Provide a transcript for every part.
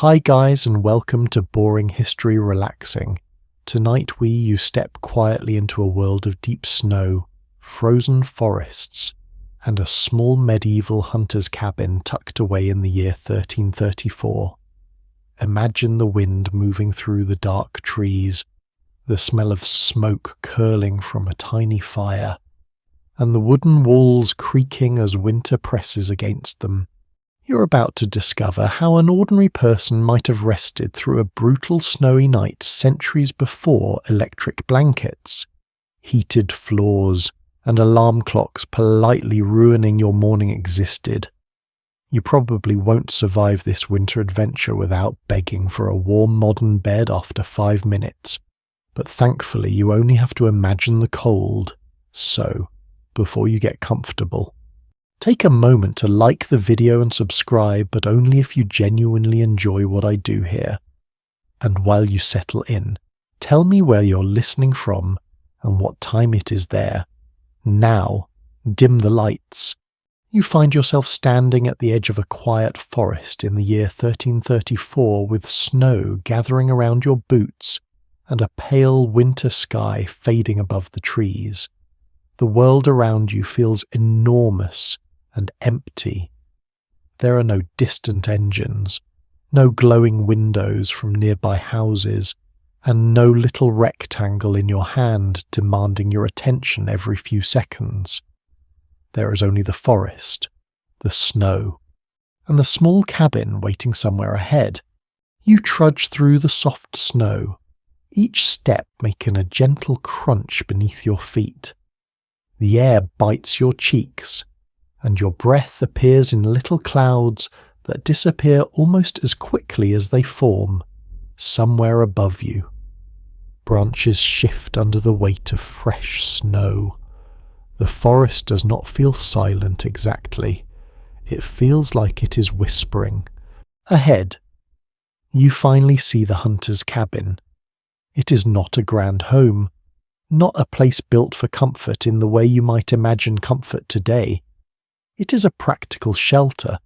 Hi guys, and welcome to Boring History Relaxing. Tonight you step quietly into a world of deep snow, frozen forests, and a small medieval hunter's cabin tucked away in the year 1334. Imagine the wind moving through the dark trees, the smell of smoke curling from a tiny fire, and the wooden walls creaking as winter presses against them. You're about to discover how an ordinary person might have rested through a brutal snowy night centuries before electric blankets, heated floors, and alarm clocks politely ruining your morning existed. You probably won't survive this winter adventure without begging for a warm modern bed after 5 minutes, but thankfully you only have to imagine the cold. So, before you get comfortable, take a moment to like the video and subscribe, but only if you genuinely enjoy what I do here. And while you settle in, tell me where you're listening from and what time it is there. Now, dim the lights. You find yourself standing at the edge of a quiet forest in the year 1334 with snow gathering around your boots and a pale winter sky fading above the trees. The world around you feels enormous and empty. There are no distant engines, no glowing windows from nearby houses, and no little rectangle in your hand demanding your attention every few seconds. There is only the forest, the snow, and the small cabin waiting somewhere ahead. You trudge through the soft snow, each step making a gentle crunch beneath your feet. The air bites your cheeks, and your breath appears in little clouds that disappear almost as quickly as they form, somewhere above you. Branches shift under the weight of fresh snow. The forest does not feel silent exactly. It feels like it is whispering. Ahead, you finally see the hunter's cabin. It is not a grand home, not a place built for comfort in the way you might imagine comfort today. It is a practical shelter,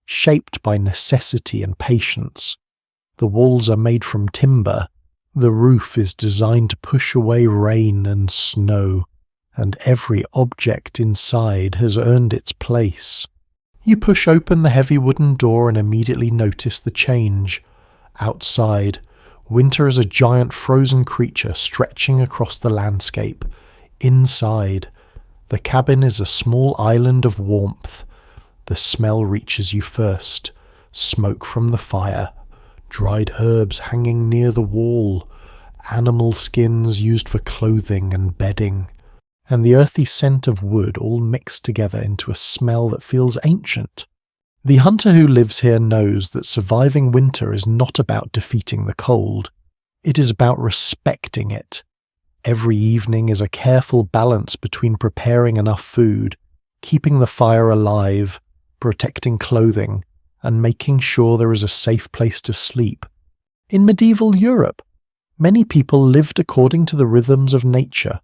shaped by necessity and patience. The walls are made from timber, the roof is designed to push away rain and snow, and every object inside has earned its place. You push open the heavy wooden door and immediately notice the change. Outside, winter is a giant frozen creature stretching across the landscape. Inside, the cabin is a small island of warmth. The smell reaches you first. Smoke from the fire, dried herbs hanging near the wall, animal skins used for clothing and bedding, and the earthy scent of wood all mixed together into a smell that feels ancient. The hunter who lives here knows that surviving winter is not about defeating the cold. It is about respecting it. Every evening is a careful balance between preparing enough food, keeping the fire alive, protecting clothing, and making sure there is a safe place to sleep. In medieval Europe, many people lived according to the rhythms of nature.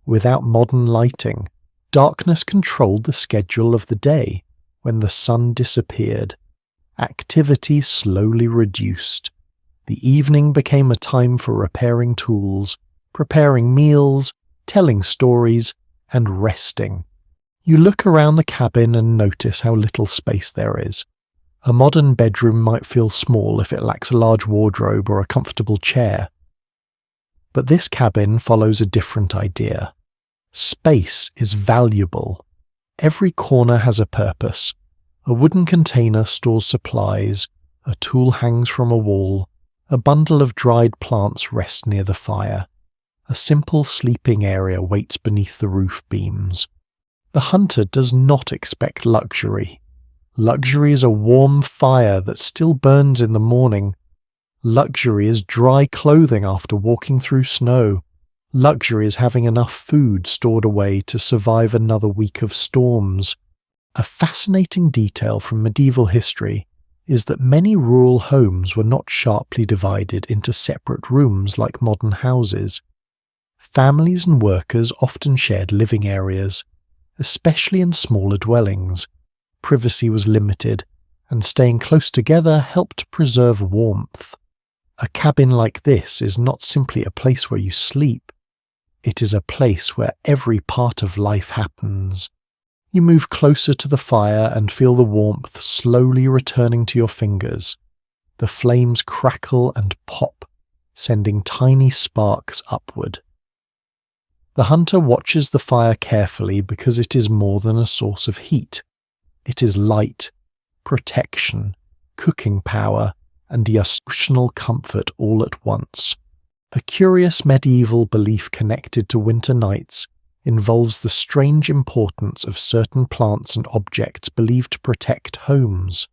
Without modern lighting, darkness controlled the schedule of the day. When the sun disappeared, activity slowly reduced. The evening became a time for repairing tools, preparing meals, telling stories, and resting. You look around the cabin and notice how little space there is. A modern bedroom might feel small if it lacks a large wardrobe or a comfortable chair. But this cabin follows a different idea. Space is valuable. Every corner has a purpose. A wooden container stores supplies, a tool hangs from a wall, a bundle of dried plants rests near the fire. A simple sleeping area waits beneath the roof beams. The hunter does not expect luxury. Luxury is a warm fire that still burns in the morning. Luxury is dry clothing after walking through snow. Luxury is having enough food stored away to survive another week of storms. A fascinating detail from medieval history is that many rural homes were not sharply divided into separate rooms like modern houses. Families and workers often shared living areas, especially in smaller dwellings. Privacy was limited, and staying close together helped preserve warmth. A cabin like this is not simply a place where you sleep. It is a place where every part of life happens. You move closer to the fire and feel the warmth slowly returning to your fingers. The flames crackle and pop, sending tiny sparks upward. The hunter watches the fire carefully because it is more than a source of heat. It is light, protection, cooking power, and emotional comfort all at once. A curious medieval belief connected to winter nights involves the strange importance of certain plants and objects believed to protect homes.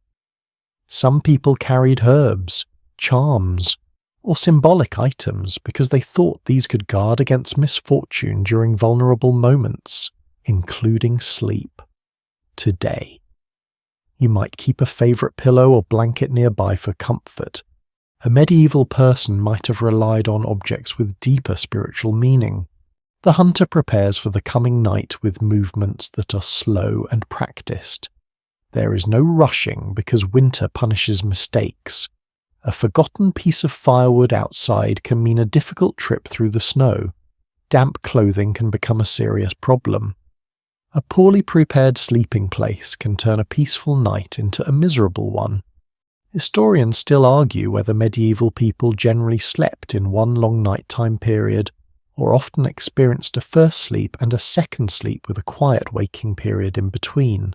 Some people carried herbs, charms, or symbolic items because they thought these could guard against misfortune during vulnerable moments, including sleep. Today, you might keep a favorite pillow or blanket nearby for comfort. A medieval person might have relied on objects with deeper spiritual meaning. The hunter prepares for the coming night with movements that are slow and practiced. There is no rushing because winter punishes mistakes. A forgotten piece of firewood outside can mean a difficult trip through the snow. Damp clothing can become a serious problem. A poorly prepared sleeping place can turn a peaceful night into a miserable one. Historians still argue whether medieval people generally slept in one long nighttime period, or often experienced a first sleep and a second sleep with a quiet waking period in between.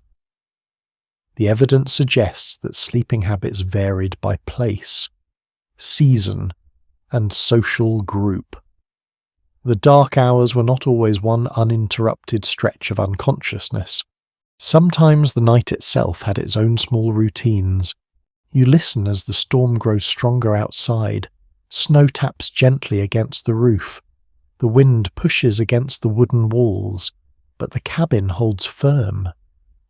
The evidence suggests that sleeping habits varied by place, season, and social group. The dark hours were not always one uninterrupted stretch of unconsciousness. Sometimes the night itself had its own small routines. You listen as the storm grows stronger outside. Snow taps gently against the roof. The wind pushes against the wooden walls, but the cabin holds firm.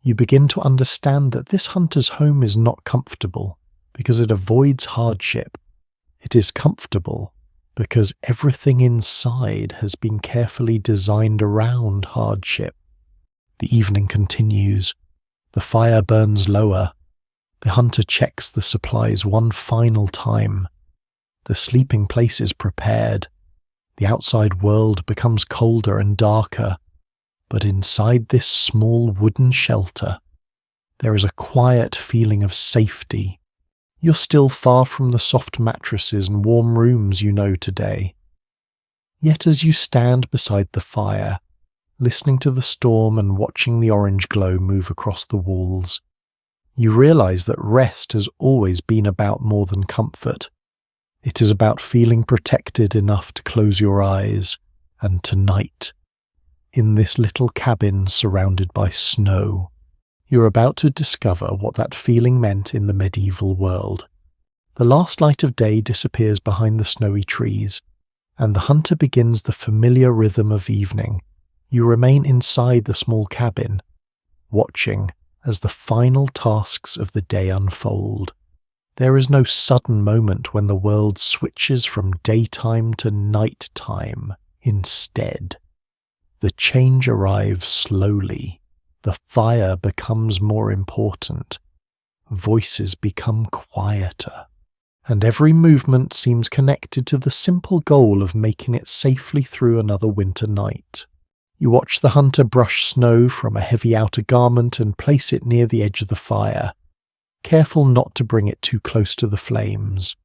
You begin to understand that this hunter's home is not comfortable because it avoids hardship. It is comfortable because everything inside has been carefully designed around hardship. The evening continues. The fire burns lower. The hunter checks the supplies one final time. The sleeping place is prepared. The outside world becomes colder and darker, but inside this small wooden shelter, there is a quiet feeling of safety. You're still far from the soft mattresses and warm rooms you know today. Yet as you stand beside the fire, listening to the storm and watching the orange glow move across the walls, you realize that rest has always been about more than comfort. It is about feeling protected enough to close your eyes, and tonight, in this little cabin surrounded by snow, you're about to discover what that feeling meant in the medieval world. The last light of day disappears behind the snowy trees, and the hunter begins the familiar rhythm of evening. You remain inside the small cabin, watching as the final tasks of the day unfold. There is no sudden moment when the world switches from daytime to nighttime. Instead, the change arrives slowly. The fire becomes more important. Voices become quieter. And every movement seems connected to the simple goal of making it safely through another winter night. You watch the hunter brush snow from a heavy outer garment and place it near the edge of the fire, careful not to bring it too close to the flames.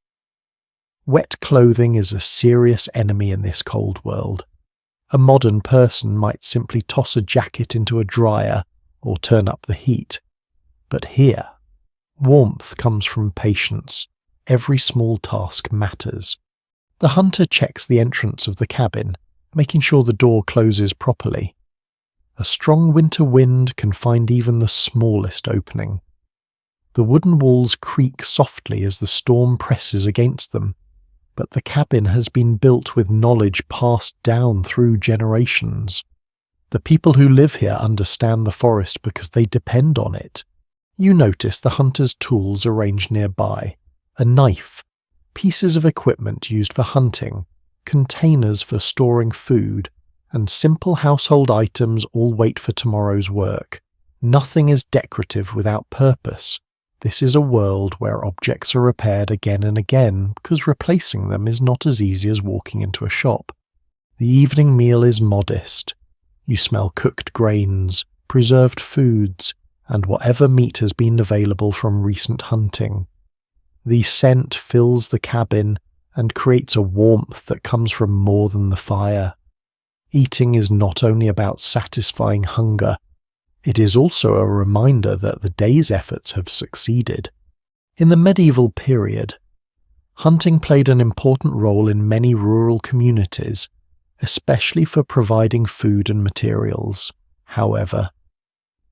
Wet clothing is a serious enemy in this cold world. A modern person might simply toss a jacket into a dryer or turn up the heat. But here, warmth comes from patience. Every small task matters. The hunter checks the entrance of the cabin, making sure the door closes properly. A strong winter wind can find even the smallest opening. The wooden walls creak softly as the storm presses against them, but the cabin has been built with knowledge passed down through generations. The people who live here understand the forest because they depend on it. You notice the hunter's tools arranged nearby: a knife, pieces of equipment used for hunting, containers for storing food, and simple household items all wait for tomorrow's work. Nothing is decorative without purpose. This is a world where objects are repaired again and again because replacing them is not as easy as walking into a shop. The evening meal is modest. You smell cooked grains, preserved foods, and whatever meat has been available from recent hunting. The scent fills the cabin and creates a warmth that comes from more than the fire. Eating is not only about satisfying hunger, it is also a reminder that the day's efforts have succeeded. In the medieval period, hunting played an important role in many rural communities, especially for providing food and materials. However,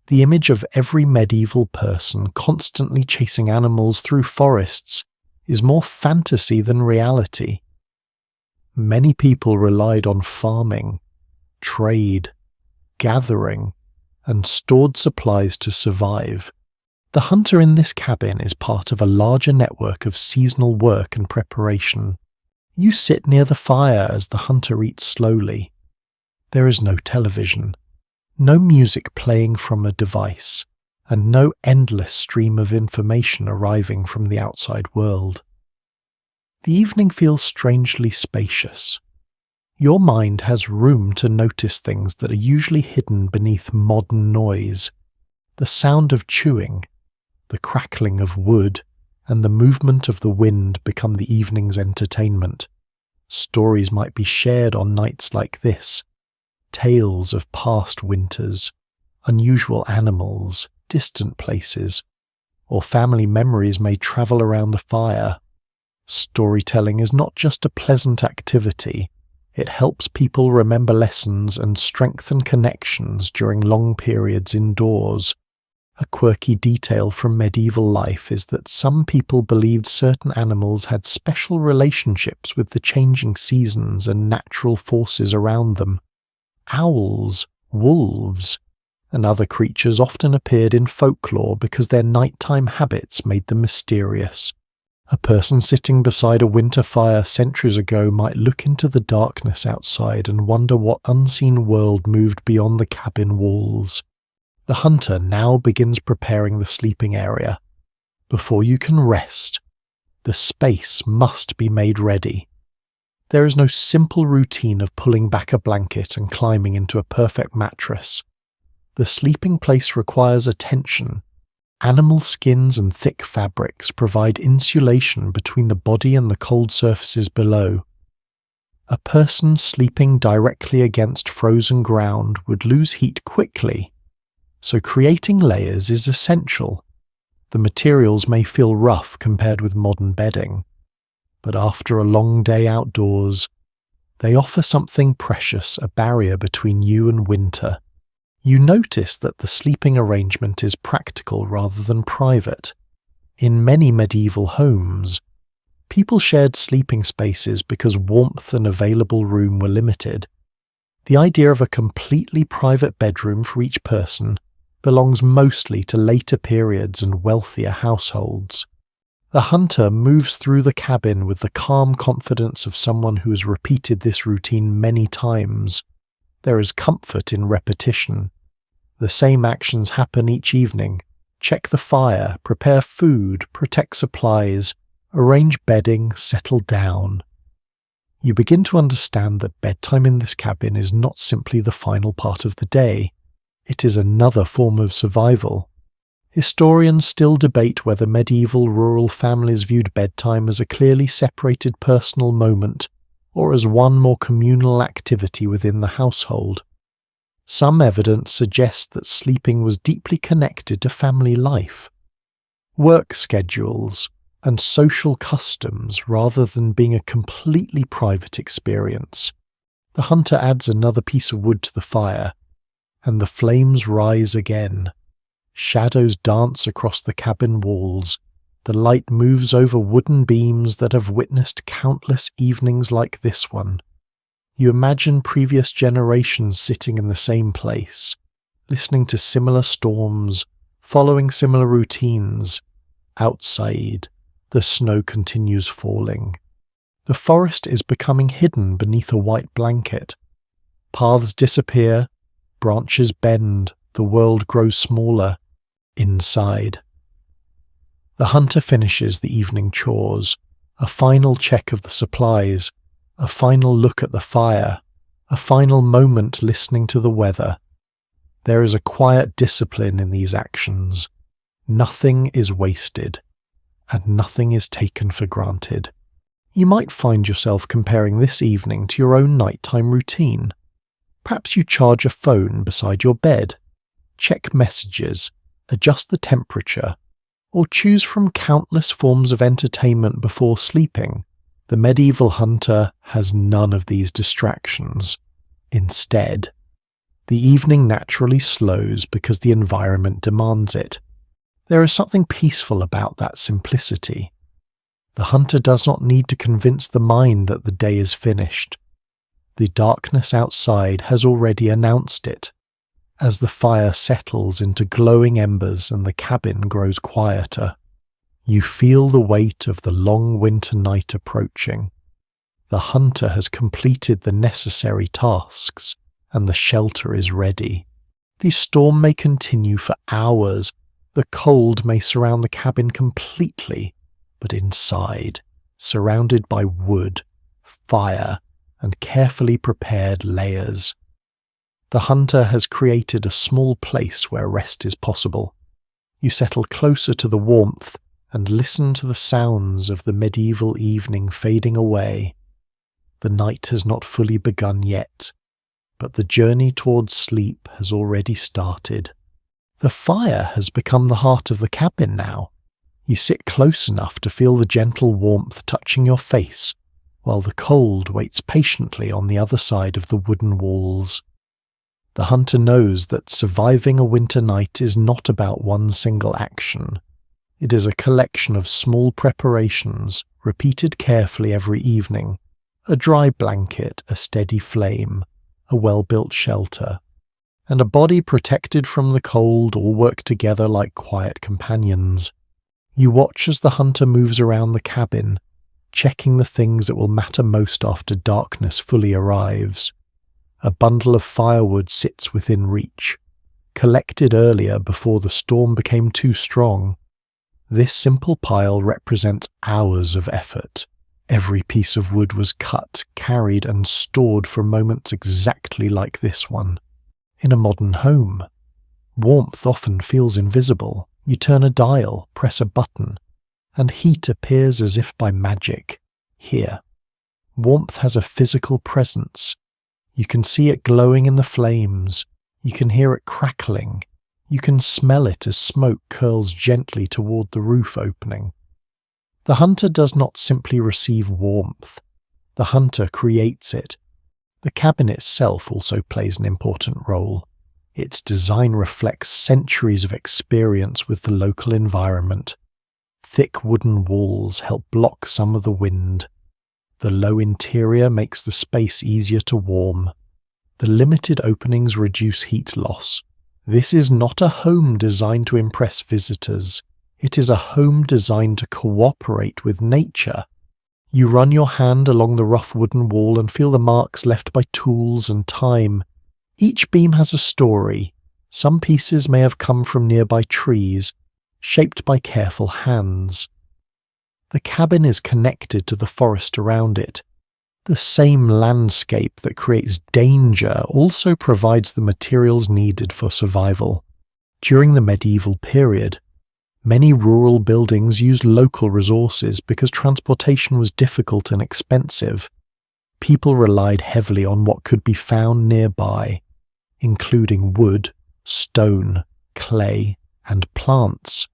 the image of every medieval person constantly chasing animals through forests is more fantasy than reality. Many people relied on farming, trade, gathering, and stored supplies to survive. The hunter in this cabin is part of a larger network of seasonal work and preparation. You sit near the fire as the hunter eats slowly. There is no television, no music playing from a device, and no endless stream of information arriving from the outside world. The evening feels strangely spacious. Your mind has room to notice things that are usually hidden beneath modern noise. The sound of chewing, the crackling of wood, and the movement of the wind become the evening's entertainment. Stories might be shared on nights like this. Tales of past winters, unusual animals, distant places, or family memories may travel around the fire. Storytelling is not just a pleasant activity. It helps people remember lessons and strengthen connections during long periods indoors. A quirky detail from medieval life is that some people believed certain animals had special relationships with the changing seasons and natural forces around them. Owls, wolves, and other creatures often appeared in folklore because their nighttime habits made them mysterious. A person sitting beside a winter fire centuries ago might look into the darkness outside and wonder what unseen world moved beyond the cabin walls. The hunter now begins preparing the sleeping area. Before you can rest, the space must be made ready. There is no simple routine of pulling back a blanket and climbing into a perfect mattress. The sleeping place requires attention. Animal skins and thick fabrics provide insulation between the body and the cold surfaces below. A person sleeping directly against frozen ground would lose heat quickly, so creating layers is essential. The materials may feel rough compared with modern bedding, but after a long day outdoors, they offer something precious, a barrier between you and winter. You notice that the sleeping arrangement is practical rather than private. In many medieval homes, people shared sleeping spaces because warmth and available room were limited. The idea of a completely private bedroom for each person belongs mostly to later periods and wealthier households. The hunter moves through the cabin with the calm confidence of someone who has repeated this routine many times. There is comfort in repetition. The same actions happen each evening. Check the fire, prepare food, protect supplies, arrange bedding, settle down. You begin to understand that bedtime in this cabin is not simply the final part of the day. It is another form of survival. Historians still debate whether medieval rural families viewed bedtime as a clearly separated personal moment or as one more communal activity within the household. Some evidence suggests that sleeping was deeply connected to family life, work schedules, and social customs rather than being a completely private experience. The hunter adds another piece of wood to the fire, and the flames rise again. Shadows dance across the cabin walls. The light moves over wooden beams that have witnessed countless evenings like this one. You imagine previous generations sitting in the same place, listening to similar storms, following similar routines. Outside, the snow continues falling. The forest is becoming hidden beneath a white blanket. Paths disappear, branches bend, the world grows smaller. Inside, The hunter finishes the evening chores, a final check of the supplies, a final look at the fire, a final moment listening to the weather. There is a quiet discipline in these actions. Nothing is wasted, and nothing is taken for granted. You might find yourself comparing this evening to your own nighttime routine. Perhaps you charge a phone beside your bed, check messages, adjust the temperature, or choose from countless forms of entertainment before sleeping. The medieval hunter has none of these distractions. Instead, the evening naturally slows because the environment demands it. There is something peaceful about that simplicity. The hunter does not need to convince the mind that the day is finished. The darkness outside has already announced it. As the fire settles into glowing embers and the cabin grows quieter, you feel the weight of the long winter night approaching. The hunter has completed the necessary tasks, and the shelter is ready. The storm may continue for hours. The cold may surround the cabin completely, but inside, surrounded by wood, fire, and carefully prepared layers, the hunter has created a small place where rest is possible. You settle closer to the warmth and listen to the sounds of the medieval evening fading away. The night has not fully begun yet, but the journey towards sleep has already started. The fire has become the heart of the cabin now. You sit close enough to feel the gentle warmth touching your face, while the cold waits patiently on the other side of the wooden walls. The hunter knows that surviving a winter night is not about one single action. It is a collection of small preparations, repeated carefully every evening. A dry blanket, a steady flame, a well-built shelter, and a body protected from the cold all work together like quiet companions. You watch as the hunter moves around the cabin, checking the things that will matter most after darkness fully arrives. A bundle of firewood sits within reach, collected earlier before the storm became too strong. This simple pile represents hours of effort. Every piece of wood was cut, carried, and stored for moments exactly like this one. In a modern home, warmth often feels invisible. You turn a dial, press a button, and heat appears as if by magic. Here, warmth has a physical presence. You can see it glowing in the flames. You can hear it crackling. You can smell it as smoke curls gently toward the roof opening. The hunter does not simply receive warmth. The hunter creates it. The cabin itself also plays an important role. Its design reflects centuries of experience with the local environment. Thick wooden walls help block some of the wind. The low interior makes the space easier to warm. The limited openings reduce heat loss. This is not a home designed to impress visitors. It is a home designed to cooperate with nature. You run your hand along the rough wooden wall and feel the marks left by tools and time. Each beam has a story. Some pieces may have come from nearby trees, shaped by careful hands. The cabin is connected to the forest around it. The same landscape that creates danger also provides the materials needed for survival. During the medieval period, many rural buildings used local resources because transportation was difficult and expensive. People relied heavily on what could be found nearby, including wood, stone, clay, and plants.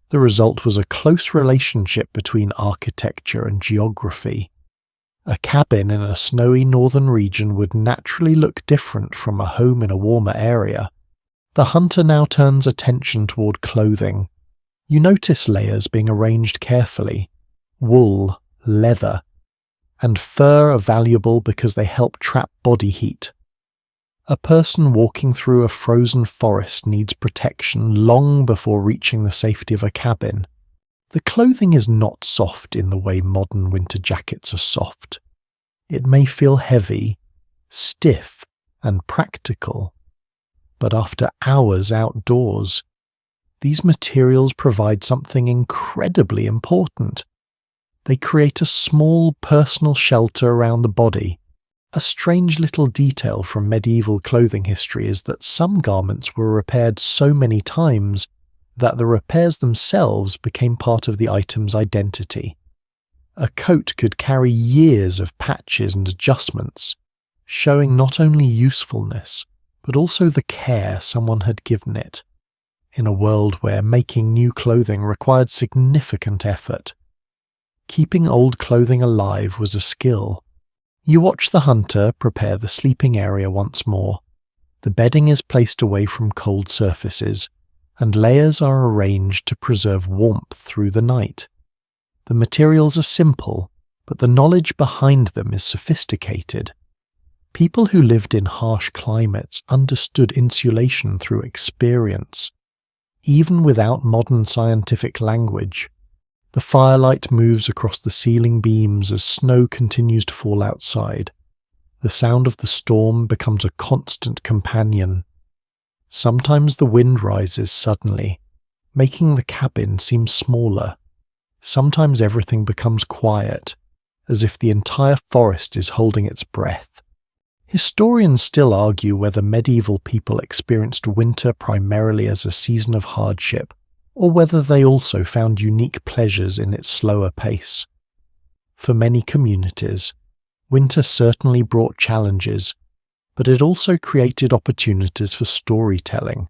The result was a close relationship between architecture and geography. A cabin in a snowy northern region would naturally look different from a home in a warmer area. The hunter now turns attention toward clothing. You notice layers being arranged carefully. Wool, leather, and fur are valuable because they help trap body heat. A person walking through a frozen forest needs protection long before reaching the safety of a cabin. The clothing is not soft in the way modern winter jackets are soft. It may feel heavy, stiff, and practical, but after hours outdoors, these materials provide something incredibly important. They create a small personal shelter around the body. A strange little detail from medieval clothing history is that some garments were repaired so many times that the repairs themselves became part of the item's identity. A coat could carry years of patches and adjustments, showing not only usefulness, but also the care someone had given it. In a world where making new clothing required significant effort, keeping old clothing alive was a skill. You watch the hunter prepare the sleeping area once more. The bedding is placed away from cold surfaces, and layers are arranged to preserve warmth through the night. The materials are simple, but the knowledge behind them is sophisticated. People who lived in harsh climates understood insulation through experience. Even without modern scientific language, the firelight moves across the ceiling beams as snow continues to fall outside. The sound of the storm becomes a constant companion. Sometimes the wind rises suddenly, making the cabin seem smaller. Sometimes everything becomes quiet, as if the entire forest is holding its breath. Historians still argue whether medieval people experienced winter primarily as a season of hardship, or whether they also found unique pleasures in its slower pace. For many communities, winter certainly brought challenges, but it also created opportunities for storytelling,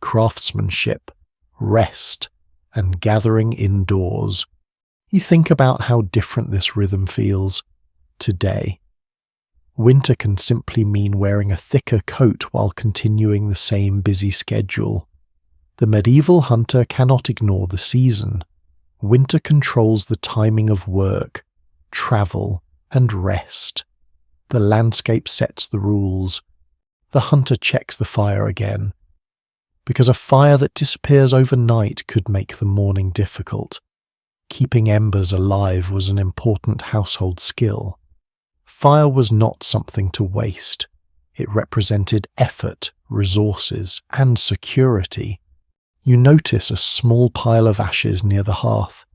craftsmanship, rest, and gathering indoors. You think about how different this rhythm feels today. Winter can simply mean wearing a thicker coat while continuing the same busy schedule. The medieval hunter cannot ignore the season. Winter controls the timing of work, travel, and rest. The landscape sets the rules. The hunter checks the fire again, because a fire that disappears overnight could make the morning difficult. Keeping embers alive was an important household skill. Fire was not something to waste. It represented effort, resources, and security. You notice a small pile of ashes near the hearth,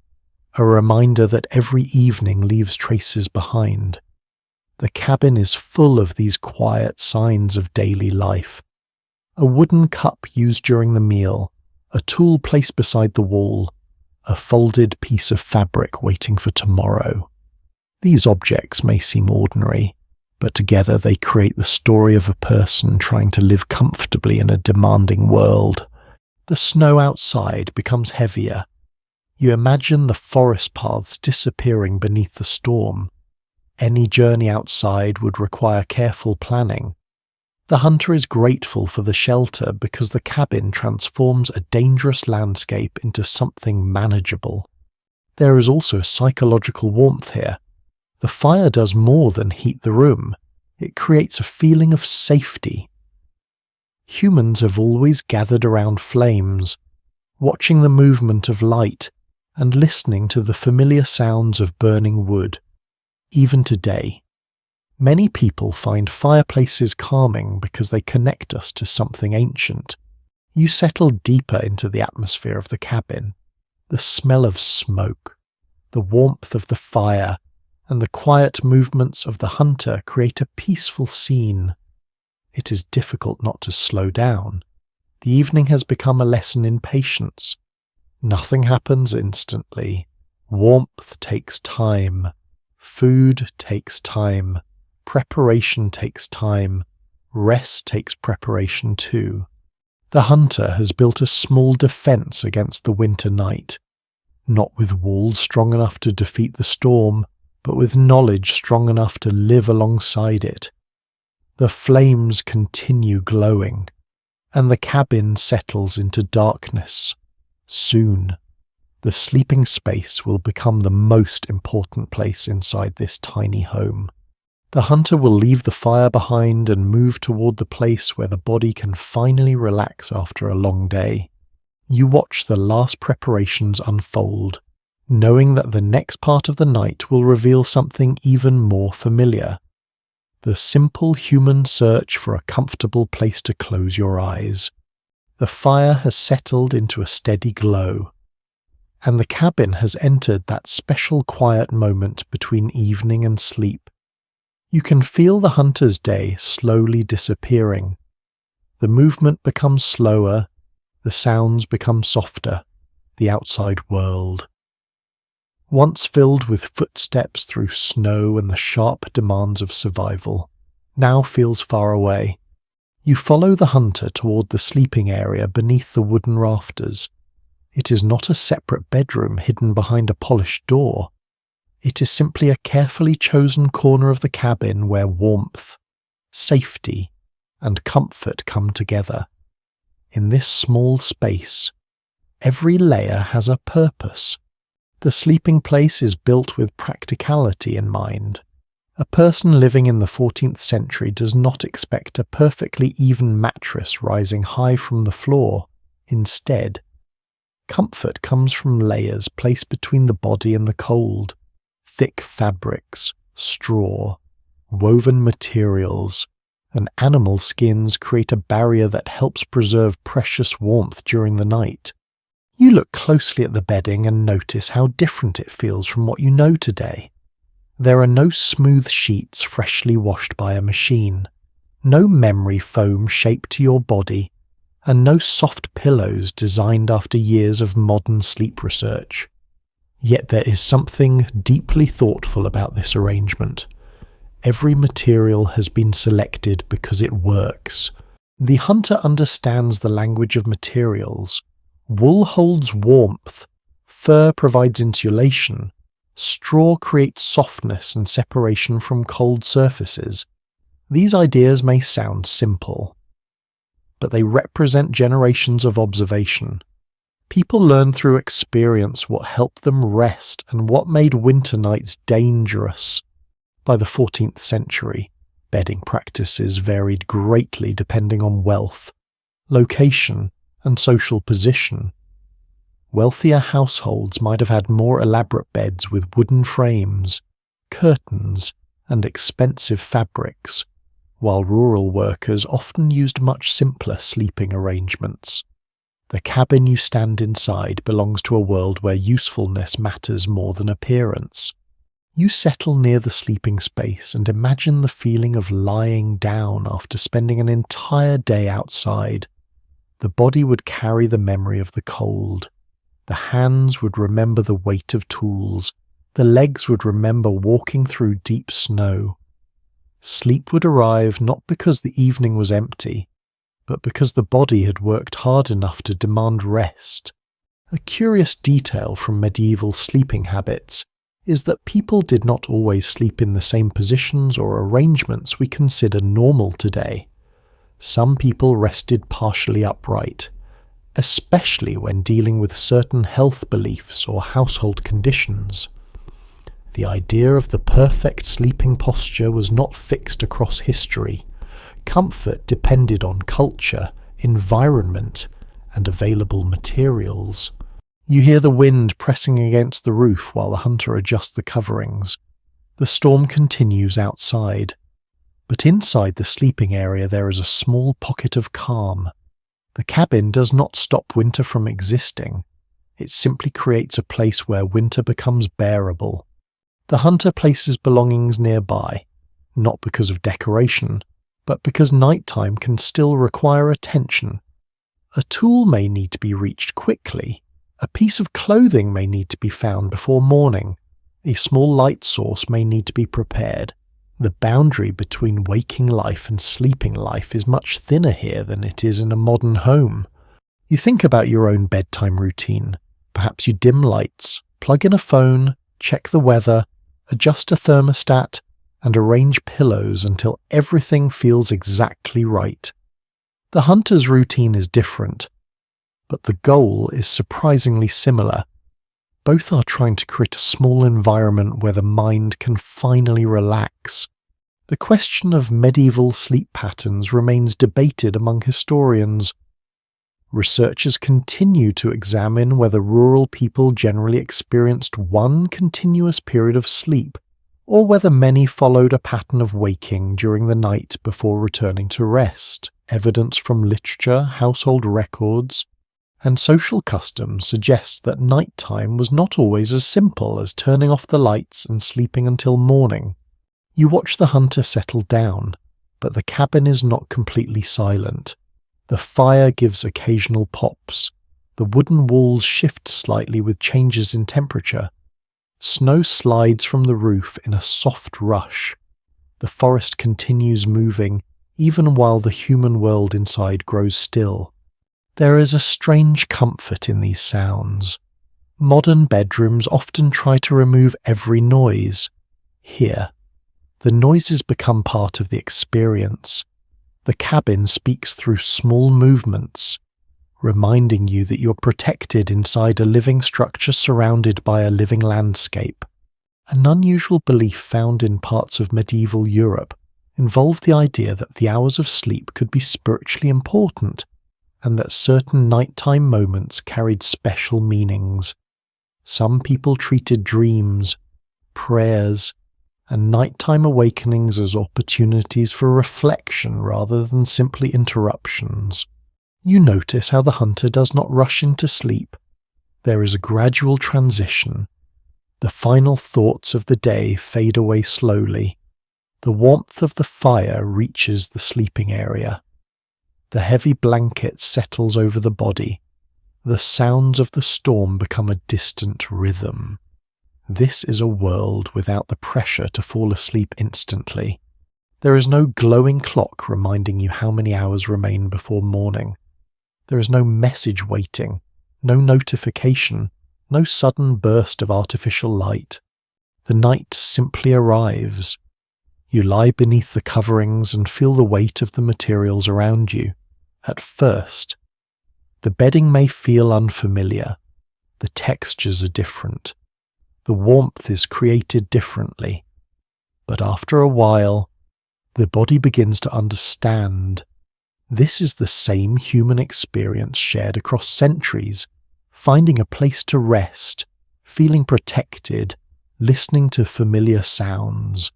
a reminder that every evening leaves traces behind. The cabin is full of these quiet signs of daily life. A wooden cup used during the meal, a tool placed beside the wall, a folded piece of fabric waiting for tomorrow. These objects may seem ordinary, but together they create the story of a person trying to live comfortably in a demanding world. The snow outside becomes heavier. You imagine the forest paths disappearing beneath the storm. Any journey outside would require careful planning. The hunter is grateful for the shelter because the cabin transforms a dangerous landscape into something manageable. There is also psychological warmth here. The fire does more than heat the room. It creates a feeling of safety. Humans have always gathered around flames, watching the movement of light and listening to the familiar sounds of burning wood. Even today, many people find fireplaces calming because they connect us to something ancient. You settle deeper into the atmosphere of the cabin. The smell of smoke, the warmth of the fire, and the quiet movements of the hunter create a peaceful scene. It is difficult not to slow down. The evening has become a lesson in patience. Nothing happens instantly. Warmth takes time. Food takes time. Preparation takes time. Rest takes preparation too. The hunter has built a small defense against the winter night, not with walls strong enough to defeat the storm, but with knowledge strong enough to live alongside it. The flames continue glowing, and the cabin settles into darkness. Soon, the sleeping space will become the most important place inside this tiny home. The hunter will leave the fire behind and move toward the place where the body can finally relax after a long day. You watch the last preparations unfold, knowing that the next part of the night will reveal something even more familiar. The simple human search for a comfortable place to close your eyes. The fire has settled into a steady glow, and the cabin has entered that special quiet moment between evening and sleep. You can feel the hunter's day slowly disappearing. The movement becomes slower, the sounds become softer, the outside world, once filled with footsteps through snow and the sharp demands of survival, now feels far away. You follow the hunter toward the sleeping area beneath the wooden rafters. It is not a separate bedroom hidden behind a polished door. It is simply a carefully chosen corner of the cabin where warmth, safety, and comfort come together. In this small space, every layer has a purpose. The sleeping place is built with practicality in mind. A person living in the 14th century does not expect a perfectly even mattress rising high from the floor. Instead, comfort comes from layers placed between the body and the cold. Thick fabrics, straw, woven materials, and animal skins create a barrier that helps preserve precious warmth during the night. You look closely at the bedding and notice how different it feels from what you know today. There are no smooth sheets freshly washed by a machine, no memory foam shaped to your body, and no soft pillows designed after years of modern sleep research. Yet there is something deeply thoughtful about this arrangement. Every material has been selected because it works. The hunter understands the language of materials. Wool holds warmth, fur provides insulation, straw creates softness and separation from cold surfaces. These ideas may sound simple, but they represent generations of observation. People learn through experience what helped them rest and what made winter nights dangerous. By the 14th century, bedding practices varied greatly depending on wealth, location, and social position. Wealthier households might have had more elaborate beds with wooden frames, curtains, and expensive fabrics, while rural workers often used much simpler sleeping arrangements. The cabin you stand inside belongs to a world where usefulness matters more than appearance. You settle near the sleeping space and imagine the feeling of lying down after spending an entire day outside. The body would carry the memory of the cold. The hands would remember the weight of tools. The legs would remember walking through deep snow. Sleep would arrive not because the evening was empty, but because the body had worked hard enough to demand rest. A curious detail from medieval sleeping habits is that people did not always sleep in the same positions or arrangements we consider normal today. Some people rested partially upright, especially when dealing with certain health beliefs or household conditions. The idea of the perfect sleeping posture was not fixed across history. Comfort depended on culture, environment, and available materials. You hear the wind pressing against the roof while the hunter adjusts the coverings. The storm continues outside. But inside the sleeping area there is a small pocket of calm. The cabin does not stop winter from existing. It simply creates a place where winter becomes bearable. The hunter places belongings nearby, not because of decoration, but because nighttime can still require attention. A tool may need to be reached quickly. A piece of clothing may need to be found before morning. A small light source may need to be prepared. The boundary between waking life and sleeping life is much thinner here than it is in a modern home. You think about your own bedtime routine. Perhaps you dim lights, plug in a phone, check the weather, adjust a thermostat, and arrange pillows until everything feels exactly right. The hunter's routine is different, but the goal is surprisingly similar. Both are trying to create a small environment where the mind can finally relax. The question of medieval sleep patterns remains debated among historians. Researchers continue to examine whether rural people generally experienced one continuous period of sleep, or whether many followed a pattern of waking during the night before returning to rest. evidence from literature, household records, and social customs suggest that nighttime was not always as simple as turning off the lights and sleeping until morning. You watch the hunter settle down, but the cabin is not completely silent. The fire gives occasional pops. The wooden walls shift slightly with changes in temperature. Snow slides from the roof in a soft rush. The forest continues moving, even while the human world inside grows still. There is a strange comfort in these sounds. Modern bedrooms often try to remove every noise. Here, the noises become part of the experience. The cabin speaks through small movements, reminding you that you're protected inside a living structure surrounded by a living landscape. An unusual belief found in parts of medieval Europe involved the idea that the hours of sleep could be spiritually important, and that certain nighttime moments carried special meanings. Some people treated dreams, prayers, and nighttime awakenings as opportunities for reflection rather than simply interruptions. You notice how the hunter does not rush into sleep. There is a gradual transition. The final thoughts of the day fade away slowly. The warmth of the fire reaches the sleeping area. The heavy blanket settles over the body. The sounds of the storm become a distant rhythm. This is a world without the pressure to fall asleep instantly. There is no glowing clock reminding you how many hours remain before morning. There is no message waiting, no notification, no sudden burst of artificial light. The night simply arrives. You lie beneath the coverings and feel the weight of the materials around you. At first, the bedding may feel unfamiliar. The textures are different. The warmth is created differently. But after a while, the body begins to understand. This is the same human experience shared across centuries, finding a place to rest, feeling protected, listening to familiar sounds,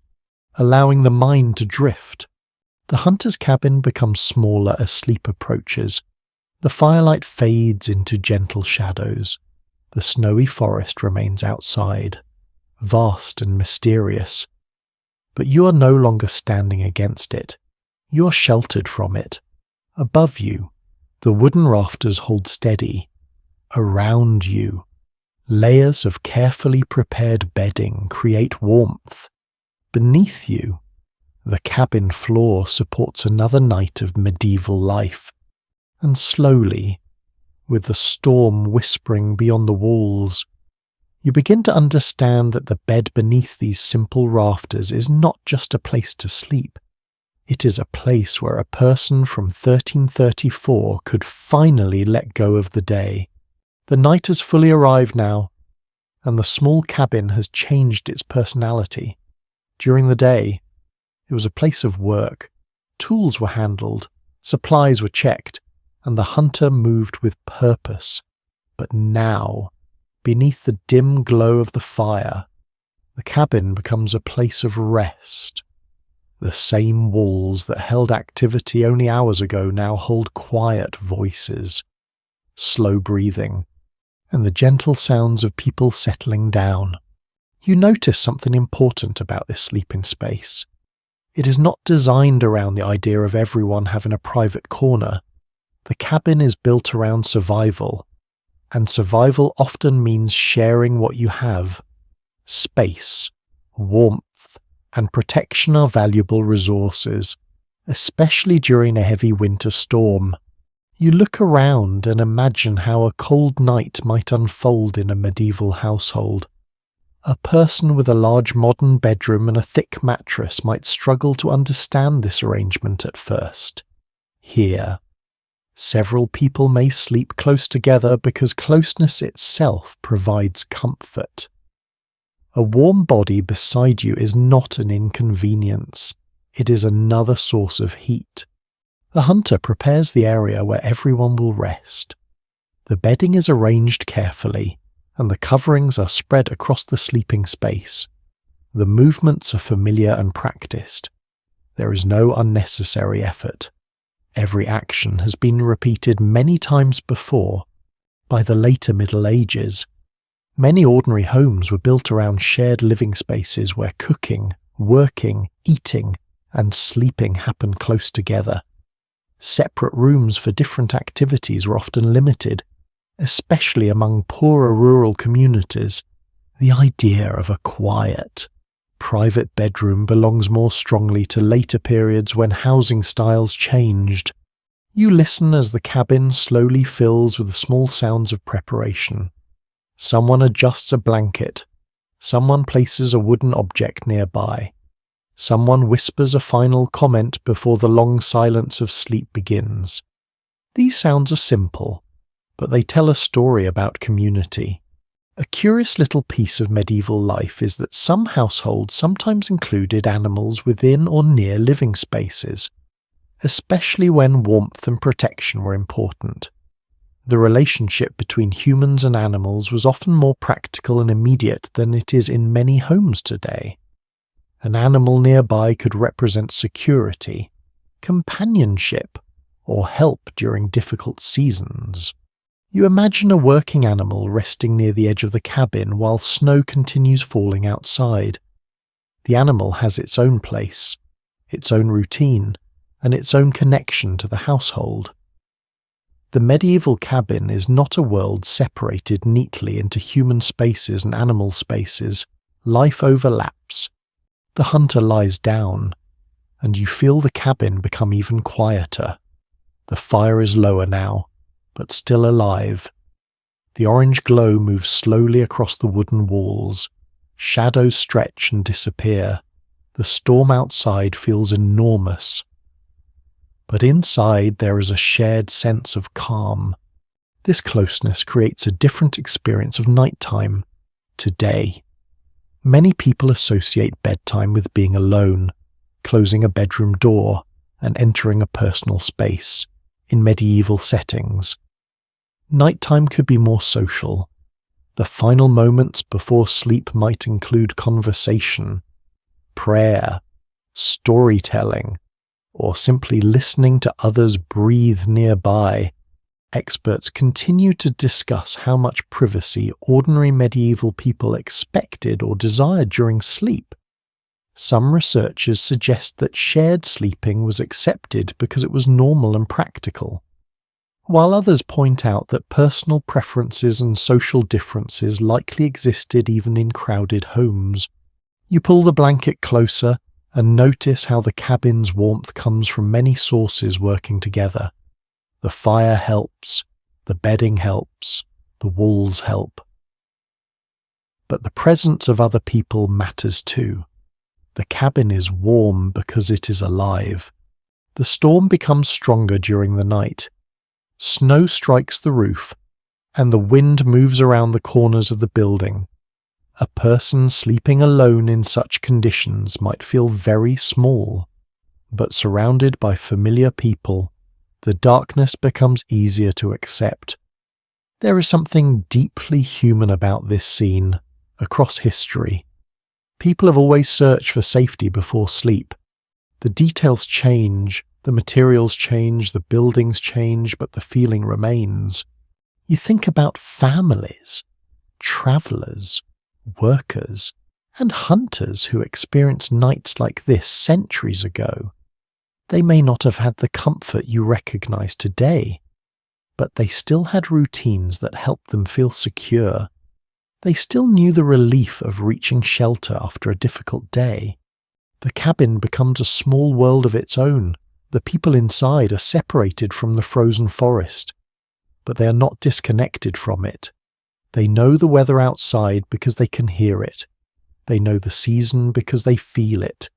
allowing the mind to drift. The hunter's cabin becomes smaller as sleep approaches. The firelight fades into gentle shadows. The snowy forest remains outside, vast and mysterious. But you are no longer standing against it. You are sheltered from it. Above you, the wooden rafters hold steady. Around you, layers of carefully prepared bedding create warmth. Beneath you, the cabin floor supports another night of medieval life. And slowly, with the storm whispering beyond the walls, you begin to understand that the bed beneath these simple rafters is not just a place to sleep. It is a place where a person from 1334 could finally let go of the day. The night has fully arrived now, and the small cabin has changed its personality. During the day, it was a place of work. Tools were handled, supplies were checked, and the hunter moved with purpose. But now, beneath the dim glow of the fire, the cabin becomes a place of rest. The same walls that held activity only hours ago now hold quiet voices, slow breathing, and the gentle sounds of people settling down. You notice something important about this sleeping space. It is not designed around the idea of everyone having a private corner. The cabin is built around survival, and survival often means sharing what you have. Space, warmth, and protection are valuable resources, especially during a heavy winter storm. You look around and imagine how a cold night might unfold in a medieval household. A person with a large modern bedroom and a thick mattress might struggle to understand this arrangement at first. Here, several people may sleep close together because closeness itself provides comfort. A warm body beside you is not an inconvenience. It is another source of heat. The hunter prepares the area where everyone will rest. The bedding is arranged carefully, and the coverings are spread across the sleeping space. The movements are familiar and practiced. There is no unnecessary effort. Every action has been repeated many times before. By the later Middle Ages, many ordinary homes were built around shared living spaces where cooking, working, eating, and sleeping happened close together. Separate rooms for different activities were often limited, especially among poorer rural communities. The idea of a quiet, private bedroom belongs more strongly to later periods when housing styles changed. You listen as the cabin slowly fills with the small sounds of preparation. Someone adjusts a blanket. Someone places a wooden object nearby. Someone whispers a final comment before the long silence of sleep begins. These sounds are simple, but they tell a story about community. A curious little piece of medieval life is that some households sometimes included animals within or near living spaces, especially when warmth and protection were important. The relationship between humans and animals was often more practical and immediate than it is in many homes today. An animal nearby could represent security, companionship, or help during difficult seasons. You imagine a working animal resting near the edge of the cabin while snow continues falling outside. The animal has its own place, its own routine, and its own connection to the household. The medieval cabin is not a world separated neatly into human spaces and animal spaces. Life overlaps. The hunter lies down, and you feel the cabin become even quieter. The fire is lower now, but still alive. The orange glow moves slowly across the wooden walls. Shadows stretch and disappear. The storm outside feels enormous. But inside there is a shared sense of calm. This closeness creates a different experience of nighttime. Today, many people associate bedtime with being alone, closing a bedroom door, and entering a personal space. In medieval settings, nighttime could be more social. The final moments before sleep might include conversation, prayer, storytelling, or simply listening to others breathe nearby. Experts continue to discuss how much privacy ordinary medieval people expected or desired during sleep. Some researchers suggest that shared sleeping was accepted because it was normal and practical, while others point out that personal preferences and social differences likely existed even in crowded homes. You pull the blanket closer and notice how the cabin's warmth comes from many sources working together. The fire helps, the bedding helps, the walls help. But the presence of other people matters too. The cabin is warm because it is alive. The storm becomes stronger during the night. Snow strikes the roof, and the wind moves around the corners of the building. A person sleeping alone in such conditions might feel very small, but surrounded by familiar people, the darkness becomes easier to accept. There is something deeply human about this scene. Across history, people have always searched for safety before sleep. The details change, the materials change, the buildings change, but the feeling remains. You think about families, travelers, workers, and hunters who experienced nights like this centuries ago. They may not have had the comfort you recognize today, but they still had routines that helped them feel secure. They still knew the relief of reaching shelter after a difficult day. The cabin becomes a small world of its own. The people inside are separated from the frozen forest, but they are not disconnected from it. They know the weather outside because they can hear it. They know the season because they feel it.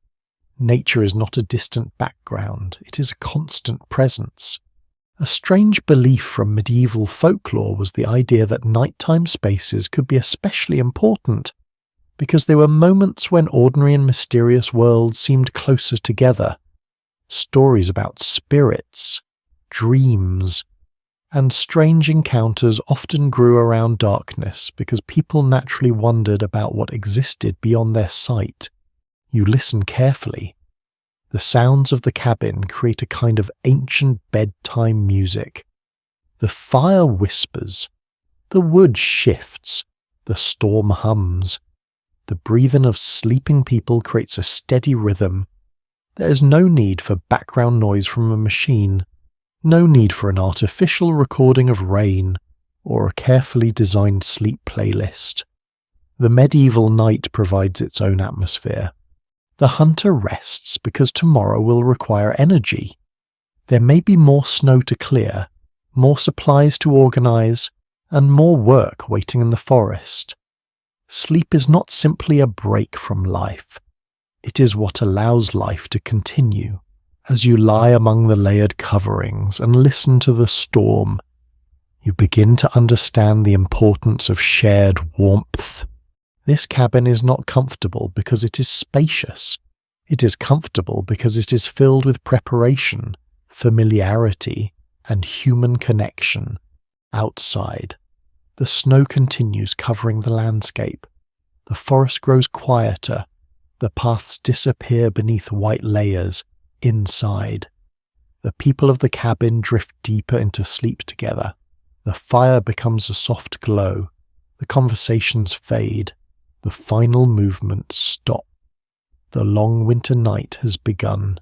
Nature is not a distant background, it is a constant presence. A strange belief from medieval folklore was the idea that nighttime spaces could be especially important, because they were moments when ordinary and mysterious worlds seemed closer together. Stories about spirits, dreams, and strange encounters often grew around darkness because people naturally wondered about what existed beyond their sight. You listen carefully. The sounds of the cabin create a kind of ancient bedtime music. The fire whispers, the wood shifts, the storm hums. The breathing of sleeping people creates a steady rhythm. There is no need for background noise from a machine, no need for an artificial recording of rain or a carefully designed sleep playlist. The medieval night provides its own atmosphere. The hunter rests because tomorrow will require energy. There may be more snow to clear, more supplies to organize, and more work waiting in the forest. Sleep is not simply a break from life. It is what allows life to continue. As you lie among the layered coverings and listen to the storm, you begin to understand the importance of shared warmth. This cabin is not comfortable because it is spacious. It is comfortable because it is filled with preparation, familiarity, and human connection. Outside, the snow continues covering the landscape. The forest grows quieter. The paths disappear beneath white layers. Inside, the people of the cabin drift deeper into sleep together. The fire becomes a soft glow. The conversations fade. The final movements stop. The long winter night has begun,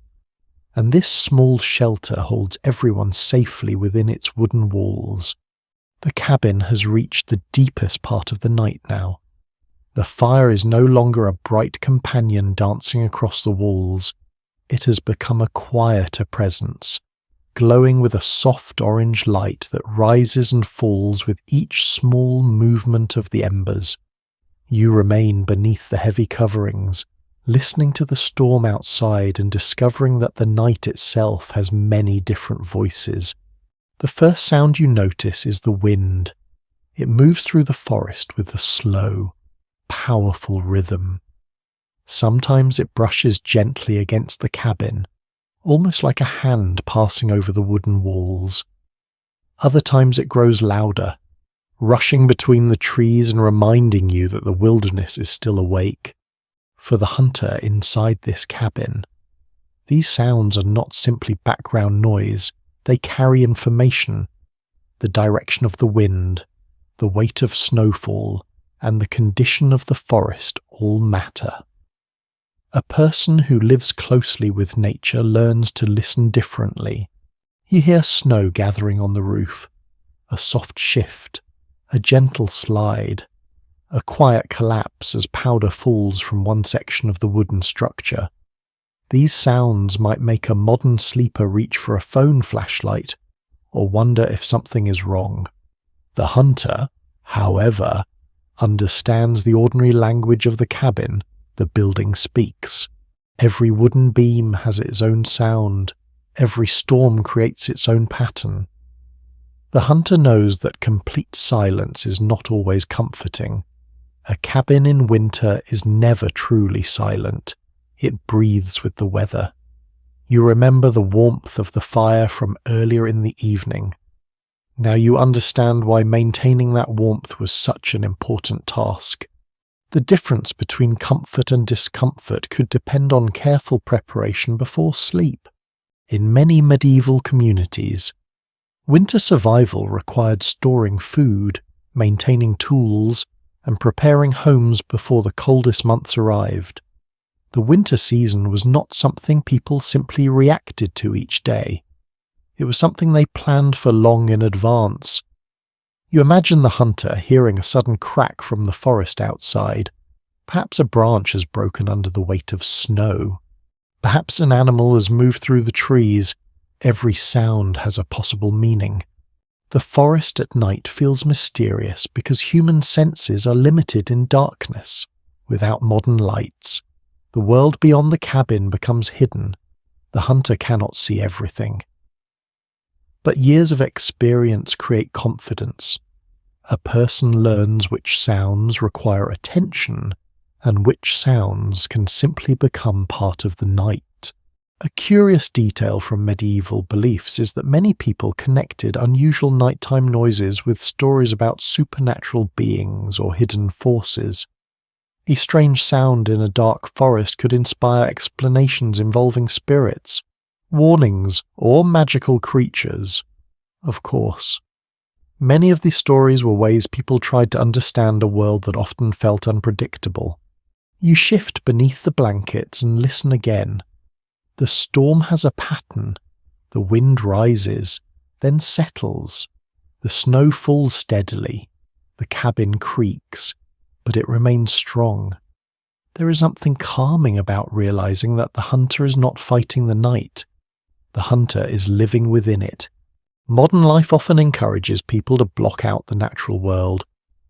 and this small shelter holds everyone safely within its wooden walls. The cabin has reached the deepest part of the night now. The fire is no longer a bright companion dancing across the walls. It has become a quieter presence, glowing with a soft orange light that rises and falls with each small movement of the embers. You remain beneath the heavy coverings, listening to the storm outside and discovering that the night itself has many different voices. The first sound you notice is the wind. It moves through the forest with a slow, powerful rhythm. Sometimes it brushes gently against the cabin, almost like a hand passing over the wooden walls. Other times it grows louder, rushing between the trees and reminding you that the wilderness is still awake. For the hunter inside this cabin, these sounds are not simply background noise, they carry information. The direction of the wind, the weight of snowfall, and the condition of the forest all matter. A person who lives closely with nature learns to listen differently. You hear snow gathering on the roof, a soft shift, a gentle slide, a quiet collapse as powder falls from one section of the wooden structure. These sounds might make a modern sleeper reach for a phone flashlight or wonder if something is wrong. The hunter, however, understands the ordinary language of the cabin. The building speaks. Every wooden beam has its own sound. Every storm creates its own pattern. The hunter knows that complete silence is not always comforting. A cabin in winter is never truly silent. It breathes with the weather. You remember the warmth of the fire from earlier in the evening. Now you understand why maintaining that warmth was such an important task. The difference between comfort and discomfort could depend on careful preparation before sleep. In many medieval communities, winter survival required storing food, maintaining tools, and preparing homes before the coldest months arrived. The winter season was not something people simply reacted to each day. It was something they planned for long in advance. You imagine the hunter hearing a sudden crack from the forest outside. Perhaps a branch has broken under the weight of snow. Perhaps an animal has moved through the trees. Every sound has a possible meaning. The forest at night feels mysterious because human senses are limited in darkness. Without modern lights, the world beyond the cabin becomes hidden. The hunter cannot see everything. But years of experience create confidence. A person learns which sounds require attention and which sounds can simply become part of the night. A curious detail from medieval beliefs is that many people connected unusual nighttime noises with stories about supernatural beings or hidden forces. A strange sound in a dark forest could inspire explanations involving spirits, warnings, or magical creatures. Of course. Many of these stories were ways people tried to understand a world that often felt unpredictable. You shift beneath the blankets and listen again. The storm has a pattern. The wind rises, then settles. The snow falls steadily. The cabin creaks, but it remains strong. There is something calming about realizing that the hunter is not fighting the night. The hunter is living within it. Modern life often encourages people to block out the natural world.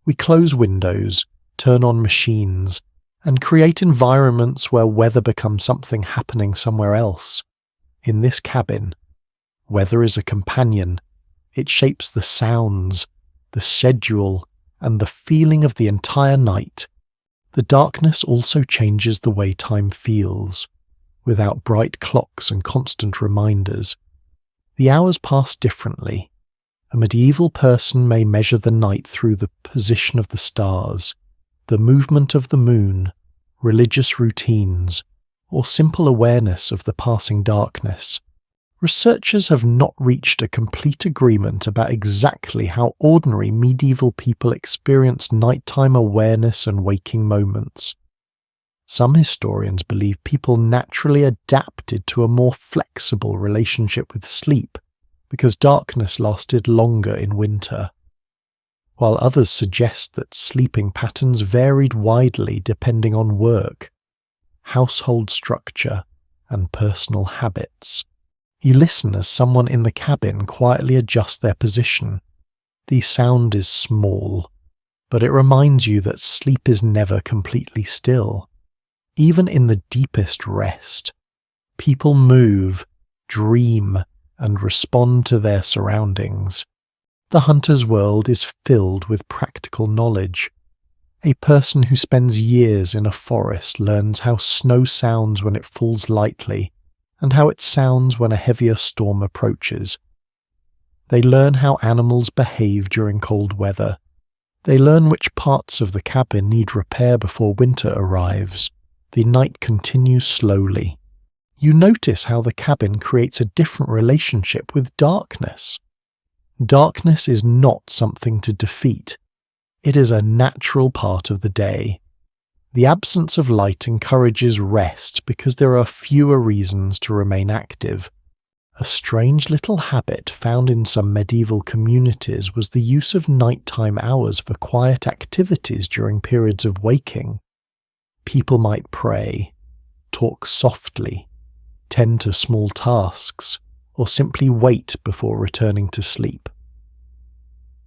We close windows, turn on machines, and create environments where weather becomes something happening somewhere else. In this cabin, weather is a companion. It shapes the sounds, the schedule, and the feeling of the entire night. The darkness also changes the way time feels. Without bright clocks and constant reminders, the hours pass differently. A medieval person may measure the night through the position of the stars, the movement of the moon, religious routines, or simple awareness of the passing darkness. Researchers have not reached a complete agreement about exactly how ordinary medieval people experienced nighttime awareness and waking moments. Some historians believe people naturally adapted to a more flexible relationship with sleep because darkness lasted longer in winter, while others suggest that sleeping patterns varied widely depending on work, household structure, and personal habits. You listen as someone in the cabin quietly adjusts their position. The sound is small, but it reminds you that sleep is never completely still. Even in the deepest rest, people move, dream, and respond to their surroundings. The hunter's world is filled with practical knowledge. A person who spends years in a forest learns how snow sounds when it falls lightly, and how it sounds when a heavier storm approaches. They learn how animals behave during cold weather. They learn which parts of the cabin need repair before winter arrives. The night continues slowly. You notice how the cabin creates a different relationship with darkness. Darkness is not something to defeat. It is a natural part of the day. The absence of light encourages rest because there are fewer reasons to remain active. A strange little habit found in some medieval communities was the use of nighttime hours for quiet activities during periods of waking. People might pray, talk softly, tend to small tasks, or simply wait before returning to sleep.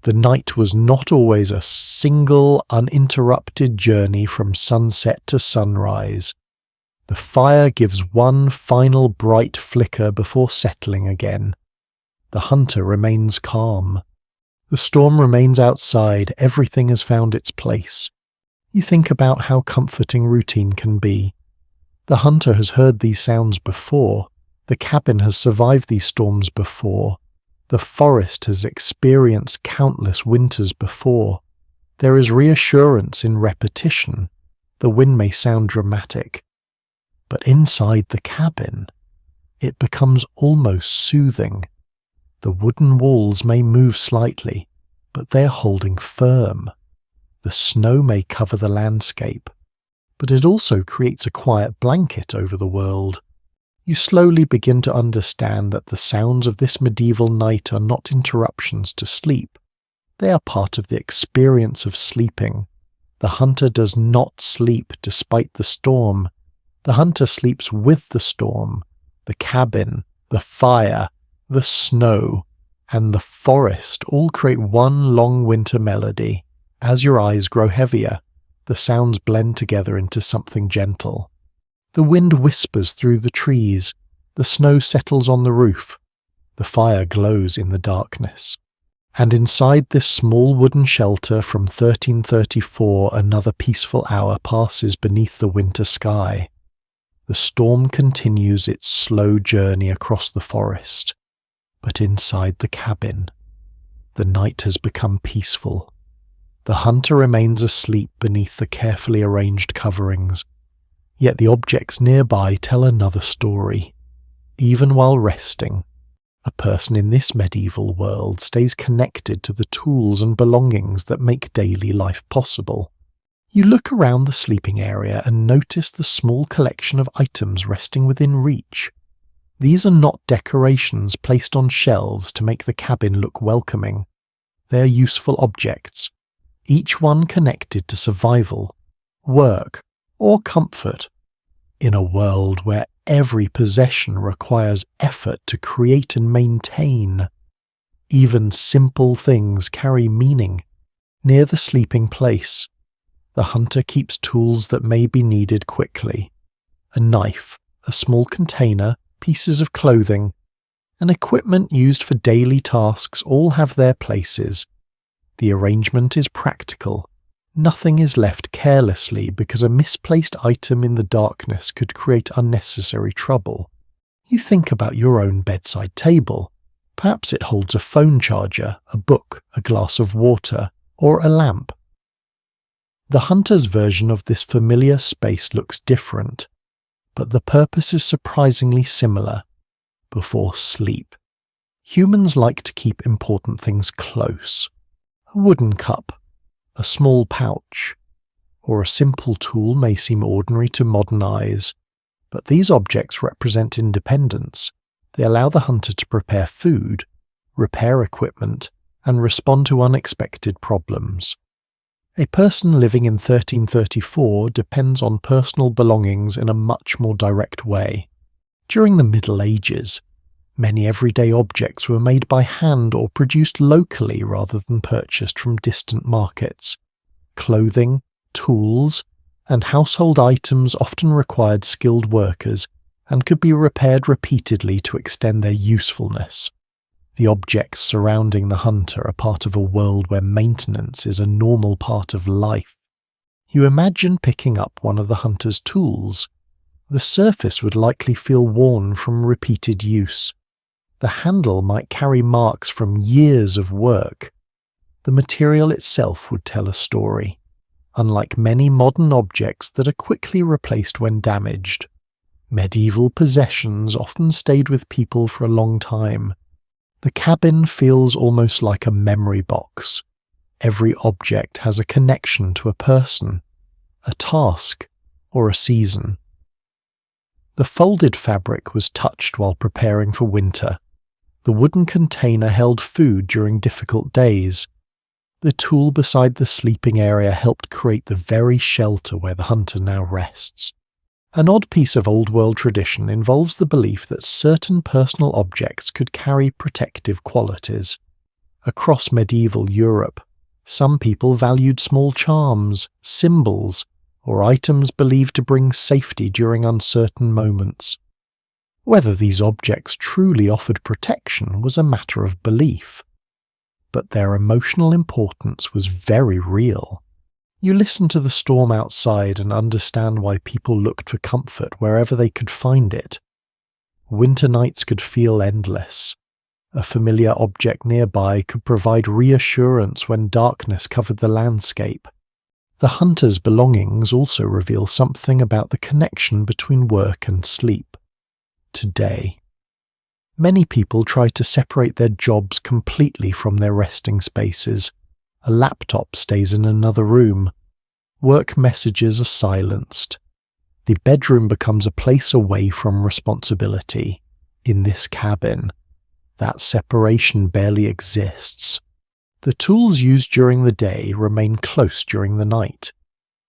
The night was not always a single, uninterrupted journey from sunset to sunrise. The fire gives one final bright flicker before settling again. The hunter remains calm. The storm remains outside, everything has found its place. You think about how comforting routine can be. The hunter has heard these sounds before. The cabin has survived these storms before. The forest has experienced countless winters before. There is reassurance in repetition. The wind may sound dramatic, but inside the cabin, it becomes almost soothing. The wooden walls may move slightly, but they are holding firm. The snow may cover the landscape, but it also creates a quiet blanket over the world. You slowly begin to understand that the sounds of this medieval night are not interruptions to sleep. They are part of the experience of sleeping. The hunter does not sleep despite the storm. The hunter sleeps with the storm, the cabin, the fire, the snow, and the forest all create one long winter melody. As your eyes grow heavier, the sounds blend together into something gentle. The wind whispers through the trees, the snow settles on the roof, the fire glows in the darkness. And inside this small wooden shelter from 1334 another peaceful hour passes beneath the winter sky. The storm continues its slow journey across the forest, but inside the cabin, the night has become peaceful. The hunter remains asleep beneath the carefully arranged coverings, yet the objects nearby tell another story. Even while resting, a person in this medieval world stays connected to the tools and belongings that make daily life possible. You look around the sleeping area and notice the small collection of items resting within reach. These are not decorations placed on shelves to make the cabin look welcoming. They are useful objects, each one connected to survival, work, or comfort. In a world where every possession requires effort to create and maintain, even simple things carry meaning. Near the sleeping place, the hunter keeps tools that may be needed quickly. A knife, a small container, pieces of clothing, and equipment used for daily tasks all have their places. The arrangement is practical. Nothing is left carelessly because a misplaced item in the darkness could create unnecessary trouble. You think about your own bedside table. Perhaps it holds a phone charger, a book, a glass of water, or a lamp. The hunter's version of this familiar space looks different, but the purpose is surprisingly similar. Before sleep, humans like to keep important things close. A wooden cup, a small pouch, or a simple tool may seem ordinary to modern eyes, but these objects represent independence. They allow the hunter to prepare food, repair equipment, and respond to unexpected problems. A person living in 1334 depends on personal belongings in a much more direct way. During the Middle Ages, many everyday objects were made by hand or produced locally rather than purchased from distant markets. Clothing, tools, and household items often required skilled workers and could be repaired repeatedly to extend their usefulness. The objects surrounding the hunter are part of a world where maintenance is a normal part of life. You imagine picking up one of the hunter's tools. The surface would likely feel worn from repeated use. The handle might carry marks from years of work. The material itself would tell a story, unlike many modern objects that are quickly replaced when damaged. Medieval possessions often stayed with people for a long time. The cabin feels almost like a memory box. Every object has a connection to a person, a task, or a season. The folded fabric was touched while preparing for winter. The wooden container held food during difficult days. The tool beside the sleeping area helped create the very shelter where the hunter now rests. An odd piece of old-world tradition involves the belief that certain personal objects could carry protective qualities. Across medieval Europe, some people valued small charms, symbols, or items believed to bring safety during uncertain moments. Whether these objects truly offered protection was a matter of belief, but their emotional importance was very real. You listen to the storm outside and understand why people looked for comfort wherever they could find it. Winter nights could feel endless. A familiar object nearby could provide reassurance when darkness covered the landscape. The hunter's belongings also reveal something about the connection between work and sleep. Today, many people try to separate their jobs completely from their resting spaces. A laptop stays in another room. Work messages are silenced. The bedroom becomes a place away from responsibility. In this cabin, that separation barely exists. The tools used during the day remain close during the night.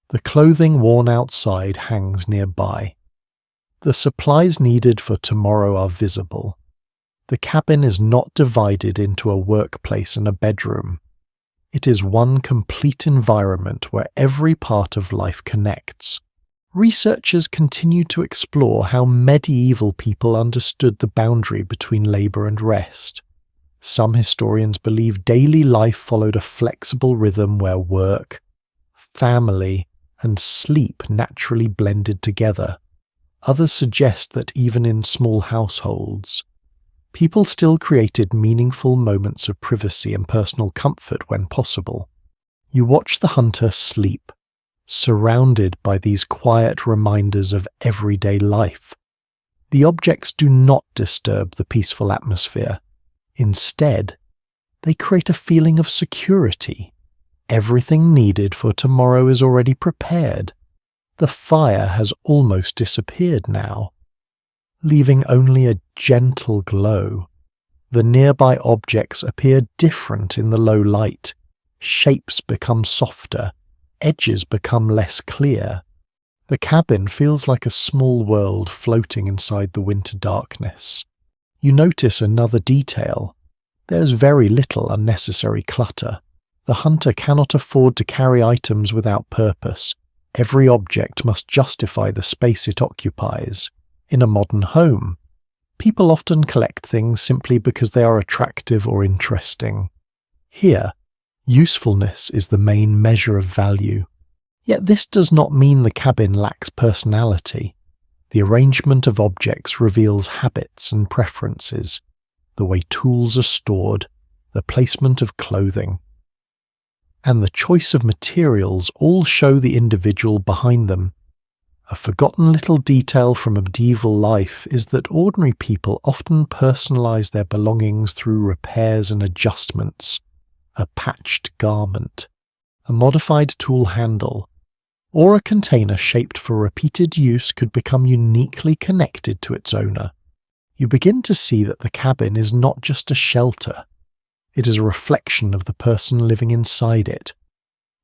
The clothing worn outside hangs nearby. The supplies needed for tomorrow are visible. The cabin is not divided into a workplace and a bedroom. It is one complete environment where every part of life connects. Researchers continue to explore how medieval people understood the boundary between labor and rest. Some historians believe daily life followed a flexible rhythm where work, family, and sleep naturally blended together. Others suggest that even in small households, people still created meaningful moments of privacy and personal comfort when possible. You watch the hunter sleep, surrounded by these quiet reminders of everyday life. The objects do not disturb the peaceful atmosphere. Instead, they create a feeling of security. Everything needed for tomorrow is already prepared. The fire has almost disappeared now, leaving only a gentle glow. The nearby objects appear different in the low light. Shapes become softer, edges become less clear. The cabin feels like a small world floating inside the winter darkness. You notice another detail. There's very little unnecessary clutter. The hunter cannot afford to carry items without purpose. Every object must justify the space it occupies. In a modern home, people often collect things simply because they are attractive or interesting. Here, usefulness is the main measure of value. Yet this does not mean the cabin lacks personality. The arrangement of objects reveals habits and preferences, the way tools are stored, the placement of clothing, and the choice of materials all show the individual behind them. A forgotten little detail from medieval life is that ordinary people often personalize their belongings through repairs and adjustments. A patched garment, a modified tool handle, or a container shaped for repeated use could become uniquely connected to its owner. You begin to see that the cabin is not just a shelter. It is a reflection of the person living inside it.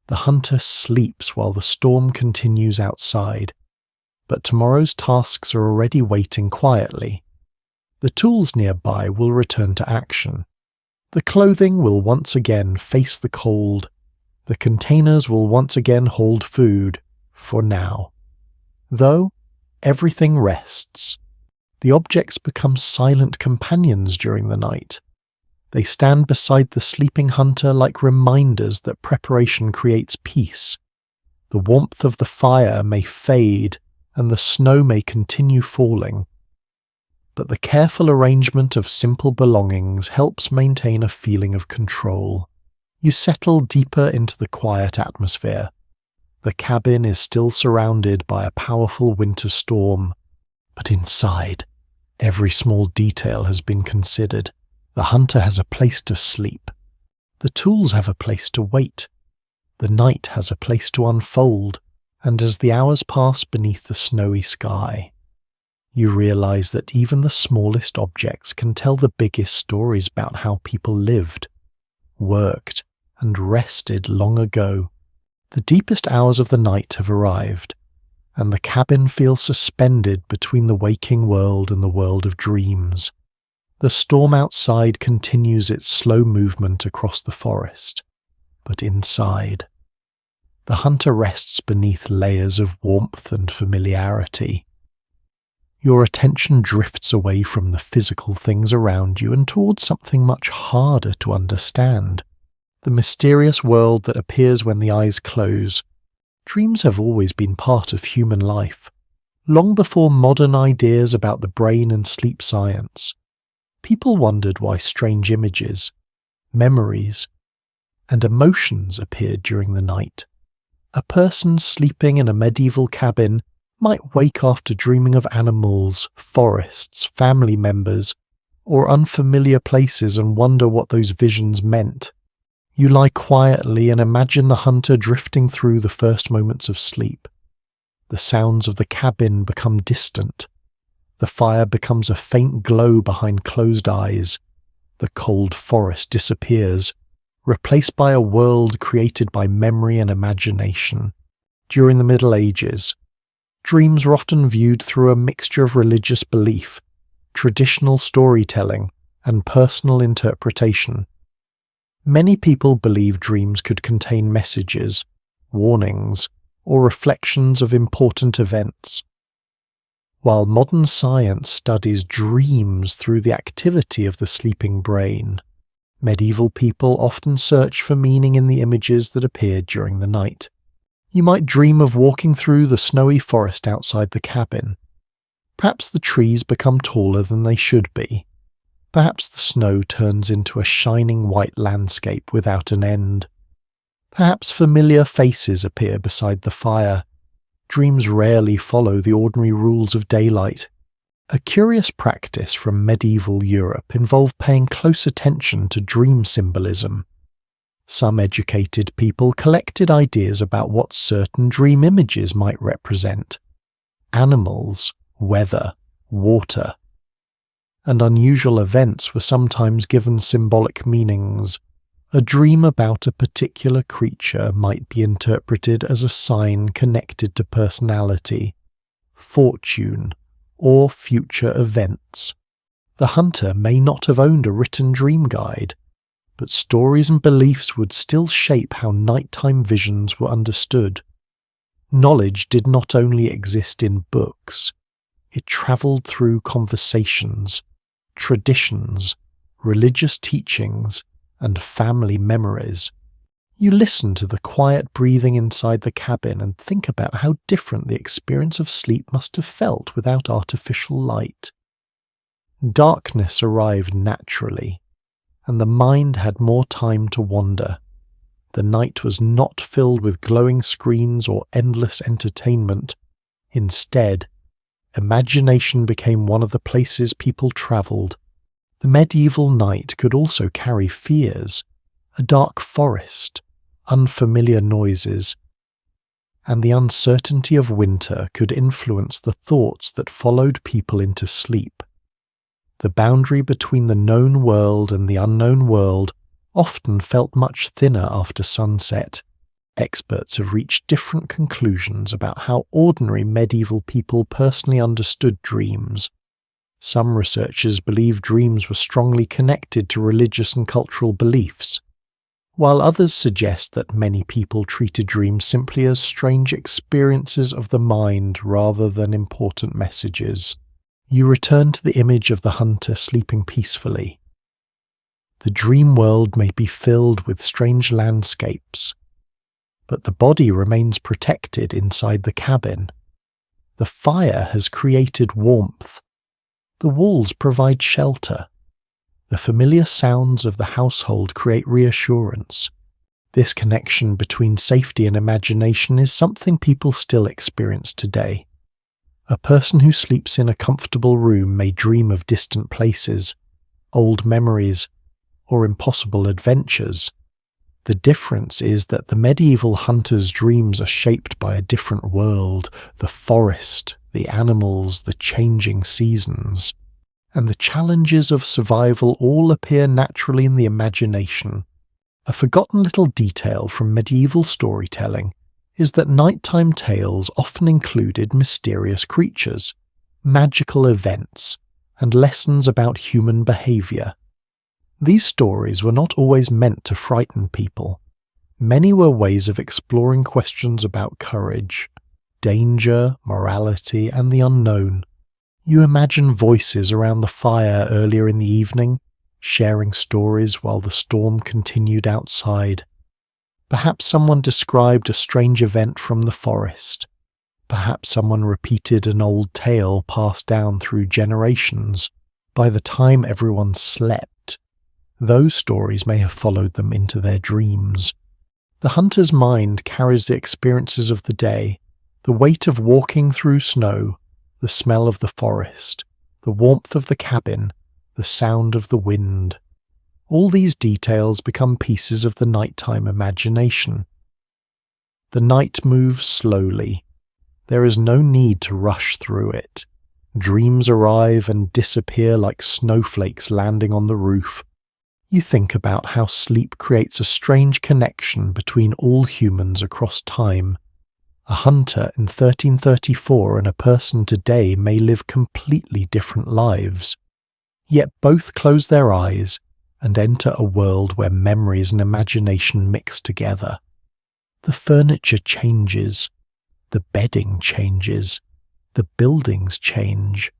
The hunter sleeps while the storm continues outside, but tomorrow's tasks are already waiting quietly. The tools nearby will return to action. The clothing will once again face the cold. The containers will once again hold food, for now. Though everything rests, the objects become silent companions during the night. They stand beside the sleeping hunter like reminders that preparation creates peace. The warmth of the fire may fade, and the snow may continue falling, but the careful arrangement of simple belongings helps maintain a feeling of control. You settle deeper into the quiet atmosphere. The cabin is still surrounded by a powerful winter storm, but inside, every small detail has been considered. The hunter has a place to sleep. The tools have a place to wait. The night has a place to unfold. And as the hours pass beneath the snowy sky, you realize that even the smallest objects can tell the biggest stories about how people lived, worked, and rested long ago. The deepest hours of the night have arrived, and the cabin feels suspended between the waking world and the world of dreams. The storm outside continues its slow movement across the forest, but inside, the hunter rests beneath layers of warmth and familiarity. Your attention drifts away from the physical things around you and towards something much harder to understand. The mysterious world that appears when the eyes close. Dreams have always been part of human life. Long before modern ideas about the brain and sleep science, people wondered why strange images, memories, and emotions appeared during the night. A person sleeping in a medieval cabin might wake after dreaming of animals, forests, family members, or unfamiliar places and wonder what those visions meant. You lie quietly and imagine the hunter drifting through the first moments of sleep. The sounds of the cabin become distant. The fire becomes a faint glow behind closed eyes. The cold forest disappears, replaced by a world created by memory and imagination. During the Middle Ages, dreams were often viewed through a mixture of religious belief, traditional storytelling, and personal interpretation. Many people believed dreams could contain messages, warnings, or reflections of important events. While modern science studies dreams through the activity of the sleeping brain, medieval people often searched for meaning in the images that appeared during the night. You might dream of walking through the snowy forest outside the cabin. Perhaps the trees become taller than they should be. Perhaps the snow turns into a shining white landscape without an end. Perhaps familiar faces appear beside the fire. Dreams rarely follow the ordinary rules of daylight. A curious practice from medieval Europe involved paying close attention to dream symbolism. Some educated people collected ideas about what certain dream images might represent: animals, weather, water. And unusual events were sometimes given symbolic meanings. A dream about a particular creature might be interpreted as a sign connected to personality, fortune, or future events. The hunter may not have owned a written dream guide, but stories and beliefs would still shape how nighttime visions were understood. Knowledge did not only exist in books, it travelled through conversations, traditions, religious teachings, and family memories. You listen to the quiet breathing inside the cabin and think about how different the experience of sleep must have felt without artificial light. Darkness arrived naturally, and the mind had more time to wander. The night was not filled with glowing screens or endless entertainment. Instead, imagination became one of the places people travelled. The medieval night could also carry fears: a dark forest, unfamiliar noises, and the uncertainty of winter could influence the thoughts that followed people into sleep. The boundary between the known world and the unknown world often felt much thinner after sunset. Experts have reached different conclusions about how ordinary medieval people personally understood dreams. Some researchers believe dreams were strongly connected to religious and cultural beliefs, while others suggest that many people treated dreams simply as strange experiences of the mind rather than important messages. You return to the image of the hunter sleeping peacefully. The dream world may be filled with strange landscapes, but the body remains protected inside the cabin. The fire has created warmth. The walls provide shelter. The familiar sounds of the household create reassurance. This connection between safety and imagination is something people still experience today. A person who sleeps in a comfortable room may dream of distant places, old memories, or impossible adventures. The difference is that the medieval hunter's dreams are shaped by a different world: the forest, the animals, the changing seasons. And the challenges of survival all appear naturally in the imagination. A forgotten little detail from medieval storytelling is that nighttime tales often included mysterious creatures, magical events, and lessons about human behaviour. These stories were not always meant to frighten people. Many were ways of exploring questions about courage, danger, morality, and the unknown. You imagine voices around the fire earlier in the evening, sharing stories while the storm continued outside. Perhaps someone described a strange event from the forest. Perhaps someone repeated an old tale passed down through generations. By the time everyone slept, those stories may have followed them into their dreams. The hunter's mind carries the experiences of the day, the weight of walking through snow, the smell of the forest, the warmth of the cabin, the sound of the wind. All these details become pieces of the nighttime imagination. The night moves slowly. There is no need to rush through it. Dreams arrive and disappear like snowflakes landing on the roof. You think about how sleep creates a strange connection between all humans across time. A hunter in 1334 and a person today may live completely different lives, yet both close their eyes and enter a world where memories and imagination mix together. The furniture changes, the bedding changes, the buildings change,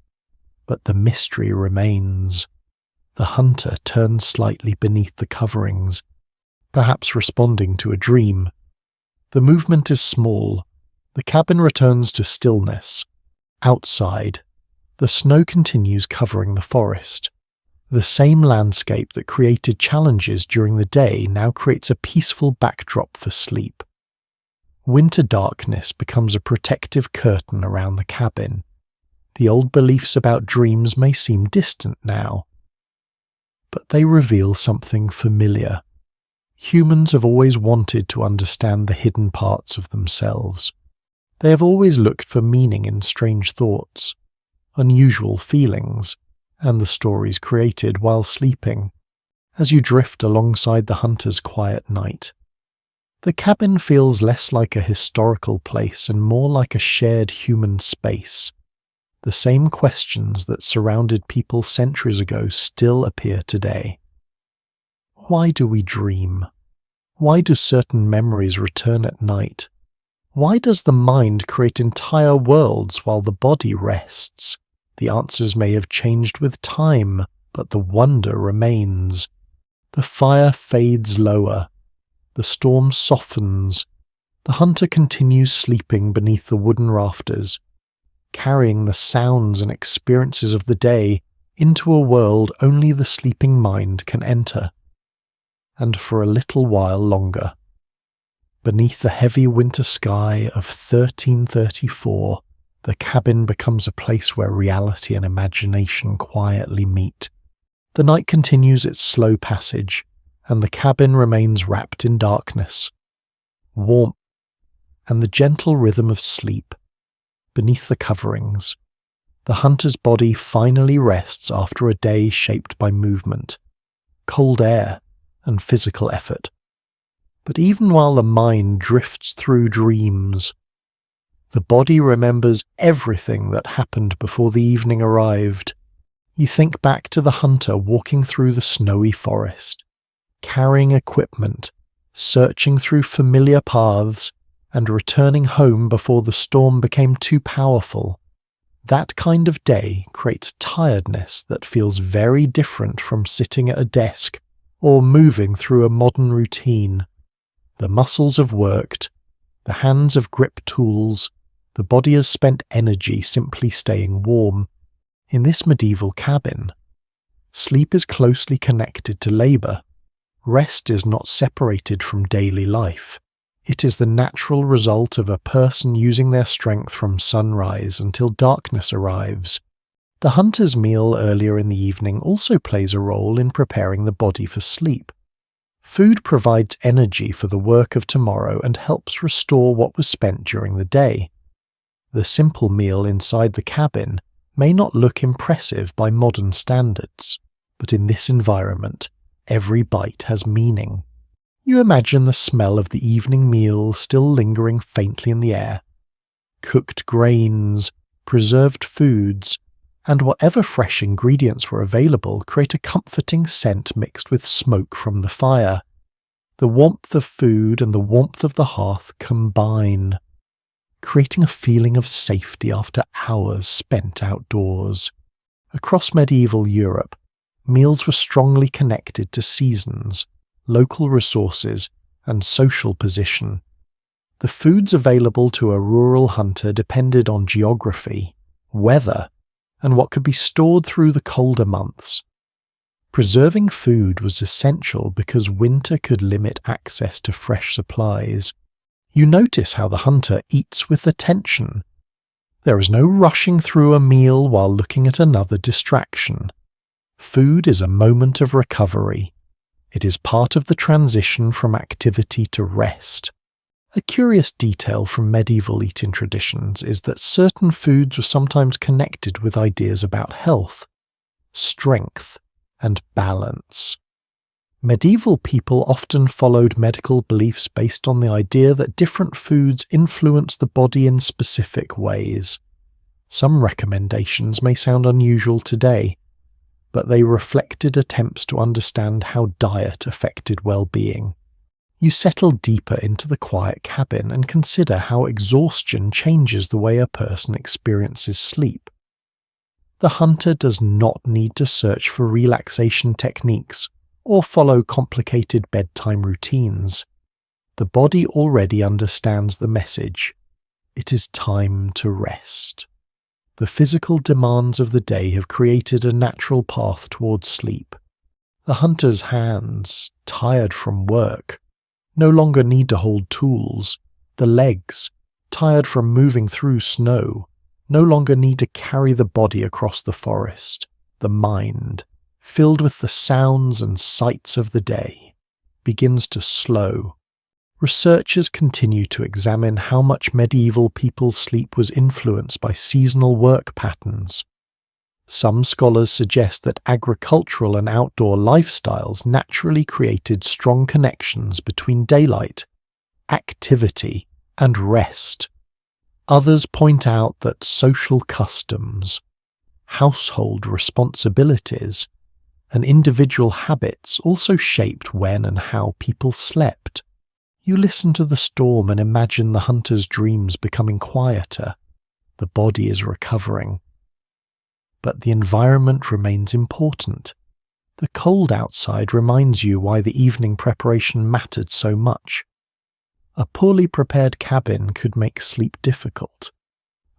but the mystery remains. The hunter turns slightly beneath the coverings, perhaps responding to a dream. The movement is small. The cabin returns to stillness. Outside, the snow continues covering the forest. The same landscape that created challenges during the day now creates a peaceful backdrop for sleep. Winter darkness becomes a protective curtain around the cabin. The old beliefs about dreams may seem distant now, but they reveal something familiar. Humans have always wanted to understand the hidden parts of themselves. They have always looked for meaning in strange thoughts, unusual feelings, and the stories created while sleeping, as you drift alongside the hunter's quiet night. The cabin feels less like a historical place and more like a shared human space. The same questions that surrounded people centuries ago still appear today. Why do we dream? Why do certain memories return at night? Why does the mind create entire worlds while the body rests? The answers may have changed with time, but the wonder remains. The fire fades lower. The storm softens. The hunter continues sleeping beneath the wooden rafters, carrying the sounds and experiences of the day into a world only the sleeping mind can enter. And for a little while longer, beneath the heavy winter sky of 1334, the cabin becomes a place where reality and imagination quietly meet. The night continues its slow passage, and the cabin remains wrapped in darkness, warmth, and the gentle rhythm of sleep. Beneath the coverings, the hunter's body finally rests after a day shaped by movement, cold air, and physical effort. But even while the mind drifts through dreams, the body remembers everything that happened before the evening arrived. You think back to the hunter walking through the snowy forest, carrying equipment, searching through familiar paths, and returning home before the storm became too powerful. That kind of day creates tiredness that feels very different from sitting at a desk or moving through a modern routine. The muscles have worked, the hands have gripped tools, the body has spent energy simply staying warm. In this medieval cabin, sleep is closely connected to labour. Rest is not separated from daily life. It is the natural result of a person using their strength from sunrise until darkness arrives. The hunter's meal earlier in the evening also plays a role in preparing the body for sleep. Food provides energy for the work of tomorrow and helps restore what was spent during the day. The simple meal inside the cabin may not look impressive by modern standards, but in this environment, every bite has meaning. You imagine the smell of the evening meal still lingering faintly in the air. Cooked grains, preserved foods, and whatever fresh ingredients were available create a comforting scent mixed with smoke from the fire. The warmth of food and the warmth of the hearth combine, creating a feeling of safety after hours spent outdoors. Across medieval Europe, meals were strongly connected to seasons, local resources, and social position. The foods available to a rural hunter depended on geography, weather, and what could be stored through the colder months. Preserving food was essential because winter could limit access to fresh supplies. You notice how the hunter eats with attention. There is no rushing through a meal while looking at another distraction. Food is a moment of recovery. It is part of the transition from activity to rest. A curious detail from medieval eating traditions is that certain foods were sometimes connected with ideas about health, strength, and balance. Medieval people often followed medical beliefs based on the idea that different foods influence the body in specific ways. Some recommendations may sound unusual today, but they reflected attempts to understand how diet affected well-being. You settle deeper into the quiet cabin and consider how exhaustion changes the way a person experiences sleep. The hunter does not need to search for relaxation techniques or follow complicated bedtime routines. The body already understands the message. It is time to rest. the physical demands of the day have created a natural path towards sleep. The hunter's hands, tired from work, no longer need to hold tools. The legs, tired from moving through snow, no longer need to carry the body across the forest. The mind, filled with the sounds and sights of the day, begins to slow. Researchers continue to examine how much medieval people's sleep was influenced by seasonal work patterns. Some scholars suggest that agricultural and outdoor lifestyles naturally created strong connections between daylight, activity, and rest. Others point out that social customs, household responsibilities, and individual habits also shaped when and how people slept. You listen to the storm and imagine the hunter's dreams becoming quieter. The body is recovering. But the environment remains important. The cold outside reminds you why the evening preparation mattered so much. A poorly prepared cabin could make sleep difficult.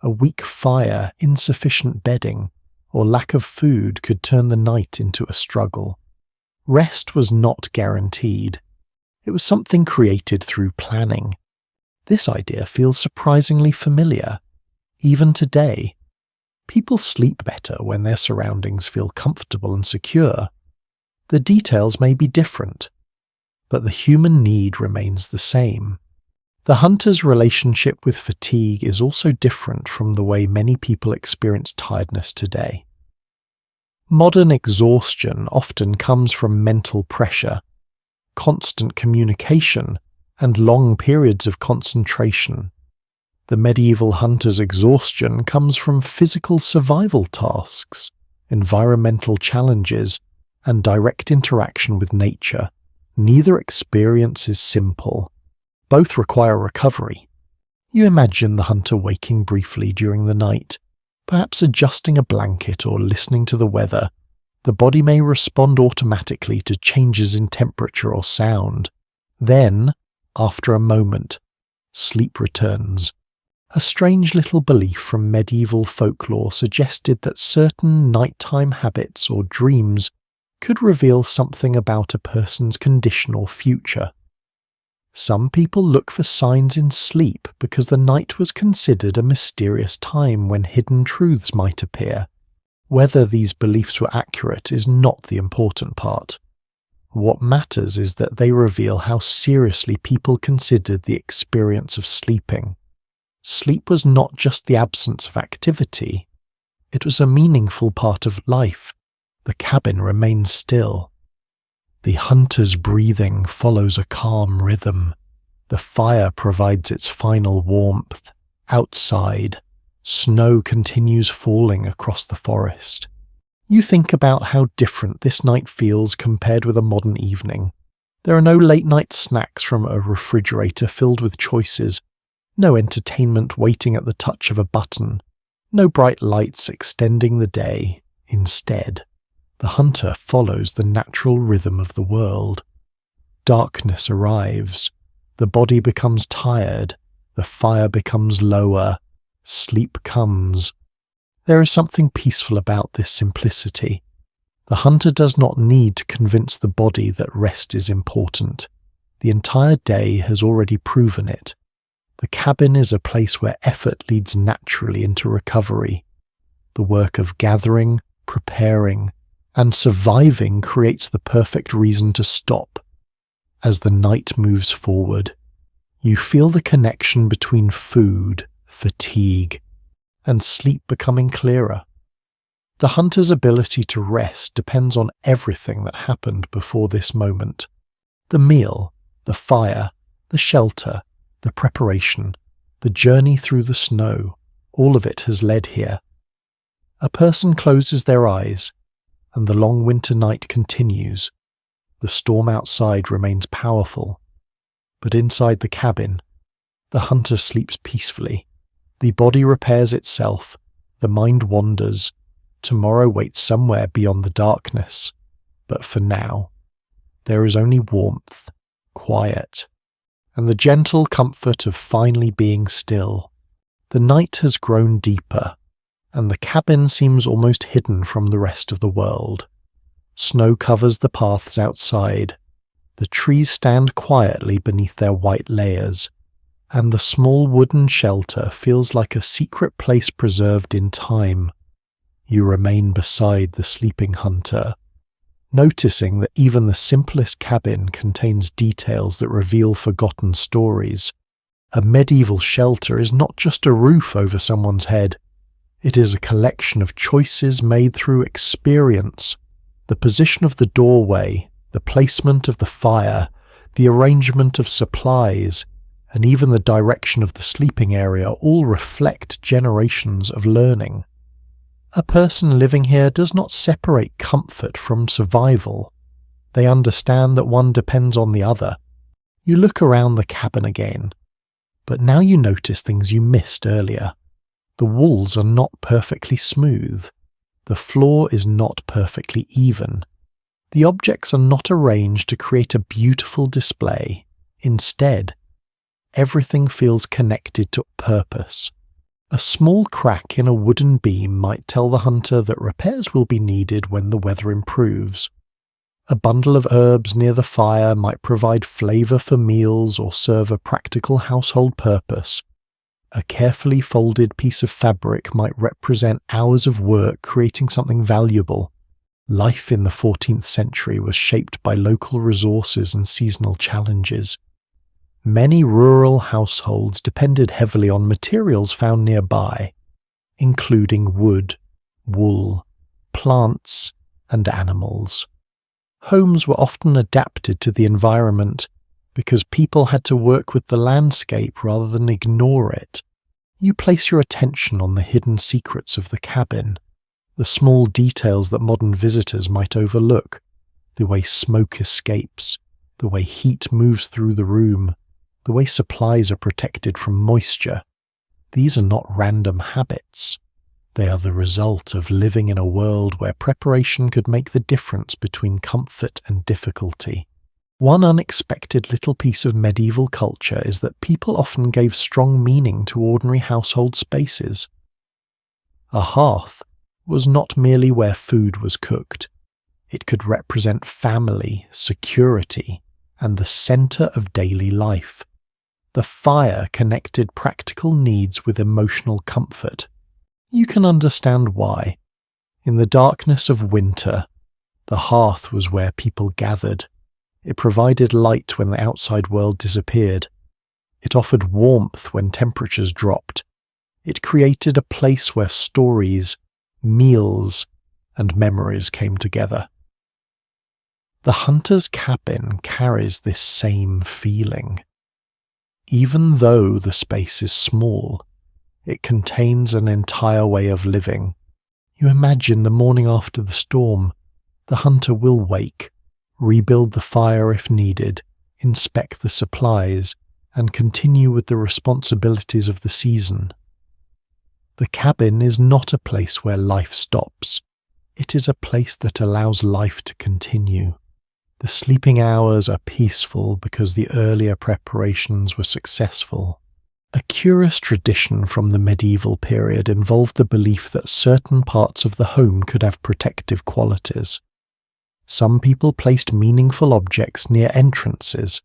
A weak fire, insufficient bedding, or lack of food could turn the night into a struggle. Rest was not guaranteed. It was something created through planning. This idea feels surprisingly familiar. Even today, people sleep better when their surroundings feel comfortable and secure. The details may be different, but the human need remains the same. The hunter's relationship with fatigue is also different from the way many people experience tiredness today. Modern exhaustion often comes from mental pressure, constant communication, and long periods of concentration. The medieval hunter's exhaustion comes from physical survival tasks, environmental challenges, and direct interaction with nature. Neither experience is simple. Both require recovery. You imagine the hunter waking briefly during the night, perhaps adjusting a blanket or listening to the weather. The body may respond automatically to changes in temperature or sound. Then, after a moment, sleep returns. A strange little belief from medieval folklore suggested that certain nighttime habits or dreams could reveal something about a person's condition or future. Some people look for signs in sleep because the night was considered a mysterious time when hidden truths might appear. Whether these beliefs were accurate is not the important part. What matters is that they reveal how seriously people considered the experience of sleeping. Sleep was not just the absence of activity, it was a meaningful part of life. The cabin remains still. The hunter's breathing follows a calm rhythm. The fire provides its final warmth. Outside, snow continues falling across the forest. You think about how different this night feels compared with a modern evening. There are no late-night snacks from a refrigerator filled with choices, no entertainment waiting at the touch of a button, no bright lights extending the day. Instead, the hunter follows the natural rhythm of the world. Darkness arrives, the body becomes tired, the fire becomes lower, sleep comes. There is something peaceful about this simplicity. The hunter does not need to convince the body that rest is important. The entire day has already proven it. The cabin is a place where effort leads naturally into recovery. The work of gathering, preparing, and surviving creates the perfect reason to stop. As the night moves forward, you feel the connection between food, fatigue, and sleep becoming clearer. The hunter's ability to rest depends on everything that happened before this moment. The meal, the fire, the shelter, the preparation, the journey through the snow, all of it has led here. A person closes their eyes, and the long winter night continues. The storm outside remains powerful, but inside the cabin, the hunter sleeps peacefully. The body repairs itself, the mind wanders. Tomorrow waits somewhere beyond the darkness, but for now, there is only warmth, quiet, and the gentle comfort of finally being still. The night has grown deeper, and the cabin seems almost hidden from the rest of the world. Snow covers the paths outside, the trees stand quietly beneath their white layers, and the small wooden shelter feels like a secret place preserved in time. You remain beside the sleeping hunter, noticing that even the simplest cabin contains details that reveal forgotten stories. A medieval shelter is not just a roof over someone's head. It is a collection of choices made through experience. The position of the doorway, the placement of the fire, the arrangement of supplies, and even the direction of the sleeping area all reflect generations of learning. A person living here does not separate comfort from survival. They understand that one depends on the other. You look around the cabin again, but now you notice things you missed earlier. The walls are not perfectly smooth. The floor is not perfectly even. The objects are not arranged to create a beautiful display. Instead, everything feels connected to purpose. A small crack in a wooden beam might tell the hunter that repairs will be needed when the weather improves. A bundle of herbs near the fire might provide flavor for meals or serve a practical household purpose. A carefully folded piece of fabric might represent hours of work creating something valuable. Life in the 14th century was shaped by local resources and seasonal challenges. Many rural households depended heavily on materials found nearby, including wood, wool, plants, and animals. Homes were often adapted to the environment because people had to work with the landscape rather than ignore it. You place your attention on the hidden secrets of the cabin, the small details that modern visitors might overlook, the way smoke escapes, the way heat moves through the room, the way supplies are protected from moisture. These are not random habits. They are the result of living in a world where preparation could make the difference between comfort and difficulty. One unexpected little piece of medieval culture is that people often gave strong meaning to ordinary household spaces. A hearth was not merely where food was cooked. It could represent family, security, and the center of daily life. The fire connected practical needs with emotional comfort. You can understand why. In the darkness of winter, the hearth was where people gathered. It provided light when the outside world disappeared. It offered warmth when temperatures dropped. It created a place where stories, meals, and memories came together. The hunter's cabin carries this same feeling. Even though the space is small, it contains an entire way of living. You imagine the morning after the storm. The hunter will wake, rebuild the fire if needed, inspect the supplies, and continue with the responsibilities of the season. The cabin is not a place where life stops. It is a place that allows life to continue. The sleeping hours are peaceful because the earlier preparations were successful. A curious tradition from the medieval period involved the belief that certain parts of the home could have protective qualities. Some people placed meaningful objects near entrances,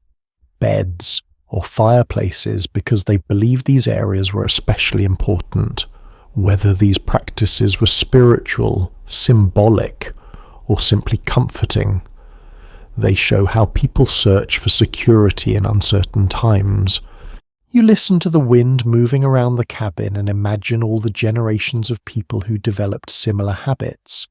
beds, or fireplaces because they believed these areas were especially important. Whether these practices were spiritual, symbolic, or simply comforting, they show how people search for security in uncertain times. You listen to the wind moving around the cabin and imagine all the generations of people who developed similar habits.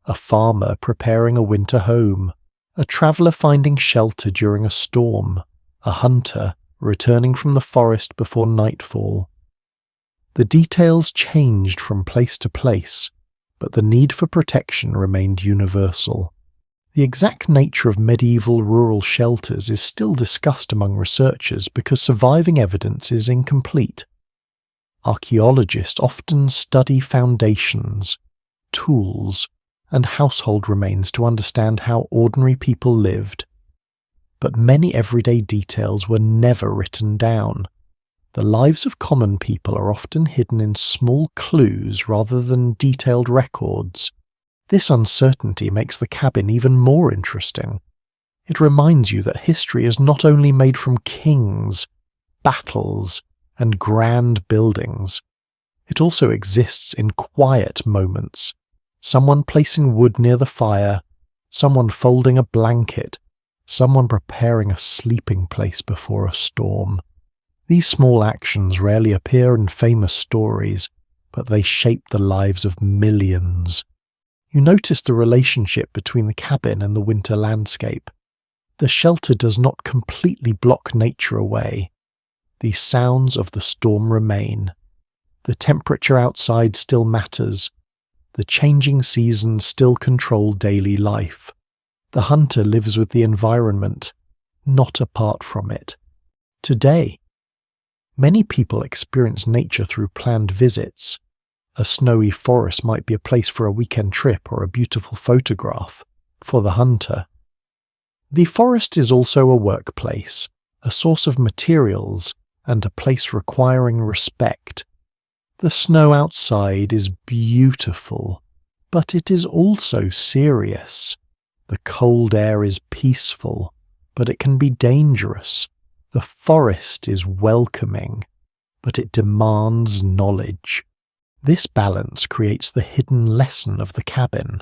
A farmer preparing a winter home, a traveller finding shelter during a storm, a hunter returning from the forest before nightfall. The details changed from place to place, but the need for protection remained universal. The exact nature of medieval rural shelters is still discussed among researchers because surviving evidence is incomplete. Archaeologists often study foundations, tools, and household remains to understand how ordinary people lived. But many everyday details were never written down. The lives of common people are often hidden in small clues rather than detailed records. This uncertainty makes the cabin even more interesting. It reminds you that history is not only made from kings, battles, and grand buildings. It also exists in quiet moments. Someone placing wood near the fire, someone folding a blanket, someone preparing a sleeping place before a storm. These small actions rarely appear in famous stories, but they shape the lives of millions. You notice the relationship between the cabin and the winter landscape. The shelter does not completely block nature away. The sounds of the storm remain. The temperature outside still matters. The changing seasons still control daily life. The hunter lives with the environment, not apart from it. Today, many people experience nature through planned visits. A snowy forest might be a place for a weekend trip or a beautiful photograph. For the hunter, the forest is also a workplace, a source of materials, and a place requiring respect. The snow outside is beautiful, but it is also serious. The cold air is peaceful, but it can be dangerous. The forest is welcoming, but it demands knowledge. This balance creates the hidden lesson of the cabin.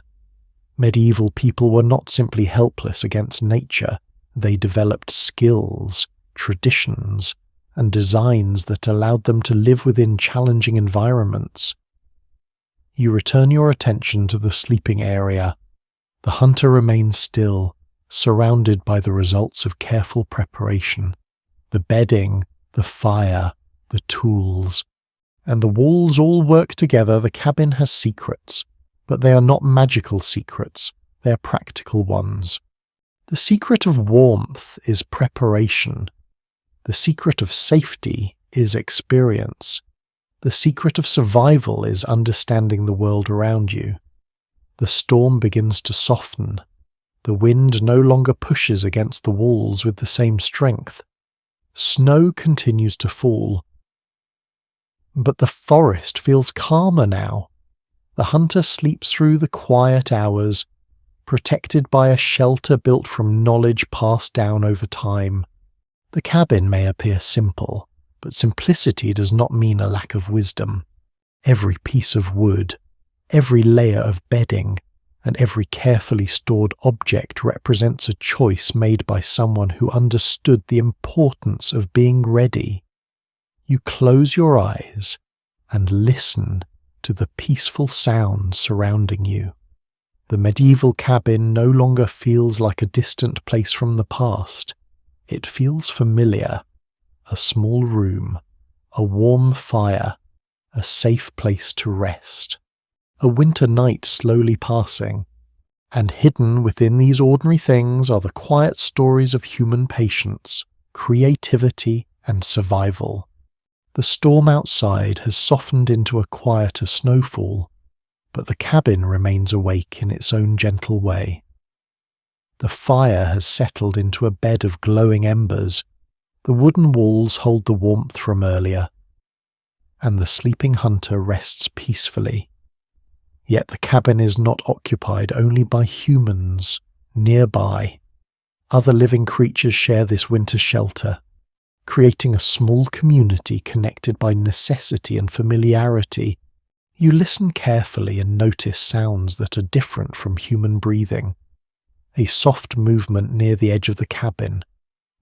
Medieval people were not simply helpless against nature, they developed skills, traditions, and designs that allowed them to live within challenging environments. You return your attention to the sleeping area. The hunter remains still, surrounded by the results of careful preparation. The bedding, the fire, the tools, and the walls all work together. The cabin has secrets, but they are not magical secrets, they are practical ones. The secret of warmth is preparation. The secret of safety is experience. The secret of survival is understanding the world around you. The storm begins to soften. The wind no longer pushes against the walls with the same strength. Snow continues to fall. But the forest feels calmer now. The hunter sleeps through the quiet hours, protected by a shelter built from knowledge passed down over time. The cabin may appear simple, but simplicity does not mean a lack of wisdom. Every piece of wood, every layer of bedding, and every carefully stored object represents a choice made by someone who understood the importance of being ready. You close your eyes and listen to the peaceful sounds surrounding you. The medieval cabin no longer feels like a distant place from the past. It feels familiar. A small room, a warm fire, a safe place to rest. A winter night slowly passing, and hidden within these ordinary things are the quiet stories of human patience, creativity, and survival. The storm outside has softened into a quieter snowfall, but the cabin remains awake in its own gentle way. The fire has settled into a bed of glowing embers. The wooden walls hold the warmth from earlier, and the sleeping hunter rests peacefully. Yet the cabin is not occupied only by humans. Nearby, other living creatures share this winter shelter, creating a small community connected by necessity and familiarity. You listen carefully and notice sounds that are different from human breathing. A soft movement near the edge of the cabin,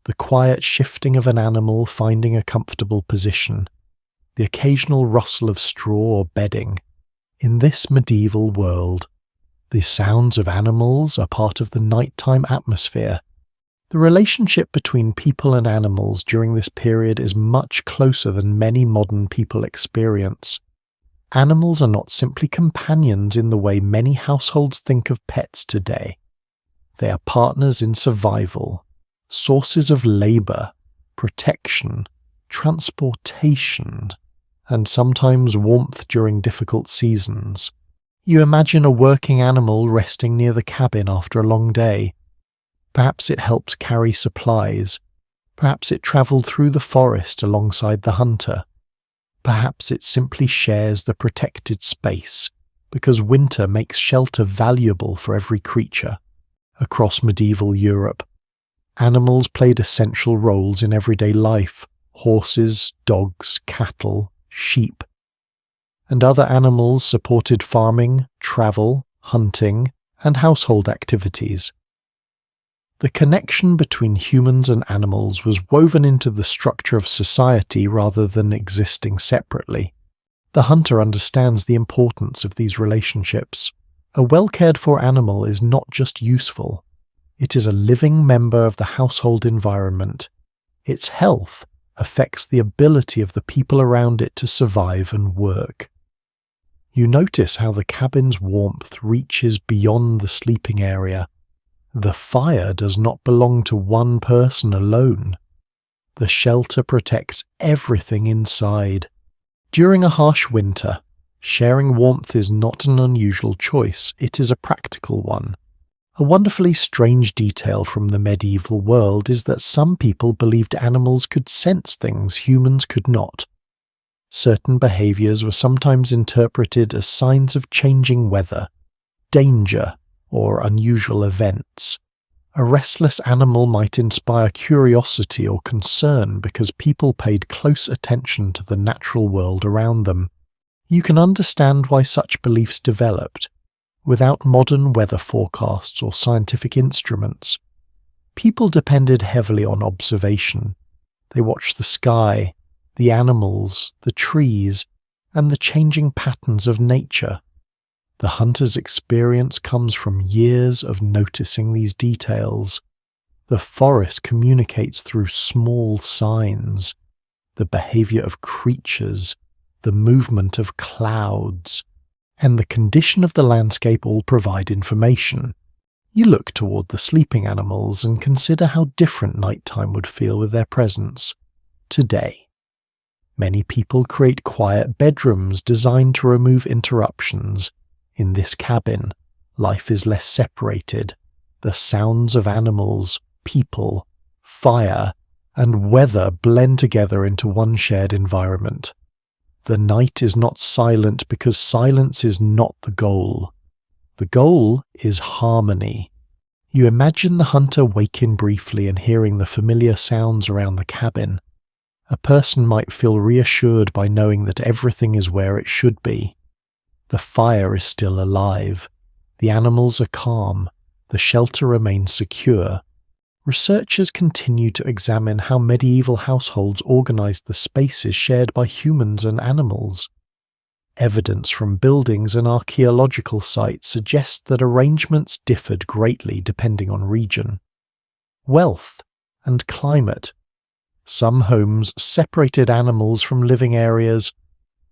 the quiet shifting of an animal finding a comfortable position, the occasional rustle of straw or bedding. In this medieval world, the sounds of animals are part of the nighttime atmosphere. The relationship between people and animals during this period is much closer than many modern people experience. Animals are not simply companions in the way many households think of pets today. They are partners in survival, sources of labor, protection, transportation, and sometimes warmth during difficult seasons. You imagine a working animal resting near the cabin after a long day. Perhaps it helps carry supplies, Perhaps it travelled through the forest alongside the hunter. Perhaps it simply shares the protected space, because winter makes shelter valuable for every creature. Across medieval Europe, animals played essential roles in everyday life: horses, dogs, cattle, sheep. And other animals supported farming, travel, hunting, and household activities. The connection between humans and animals was woven into the structure of society rather than existing separately. The hunter understands the importance of these relationships. A well-cared-for animal is not just useful, it is a living member of the household environment. Its health affects the ability of the people around it to survive and work. You notice how the cabin's warmth reaches beyond the sleeping area. The fire does not belong to one person alone. The shelter protects everything inside. During a harsh winter, sharing warmth is not an unusual choice, it is a practical one. A wonderfully strange detail from the medieval world is that some people believed animals could sense things humans could not. Certain behaviours were sometimes interpreted as signs of changing weather, danger, or unusual events. A restless animal might inspire curiosity or concern because people paid close attention to the natural world around them. You can understand why such beliefs developed. Without modern weather forecasts or scientific instruments, people depended heavily on observation. They watched the sky, the animals, the trees, and the changing patterns of nature. The hunter's experience comes from years of noticing these details. The forest communicates through small signs, the behavior of creatures, the movement of clouds, and the condition of the landscape all provide information. You look toward the sleeping animals and consider how different nighttime would feel with their presence. Today, many people create quiet bedrooms designed to remove interruptions. In this cabin, life is less separated. The sounds of animals, people, fire, and weather blend together into one shared environment. The night is not silent because silence is not the goal. The goal is harmony. You imagine the hunter waking briefly and hearing the familiar sounds around the cabin. A person might feel reassured by knowing that everything is where it should be. The fire is still alive. The animals are calm. The shelter remains secure. Researchers continue to examine how medieval households organized the spaces shared by humans and animals. Evidence from buildings and archaeological sites suggests that arrangements differed greatly depending on region, wealth, and climate. Some homes separated animals from living areas,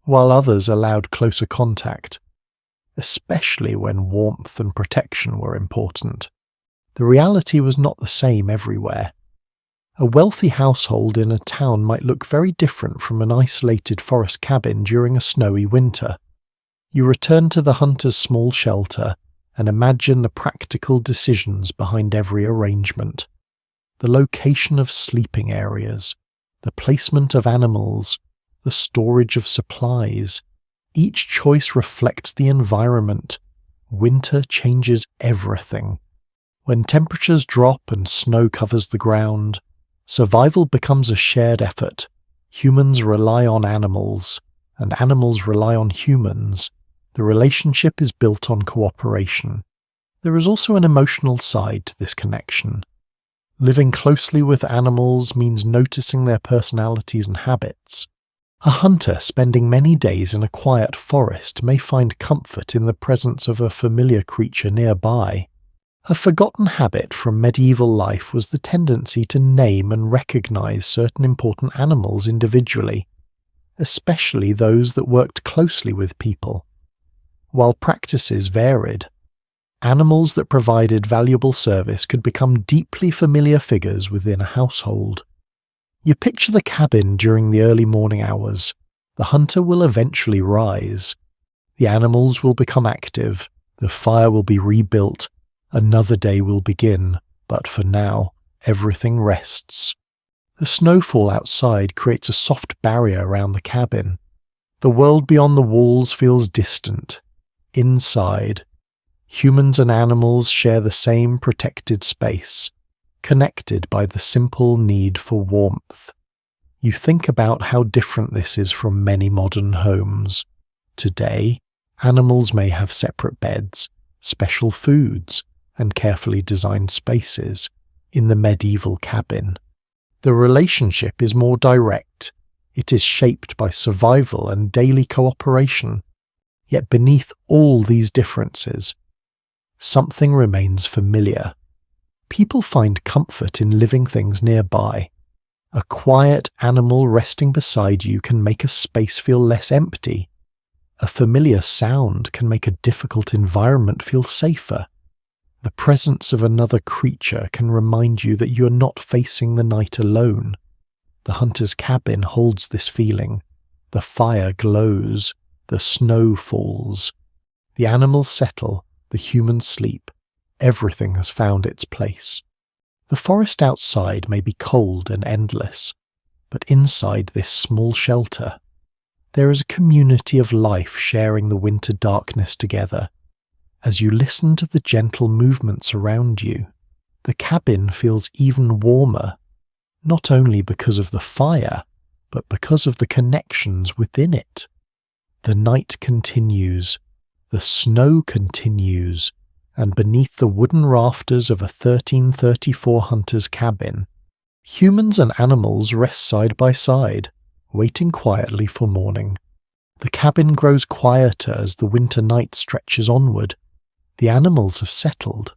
while others allowed closer contact, especially when warmth and protection were important. The reality was not the same everywhere. A wealthy household in a town might look very different from an isolated forest cabin during a snowy winter. You return to the hunter's small shelter and imagine the practical decisions behind every arrangement. The location of sleeping areas, the placement of animals, the storage of supplies. Each choice reflects the environment. Winter changes everything. When temperatures drop and snow covers the ground, survival becomes a shared effort. Humans rely on animals, and animals rely on humans. The relationship is built on cooperation. There is also an emotional side to this connection. Living closely with animals means noticing their personalities and habits. A hunter spending many days in a quiet forest may find comfort in the presence of a familiar creature nearby. A forgotten habit from medieval life was the tendency to name and recognize certain important animals individually, especially those that worked closely with people. While practices varied, animals that provided valuable service could become deeply familiar figures within a household. You picture the cabin during the early morning hours. The hunter will eventually rise. The animals will become active. The fire will be rebuilt. Another day will begin, but for now, everything rests. The snowfall outside creates a soft barrier around the cabin. The world beyond the walls feels distant. Inside, humans and animals share the same protected space, connected by the simple need for warmth. You think about how different this is from many modern homes. Today, animals may have separate beds, special foods, and carefully designed spaces. In the medieval cabin, the relationship is more direct. It is shaped by survival and daily cooperation. Yet beneath all these differences, something remains familiar. People find comfort in living things nearby. A quiet animal resting beside you can make a space feel less empty. A familiar sound can make a difficult environment feel safer. The presence of another creature can remind you that you are not facing the night alone. The hunter's cabin holds this feeling. The fire glows, the snow falls. The animals settle, the humans sleep. Everything has found its place. The forest outside may be cold and endless, but inside this small shelter, there is a community of life sharing the winter darkness together. As you listen to the gentle movements around you, the cabin feels even warmer, not only because of the fire, but because of the connections within it. The night continues, the snow continues, and beneath the wooden rafters of a 1334 hunter's cabin, humans and animals rest side by side, waiting quietly for morning. The cabin grows quieter as the winter night stretches onward. The animals have settled.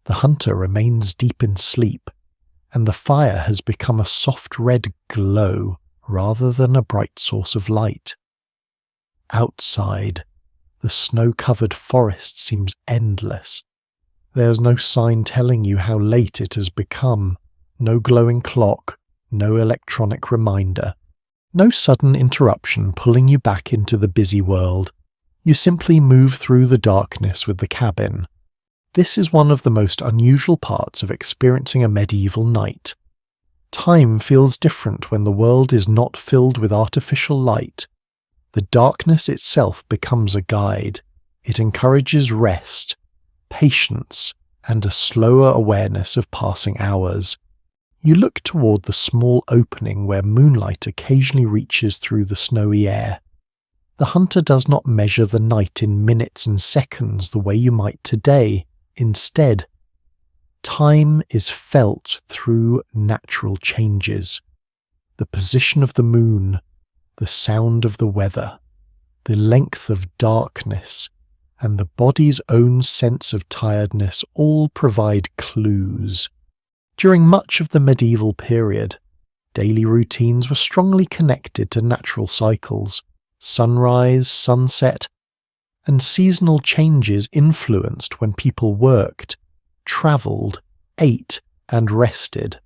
The hunter remains deep in sleep, and the fire has become a soft red glow rather than a bright source of light. Outside, the snow-covered forest seems endless. There's no sign telling you how late it has become, no glowing clock, no electronic reminder, no sudden interruption pulling you back into the busy world. You simply move through the darkness with the cabin. This is one of the most unusual parts of experiencing a medieval night. Time feels different when the world is not filled with artificial light. The darkness itself becomes a guide. It encourages rest, patience, and a slower awareness of passing hours. You look toward the small opening where moonlight occasionally reaches through the snowy air. The hunter does not measure the night in minutes and seconds the way you might today. Instead, time is felt through natural changes. The position of the moon, the sound of the weather, the length of darkness, and the body's own sense of tiredness all provide clues. During much of the medieval period, daily routines were strongly connected to natural cycles. Sunrise, sunset, and seasonal changes influenced when people worked, travelled, ate, and rested.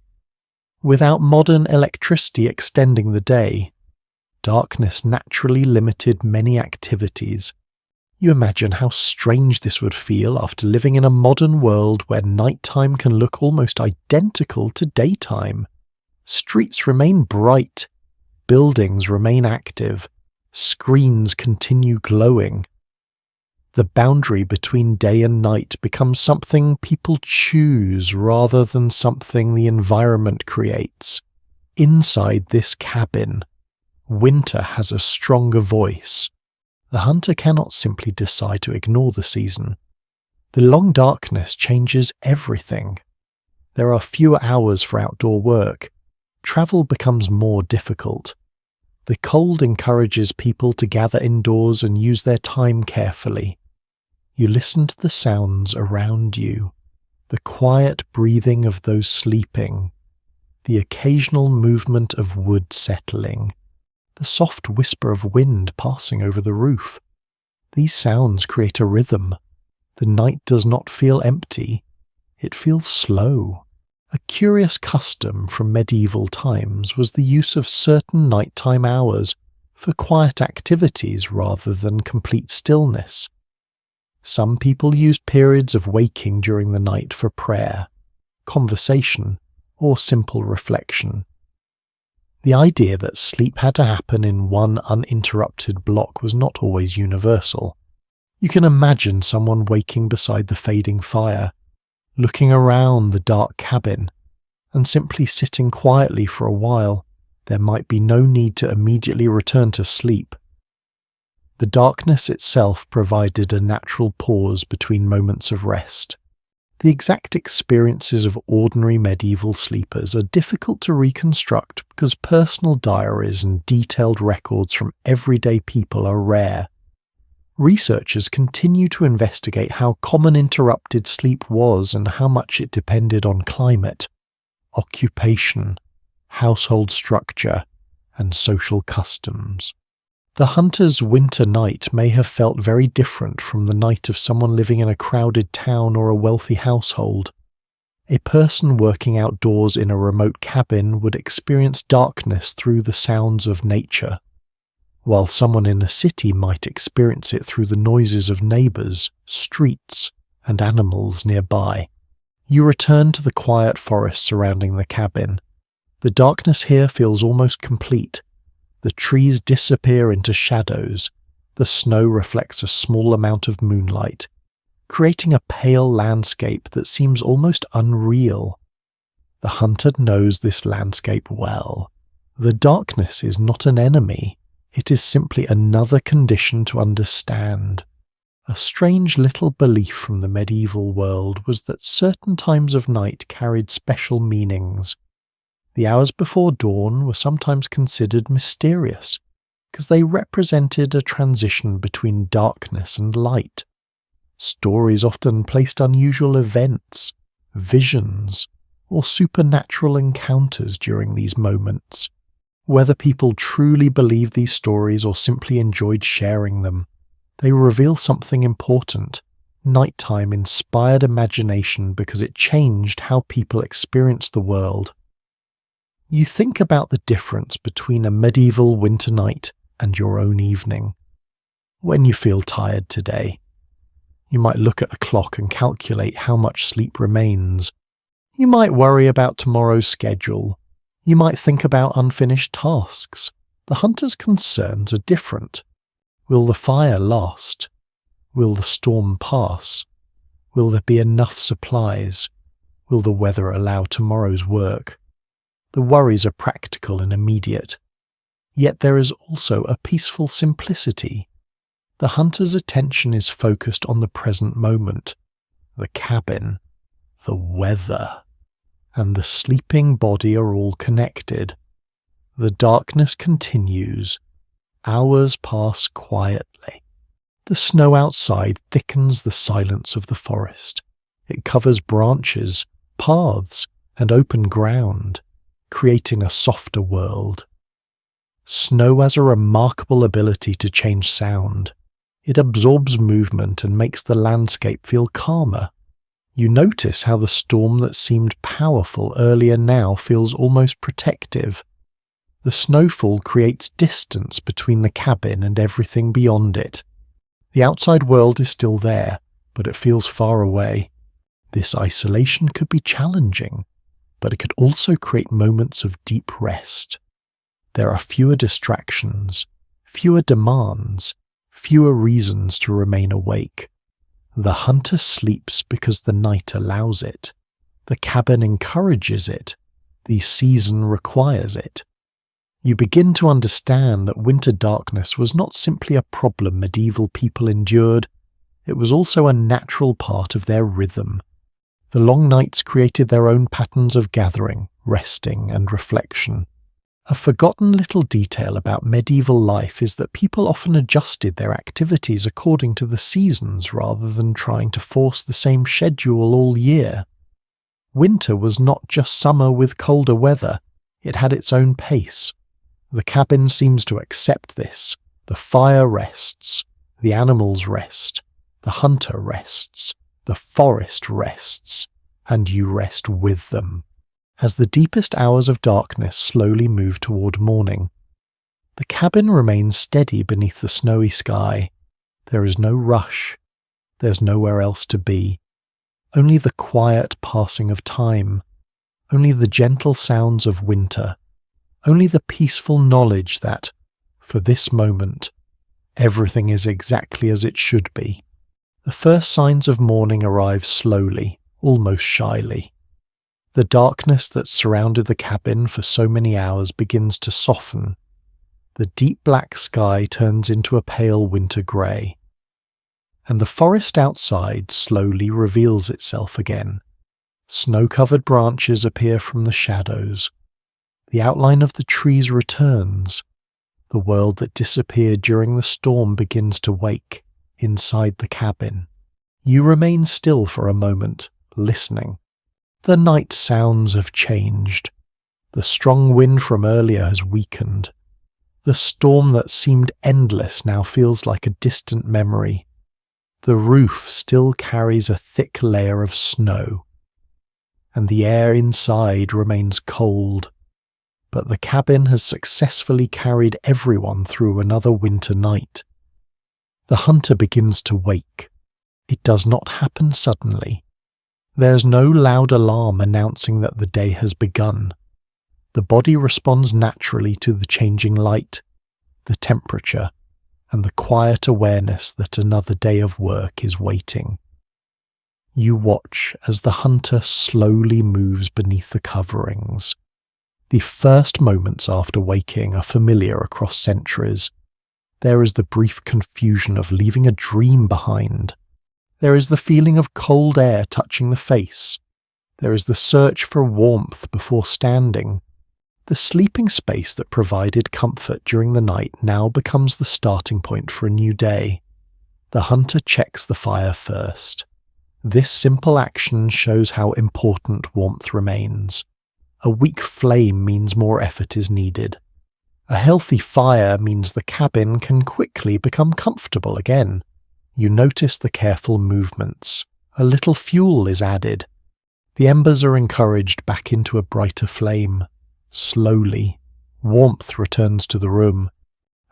Without modern electricity extending the day, darkness naturally limited many activities. You imagine how strange this would feel after living in a modern world where nighttime can look almost identical to daytime. Streets remain bright, buildings remain active, screens continue glowing. The boundary between day and night becomes something people choose rather than something the environment creates. Inside this cabin, winter has a stronger voice. The hunter cannot simply decide to ignore the season. The long darkness changes everything. There are fewer hours for outdoor work. Travel becomes more difficult. The cold encourages people to gather indoors and use their time carefully. You listen to the sounds around you, the quiet breathing of those sleeping, the occasional movement of wood settling, the soft whisper of wind passing over the roof. These sounds create a rhythm. The night does not feel empty. It feels slow. A curious custom from medieval times was the use of certain nighttime hours for quiet activities rather than complete stillness. Some people used periods of waking during the night for prayer, conversation, or simple reflection. The idea that sleep had to happen in one uninterrupted block was not always universal. You can imagine someone waking beside the fading fire, looking around the dark cabin, and simply sitting quietly for a while. There might be no need to immediately return to sleep. The darkness itself provided a natural pause between moments of rest. The exact experiences of ordinary medieval sleepers are difficult to reconstruct because personal diaries and detailed records from everyday people are rare. Researchers continue to investigate how common interrupted sleep was and how much it depended on climate, occupation, household structure, and social customs. The hunter's winter night may have felt very different from the night of someone living in a crowded town or a wealthy household. A person working outdoors in a remote cabin would experience darkness through the sounds of nature, while someone in a city might experience it through the noises of neighbours, streets, and animals nearby. You return to the quiet forest surrounding the cabin. The darkness here feels almost complete. The trees disappear into shadows. The snow reflects a small amount of moonlight, creating a pale landscape that seems almost unreal. The hunter knows this landscape well. The darkness is not an enemy. It is simply another condition to understand. A strange little belief from the medieval world was that certain times of night carried special meanings. The hours before dawn were sometimes considered mysterious, because they represented a transition between darkness and light. Stories often placed unusual events, visions, or supernatural encounters during these moments. Whether people truly believed these stories or simply enjoyed sharing them, they reveal something important. Nighttime inspired imagination because it changed how people experienced the world. You think about the difference between a medieval winter night and your own evening. When you feel tired today, you might look at a clock and calculate how much sleep remains. You might worry about tomorrow's schedule. You might think about unfinished tasks. The hunter's concerns are different. Will the fire last? Will the storm pass? Will there be enough supplies? Will the weather allow tomorrow's work? The worries are practical and immediate. Yet there is also a peaceful simplicity. The hunter's attention is focused on the present moment, the cabin, the weather, and the sleeping body are all connected. The darkness continues. Hours pass quietly. The snow outside thickens the silence of the forest. It covers branches, paths, and open ground, creating a softer world. Snow has a remarkable ability to change sound. It absorbs movement and makes the landscape feel calmer. You notice how the storm that seemed powerful earlier now feels almost protective. The snowfall creates distance between the cabin and everything beyond it. The outside world is still there, but it feels far away. This isolation could be challenging, but it could also create moments of deep rest. There are fewer distractions, fewer demands, fewer reasons to remain awake. The hunter sleeps because the night allows it. The cabin encourages it. The season requires it. You begin to understand that winter darkness was not simply a problem medieval people endured, it was also a natural part of their rhythm. The long nights created their own patterns of gathering, resting, and reflection. A forgotten little detail about medieval life is that people often adjusted their activities according to the seasons rather than trying to force the same schedule all year. Winter was not just summer with colder weather, it had its own pace. The cabin seems to accept this. The fire rests, the animals rest, the hunter rests, the forest rests, and you rest with them. As the deepest hours of darkness slowly move toward morning, the cabin remains steady beneath the snowy sky. There is no rush. There's nowhere else to be. Only the quiet passing of time. Only the gentle sounds of winter. only the peaceful knowledge that, for this moment, everything is exactly as it should be. The first signs of morning arrive slowly, almost shyly. The darkness that surrounded the cabin for so many hours begins to soften. The deep black sky turns into a pale winter grey, and the forest outside slowly reveals itself again. Snow-covered branches appear from the shadows. The outline of the trees returns. The world that disappeared during the storm begins to wake inside the cabin. You remain still for a moment, listening. The night sounds have changed. The strong wind from earlier has weakened. The storm that seemed endless now feels like a distant memory. The roof still carries a thick layer of snow, and the air inside remains cold. But the cabin has successfully carried everyone through another winter night. The hunter begins to wake. It does not happen suddenly. There's no loud alarm announcing that the day has begun. The body responds naturally to the changing light, the temperature, and the quiet awareness that another day of work is waiting. You watch as the hunter slowly moves beneath the coverings. The first moments after waking are familiar across centuries. There is the brief confusion of leaving a dream behind. There is the feeling of cold air touching the face. There is the search for warmth before standing. The sleeping space that provided comfort during the night now becomes the starting point for a new day. The hunter checks the fire first. This simple action shows how important warmth remains. A weak flame means more effort is needed. A healthy fire means the cabin can quickly become comfortable again. You notice the careful movements. A little fuel is added. The embers are encouraged back into a brighter flame. Slowly, warmth returns to the room,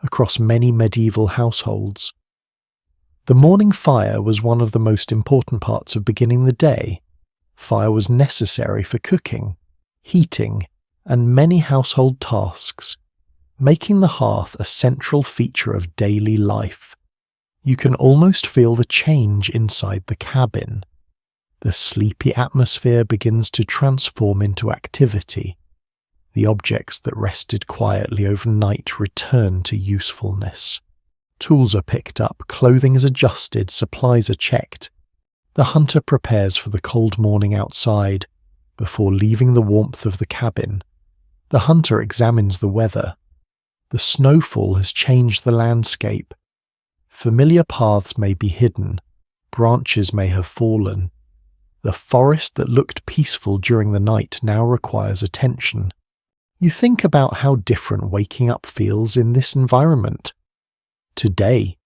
across many medieval households. The morning fire was one of the most important parts of beginning the day. Fire was necessary for cooking, heating, and many household tasks, making the hearth a central feature of daily life. You can almost feel the change inside the cabin. The sleepy atmosphere begins to transform into activity. The objects that rested quietly overnight return to usefulness. Tools are picked up, clothing is adjusted, supplies are checked. The hunter prepares for the cold morning outside. Before leaving the warmth of the cabin, the hunter examines the weather. The snowfall has changed the landscape. Familiar paths may be hidden, branches may have fallen. The forest that looked peaceful during the night now requires attention. You think about how different waking up feels in this environment. Today,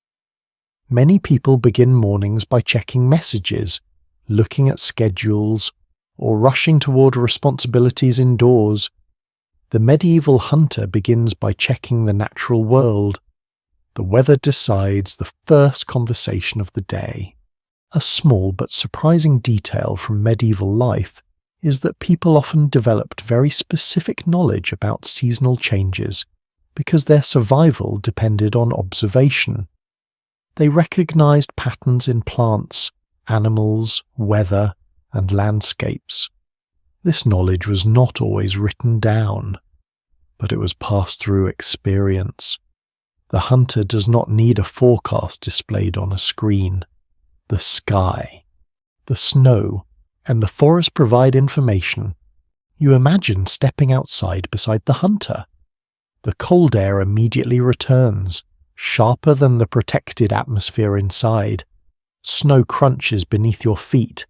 many people begin mornings by checking messages, looking at schedules, or rushing toward responsibilities indoors. The medieval hunter begins by checking the natural world. The weather decides the first conversation of the day. A small but surprising detail from medieval life is that people often developed very specific knowledge about seasonal changes because their survival depended on observation. They recognized patterns in plants, animals, weather, and landscapes. This knowledge was not always written down, but it was passed through experience. The hunter does not need a forecast displayed on a screen. The sky, the snow, and the forest provide information. You imagine stepping outside beside the hunter. The cold air immediately returns, sharper than the protected atmosphere inside. Snow crunches beneath your feet.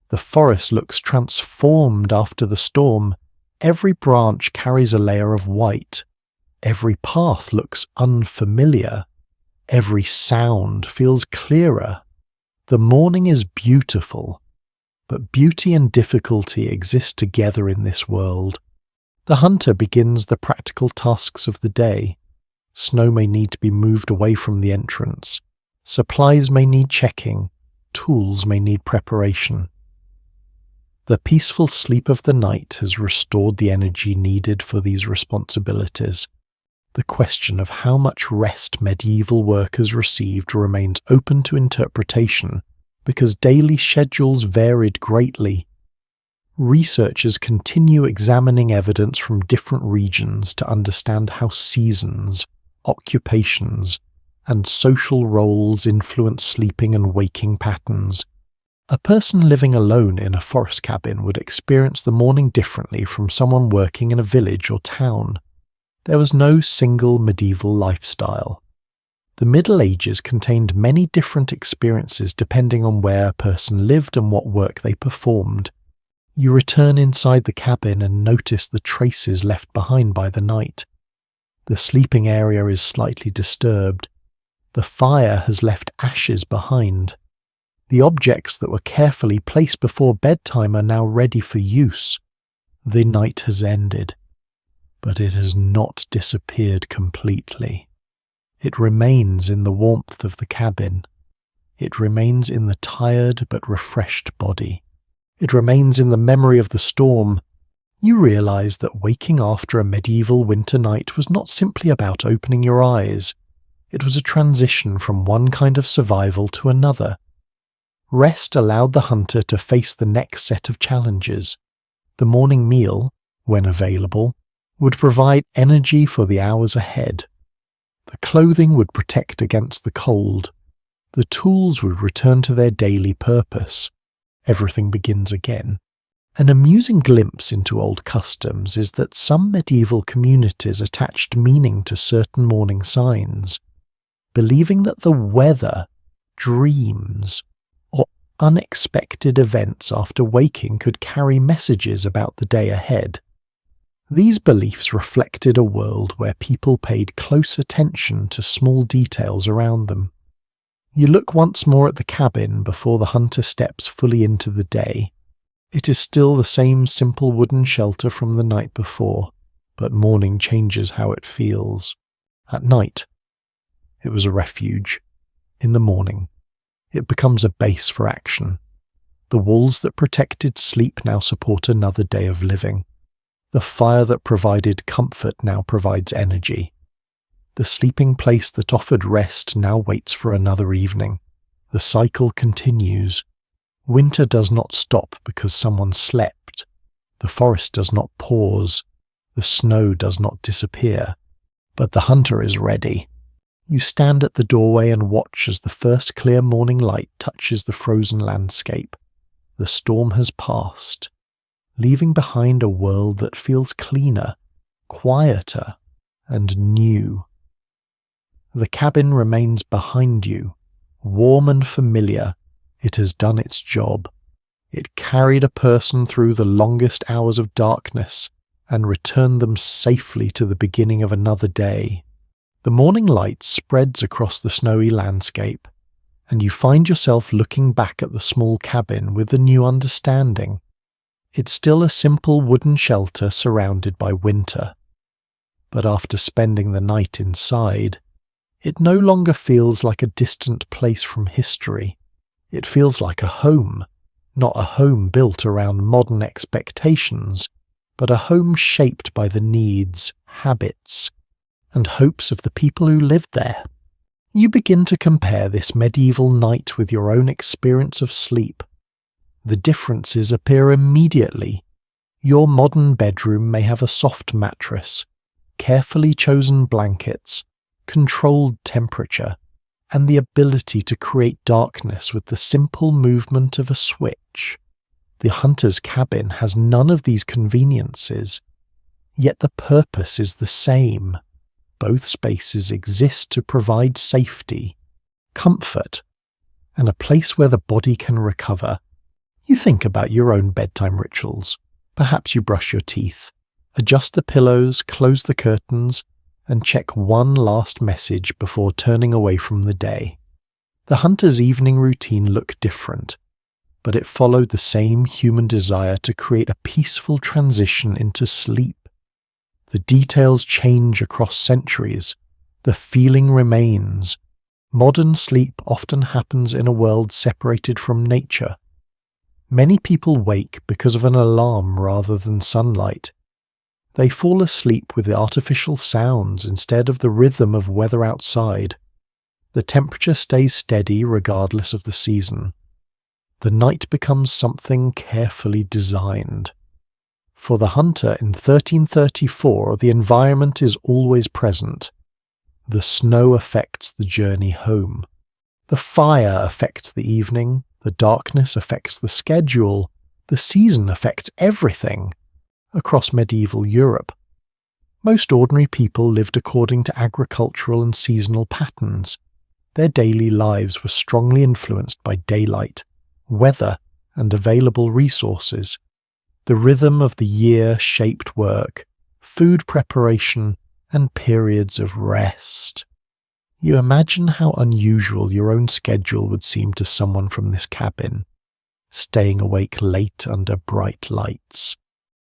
The forest looks transformed after the storm. Every branch carries a layer of white. Every path looks unfamiliar. Every sound feels clearer. The morning is beautiful, but beauty and difficulty exist together in this world. The hunter begins the practical tasks of the day. Snow may need to be moved away from the entrance. Supplies may need checking. Tools may need preparation. The peaceful sleep of the night has restored the energy needed for these responsibilities. The question of how much rest medieval workers received remains open to interpretation because daily schedules varied greatly. Researchers continue examining evidence from different regions to understand how seasons, occupations, and social roles influence sleeping and waking patterns. A person living alone in a forest cabin would experience the morning differently from someone working in a village or town. There was no single medieval lifestyle. The Middle Ages contained many different experiences depending on where a person lived and what work they performed. You return inside the cabin and notice the traces left behind by the night. The sleeping area is slightly disturbed. The fire has left ashes behind. The objects that were carefully placed before bedtime are now ready for use. The night has ended, but it has not disappeared completely. It remains in the warmth of the cabin. It remains in the tired but refreshed body. It remains in the memory of the storm. You realize that waking after a medieval winter night was not simply about opening your eyes. It was a transition from one kind of survival to another. Rest allowed the hunter to face the next set of challenges. The morning meal, when available, would provide energy for the hours ahead. The clothing would protect against the cold. The tools would return to their daily purpose. Everything begins again. An amusing glimpse into old customs is that some medieval communities attached meaning to certain morning signs, believing that the weather, dreams, or unexpected events after waking could carry messages about the day ahead. These beliefs reflected a world where people paid close attention to small details around them. You look once more at the cabin before the hunter steps fully into the day. It is still the same simple wooden shelter from the night before, but morning changes how it feels. At night, it was a refuge. In the morning, it becomes a base for action. The walls that protected sleep now support another day of living. The fire that provided comfort now provides energy. The sleeping place that offered rest now waits for another evening. The cycle continues. Winter does not stop because someone slept. The forest does not pause. The snow does not disappear. But the hunter is ready. You stand at the doorway and watch as the first clear morning light touches the frozen landscape. The storm has passed, leaving behind a world that feels cleaner, quieter, and new. The cabin remains behind you, warm and familiar. It has done its job. It carried a person through the longest hours of darkness and returned them safely to the beginning of another day. The morning light spreads across the snowy landscape, and you find yourself looking back at the small cabin with a new understanding. It's still a simple wooden shelter surrounded by winter. But after spending the night inside, it no longer feels like a distant place from history. It feels like a home, not a home built around modern expectations, but a home shaped by the needs, habits, and hopes of the people who lived there. You begin to compare this medieval night with your own experience of sleep. The differences appear immediately. Your modern bedroom may have a soft mattress, carefully chosen blankets, controlled temperature, and the ability to create darkness with the simple movement of a switch. The hunter's cabin has none of these conveniences, yet the purpose is the same. Both spaces exist to provide safety, comfort, and a place where the body can recover. You think about your own bedtime rituals. Perhaps you brush your teeth, adjust the pillows, close the curtains, and check one last message before turning away from the day. The hunter's evening routine looked different, but it followed the same human desire to create a peaceful transition into sleep. The details change across centuries. The feeling remains. Modern sleep often happens in a world separated from nature. Many people wake because of an alarm rather than sunlight. They fall asleep with the artificial sounds instead of the rhythm of weather outside. The temperature stays steady regardless of the season. The night becomes something carefully designed. For the hunter in 1334, the environment is always present. The snow affects the journey home. The fire affects the evening. The darkness affects the schedule. The season affects everything. Across medieval Europe, most ordinary people lived according to agricultural and seasonal patterns. Their daily lives were strongly influenced by daylight, weather, and available resources. The rhythm of the year shaped work, food preparation, and periods of rest. You imagine how unusual your own schedule would seem to someone from this cabin, staying awake late under bright lights,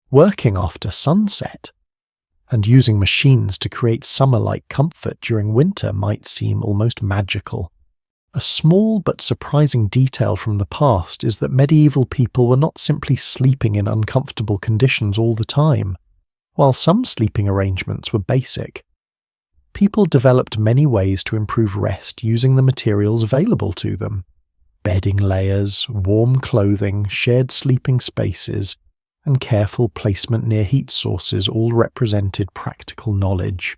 working after sunset, and using machines to create summer-like comfort during winter might seem almost magical. A small but surprising detail from the past is that medieval people were not simply sleeping in uncomfortable conditions all the time. While some sleeping arrangements were basic, people developed many ways to improve rest using the materials available to them. Bedding layers, warm clothing, shared sleeping spaces, and careful placement near heat sources all represented practical knowledge.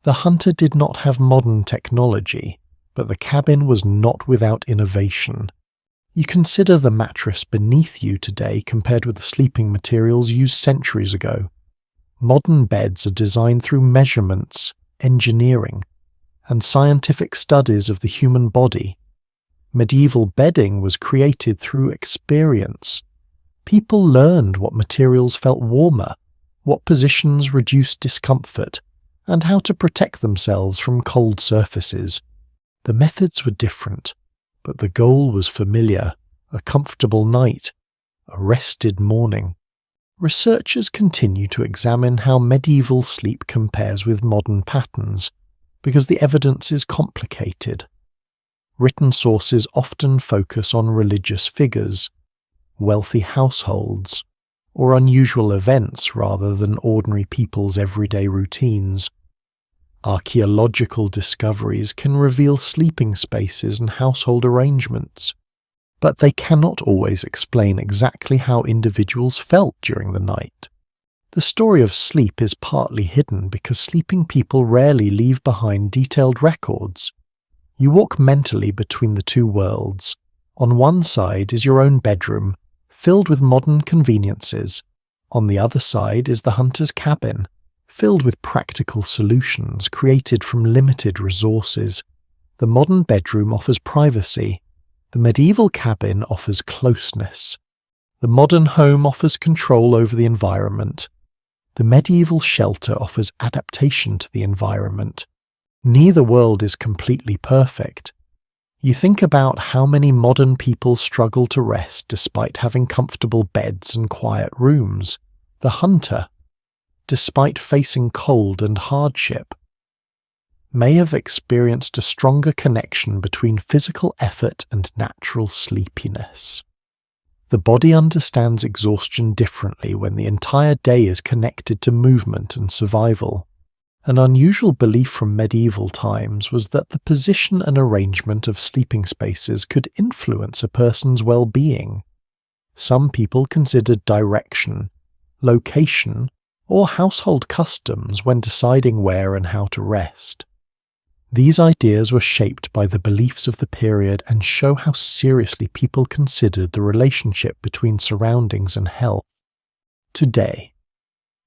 The hunter did not have modern technology, but the cabin was not without innovation. You consider the mattress beneath you today compared with the sleeping materials used centuries ago. Modern beds are designed through measurements, engineering, and scientific studies of the human body. Medieval bedding was created through experience. People learned what materials felt warmer, what positions reduced discomfort, and how to protect themselves from cold surfaces. The methods were different, but the goal was familiar: a comfortable night, a rested morning. Researchers continue to examine how medieval sleep compares with modern patterns, because the evidence is complicated. Written sources often focus on religious figures, wealthy households, or unusual events rather than ordinary people's everyday routines. Archaeological discoveries can reveal sleeping spaces and household arrangements, but they cannot always explain exactly how individuals felt during the night. The story of sleep is partly hidden because sleeping people rarely leave behind detailed records. You walk mentally between the two worlds. On one side is your own bedroom, filled with modern conveniences. On the other side is the hunter's cabin, filled with practical solutions created from limited resources. The modern bedroom offers privacy. The medieval cabin offers closeness. The modern home offers control over the environment. The medieval shelter offers adaptation to the environment. Neither world is completely perfect. You think about how many modern people struggle to rest despite having comfortable beds and quiet rooms. The hunter, despite facing cold and hardship, may have experienced a stronger connection between physical effort and natural sleepiness. The body understands exhaustion differently when the entire day is connected to movement and survival. An unusual belief from medieval times was that the position and arrangement of sleeping spaces could influence a person's well-being. Some people considered direction, location, or household customs when deciding where and how to rest. These ideas were shaped by the beliefs of the period and show how seriously people considered the relationship between surroundings and health. Today,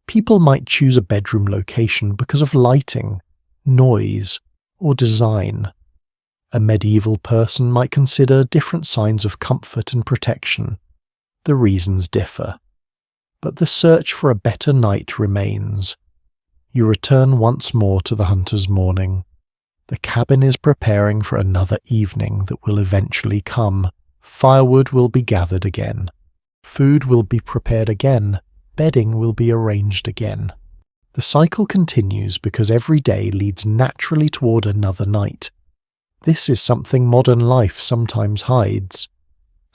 people might choose a bedroom location because of lighting, noise, or design. A medieval person might consider different signs of comfort and protection. The reasons differ, but the search for a better night remains. You return once more to the hunter's morning. The cabin is preparing for another evening that will eventually come. Firewood will be gathered again. Food will be prepared again. Bedding will be arranged again. The cycle continues because every day leads naturally toward another night. This is something modern life sometimes hides.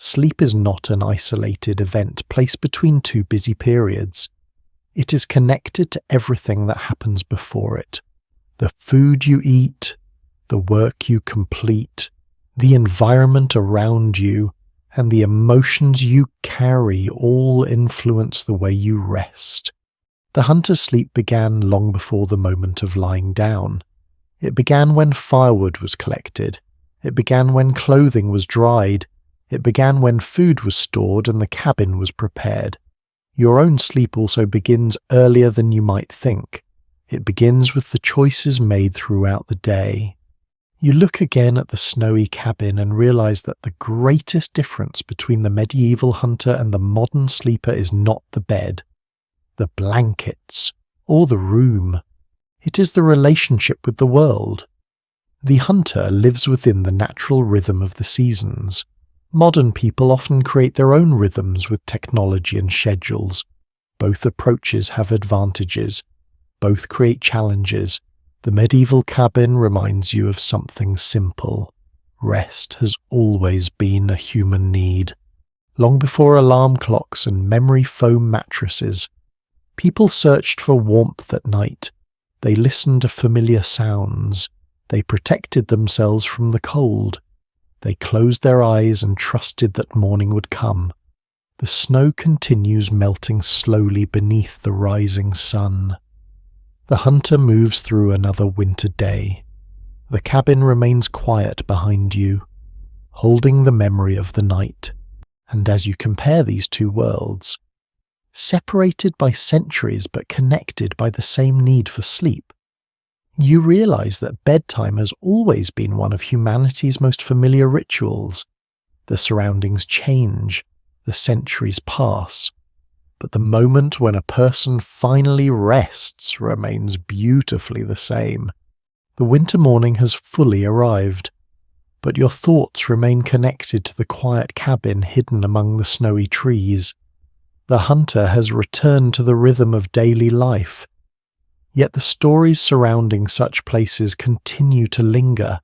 Sleep is not an isolated event placed between two busy periods. It is connected to everything that happens before it. The food you eat, the work you complete, the environment around you, and the emotions you carry all influence the way you rest. The hunter's sleep began long before the moment of lying down. It began when firewood was collected. It began when clothing was dried. It began when food was stored and the cabin was prepared. Your own sleep also begins earlier than you might think. It begins with the choices made throughout the day. You look again at the snowy cabin and realize that the greatest difference between the medieval hunter and the modern sleeper is not the bed, the blankets, or the room. It is the relationship with the world. The hunter lives within the natural rhythm of the seasons. Modern people often create their own rhythms with technology and schedules. Both approaches have advantages. Both create challenges. The medieval cabin reminds you of something simple. Rest has always been a human need. Long before alarm clocks and memory foam mattresses, people searched for warmth at night. They listened to familiar sounds. They protected themselves from the cold. They closed their eyes and trusted that morning would come. The snow continues melting slowly beneath the rising sun. The hunter moves through another winter day. The cabin remains quiet behind you, holding the memory of the night. And as you compare these two worlds, separated by centuries but connected by the same need for sleep, you realize that bedtime has always been one of humanity's most familiar rituals. The surroundings change, the centuries pass, but the moment when a person finally rests remains beautifully the same. The winter morning has fully arrived, but your thoughts remain connected to the quiet cabin hidden among the snowy trees. The hunter has returned to the rhythm of daily life, yet the stories surrounding such places continue to linger.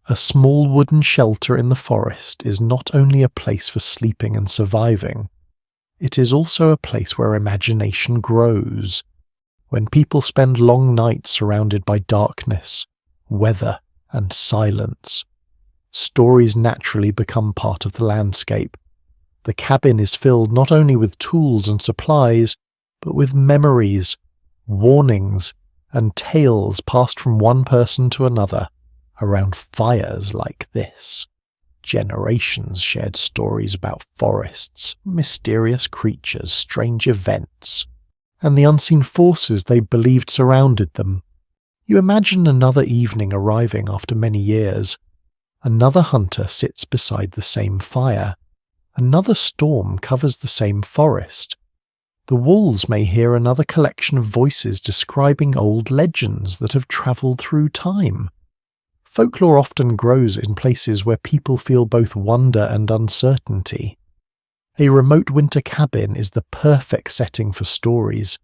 A small wooden shelter in the forest is not only a place for sleeping and surviving, it is also a place where imagination grows. When people spend long nights surrounded by darkness, weather, and silence, stories naturally become part of the landscape. The cabin is filled not only with tools and supplies, but with memories, warnings, and tales passed from one person to another around fires like this. Generations shared stories about forests, mysterious creatures, strange events, and the unseen forces they believed surrounded them. You imagine another evening arriving after many years. Another hunter sits beside the same fire. Another storm covers the same forest. The wolves may hear another collection of voices describing old legends that have travelled through time. Folklore often grows in places where people feel both wonder and uncertainty. A remote winter cabin is the perfect setting for stories.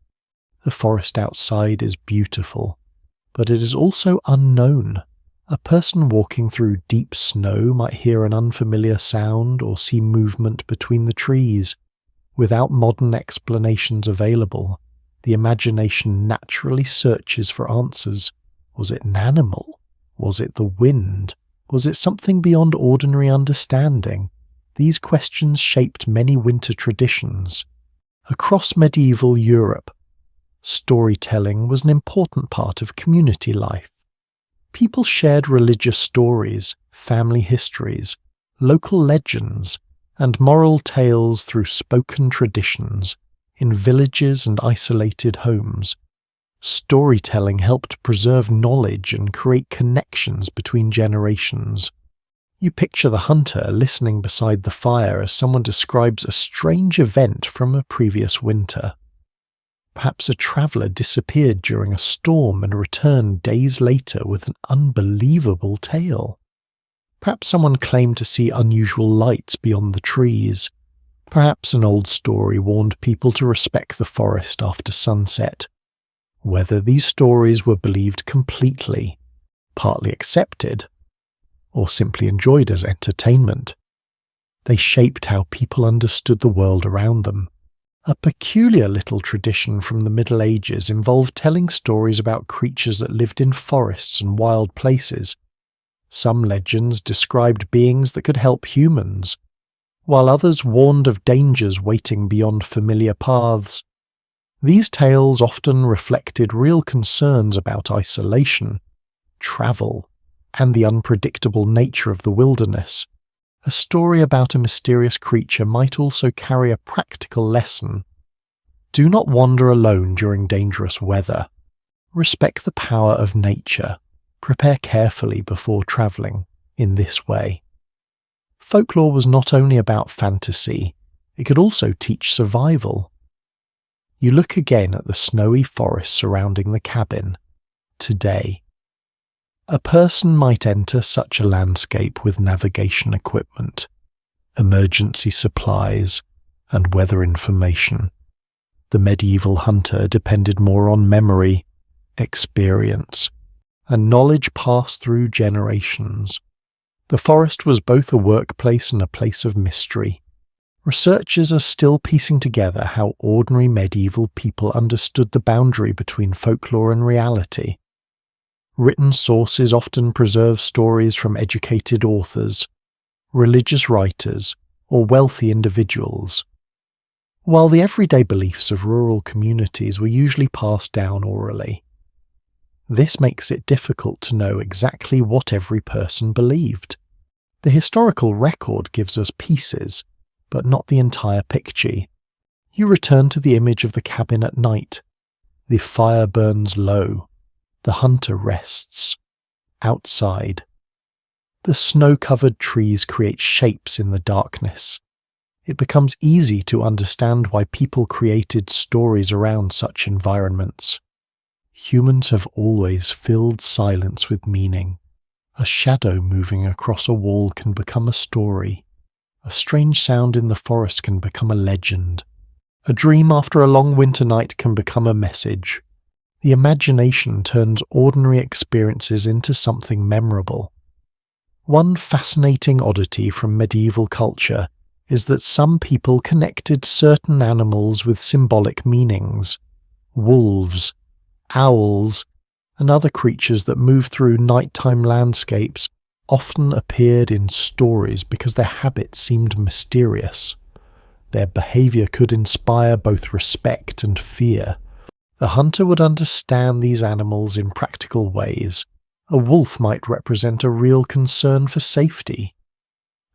The forest outside is beautiful, but it is also unknown. A person walking through deep snow might hear an unfamiliar sound or see movement between the trees. Without modern explanations available, the imagination naturally searches for answers. Was it an animal? Was it the wind? Was it something beyond ordinary understanding? These questions shaped many winter traditions. Across medieval Europe, storytelling was an important part of community life. People shared religious stories, family histories, local legends, and moral tales through spoken traditions in villages and isolated homes. Storytelling helped preserve knowledge and create connections between generations. You picture the hunter listening beside the fire as someone describes a strange event from a previous winter. Perhaps a traveller disappeared during a storm and returned days later with an unbelievable tale. Perhaps someone claimed to see unusual lights beyond the trees. Perhaps an old story warned people to respect the forest after sunset. Whether these stories were believed completely, partly accepted, or simply enjoyed as entertainment, They shaped how people understood the world around them. A peculiar little tradition from the Middle Ages involved telling stories about creatures that lived in forests and wild places. Some legends described beings that could help humans, while others warned of dangers waiting beyond familiar paths. These tales often reflected real concerns about isolation, travel, and the unpredictable nature of the wilderness. A story about a mysterious creature might also carry a practical lesson. Do not wander alone during dangerous weather. Respect the power of nature. Prepare carefully before travelling in this way. Folklore was not only about fantasy, it could also teach survival. You look again at the snowy forest surrounding the cabin. Today, a person might enter such a landscape with navigation equipment, emergency supplies, and weather information. The medieval hunter depended more on memory, experience, and knowledge passed through generations. The forest was both a workplace and a place of mystery. Researchers are still piecing together how ordinary medieval people understood the boundary between folklore and reality. Written sources often preserve stories from educated authors, religious writers, or wealthy individuals, while the everyday beliefs of rural communities were usually passed down orally. This makes it difficult to know exactly what every person believed. The historical record gives us pieces, but not the entire picture. You return to the image of the cabin at night. The fire burns low. The hunter rests. Outside, the snow-covered trees create shapes in the darkness. It becomes easy to understand why people created stories around such environments. Humans have always filled silence with meaning. A shadow moving across a wall can become a story. A strange sound in the forest can become a legend. A dream after a long winter night can become a message. The imagination turns ordinary experiences into something memorable. One fascinating oddity from medieval culture is that some people connected certain animals with symbolic meanings. Wolves, owls, and other creatures that move through nighttime landscapes often appeared in stories because their habits seemed mysterious. Their behavior could inspire both respect and fear. The hunter would understand these animals in practical ways. A wolf might represent a real concern for safety.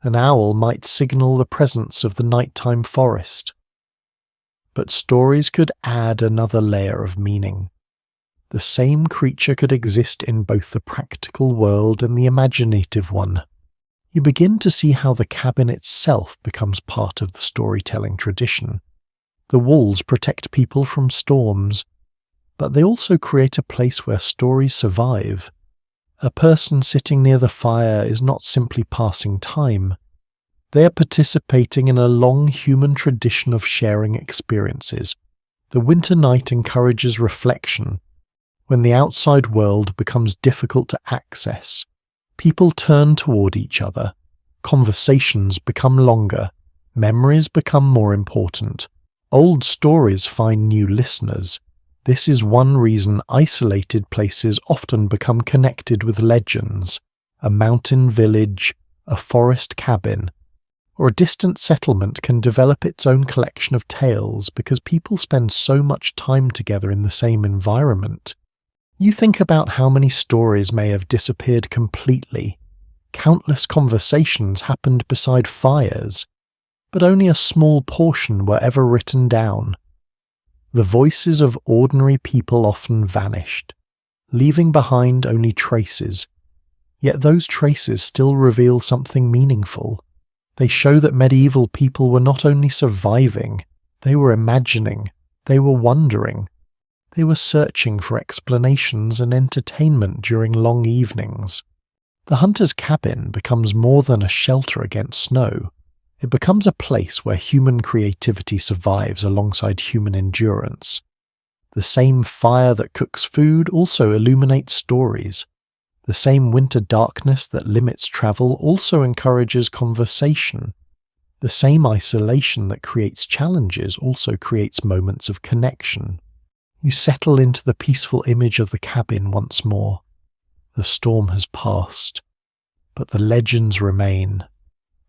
An owl might signal the presence of the nighttime forest. But stories could add another layer of meaning. The same creature could exist in both the practical world and the imaginative one. You begin to see how the cabin itself becomes part of the storytelling tradition. The walls protect people from storms, but they also create a place where stories survive. A person sitting near the fire is not simply passing time. They are participating in a long human tradition of sharing experiences. The winter night encourages reflection. When the outside world becomes difficult to access, people turn toward each other. Conversations become longer. Memories become more important. Old stories find new listeners. This is one reason isolated places often become connected with legends. A mountain village, a forest cabin, or a distant settlement can develop its own collection of tales because people spend so much time together in the same environment. You think about how many stories may have disappeared completely. Countless conversations happened beside fires, but only a small portion were ever written down. The voices of ordinary people often vanished, leaving behind only traces. Yet those traces still reveal something meaningful. They show that medieval people were not only surviving, they were imagining, they were wondering. They were searching for explanations and entertainment during long evenings. The hunter's cabin becomes more than a shelter against snow. It becomes a place where human creativity survives alongside human endurance. The same fire that cooks food also illuminates stories. The same winter darkness that limits travel also encourages conversation. The same isolation that creates challenges also creates moments of connection. You settle into the peaceful image of the cabin once more. The storm has passed, but the legends remain.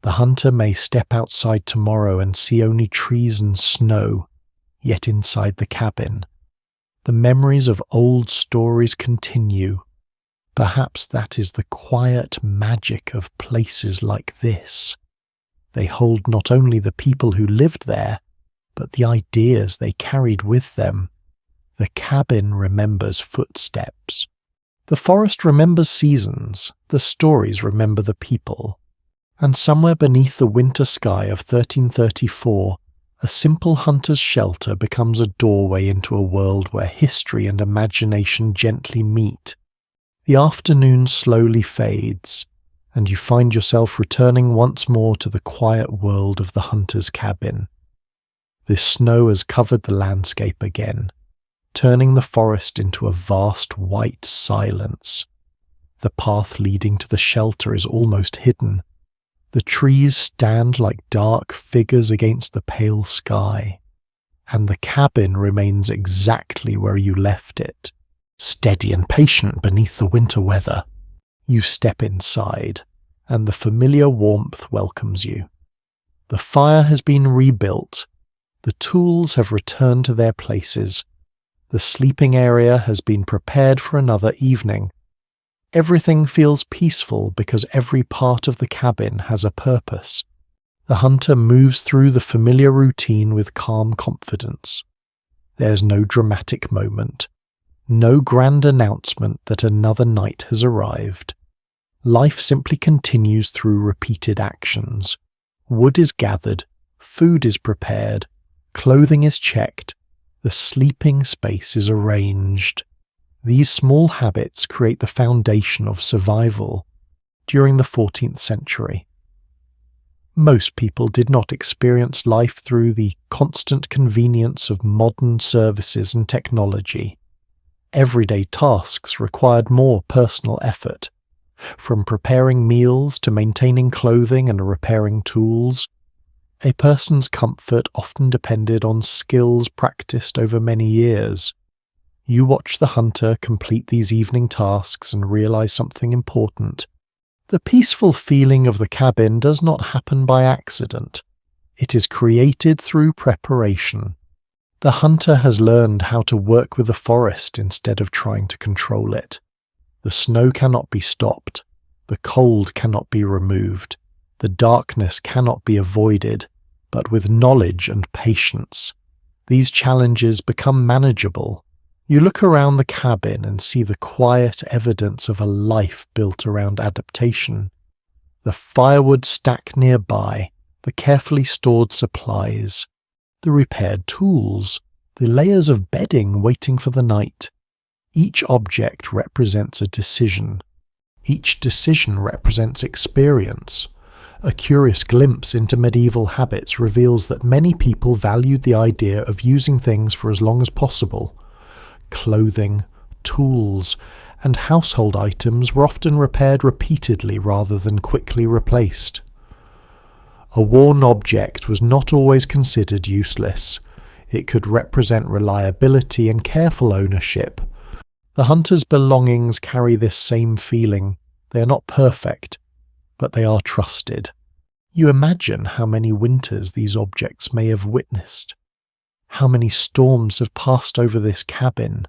The hunter may step outside tomorrow and see only trees and snow, yet inside the cabin, the memories of old stories continue. Perhaps that is the quiet magic of places like this. They hold not only the people who lived there, but the ideas they carried with them. The cabin remembers footsteps. The forest remembers seasons. The stories remember the people. And somewhere beneath the winter sky of 1334, a simple hunter's shelter becomes a doorway into a world where history and imagination gently meet. The afternoon slowly fades, and you find yourself returning once more to the quiet world of the hunter's cabin. The snow has covered the landscape again, turning the forest into a vast white silence. The path leading to the shelter is almost hidden. The trees stand like dark figures against the pale sky, and the cabin remains exactly where you left it, steady and patient beneath the winter weather. You step inside, and the familiar warmth welcomes you. The fire has been rebuilt, the tools have returned to their places, the sleeping area has been prepared for another evening. Everything feels peaceful because every part of the cabin has a purpose. The hunter moves through the familiar routine with calm confidence. There's no dramatic moment, no grand announcement that another night has arrived. Life simply continues through repeated actions. Wood is gathered, food is prepared, clothing is checked, the sleeping space is arranged. These small habits create the foundation of survival during the 14th century. Most people did not experience life through the constant convenience of modern services and technology. Everyday tasks required more personal effort, from preparing meals to maintaining clothing and repairing tools. A person's comfort often depended on skills practiced over many years. You watch the hunter complete these evening tasks and realize something important. The peaceful feeling of the cabin does not happen by accident. It is created through preparation. The hunter has learned how to work with the forest instead of trying to control it. The snow cannot be stopped. The cold cannot be removed. The darkness cannot be avoided. But with knowledge and patience, these challenges become manageable. You look around the cabin and see the quiet evidence of a life built around adaptation. The firewood stacked nearby, the carefully stored supplies, the repaired tools, the layers of bedding waiting for the night. Each object represents a decision. Each decision represents experience. A curious glimpse into medieval habits reveals that many people valued the idea of using things for as long as possible. Clothing, tools, and household items were often repaired repeatedly rather than quickly replaced. A worn object was not always considered useless. It could represent reliability and careful ownership. The hunter's belongings carry this same feeling. They are not perfect, but they are trusted. You imagine how many winters these objects may have witnessed. How many storms have passed over this cabin?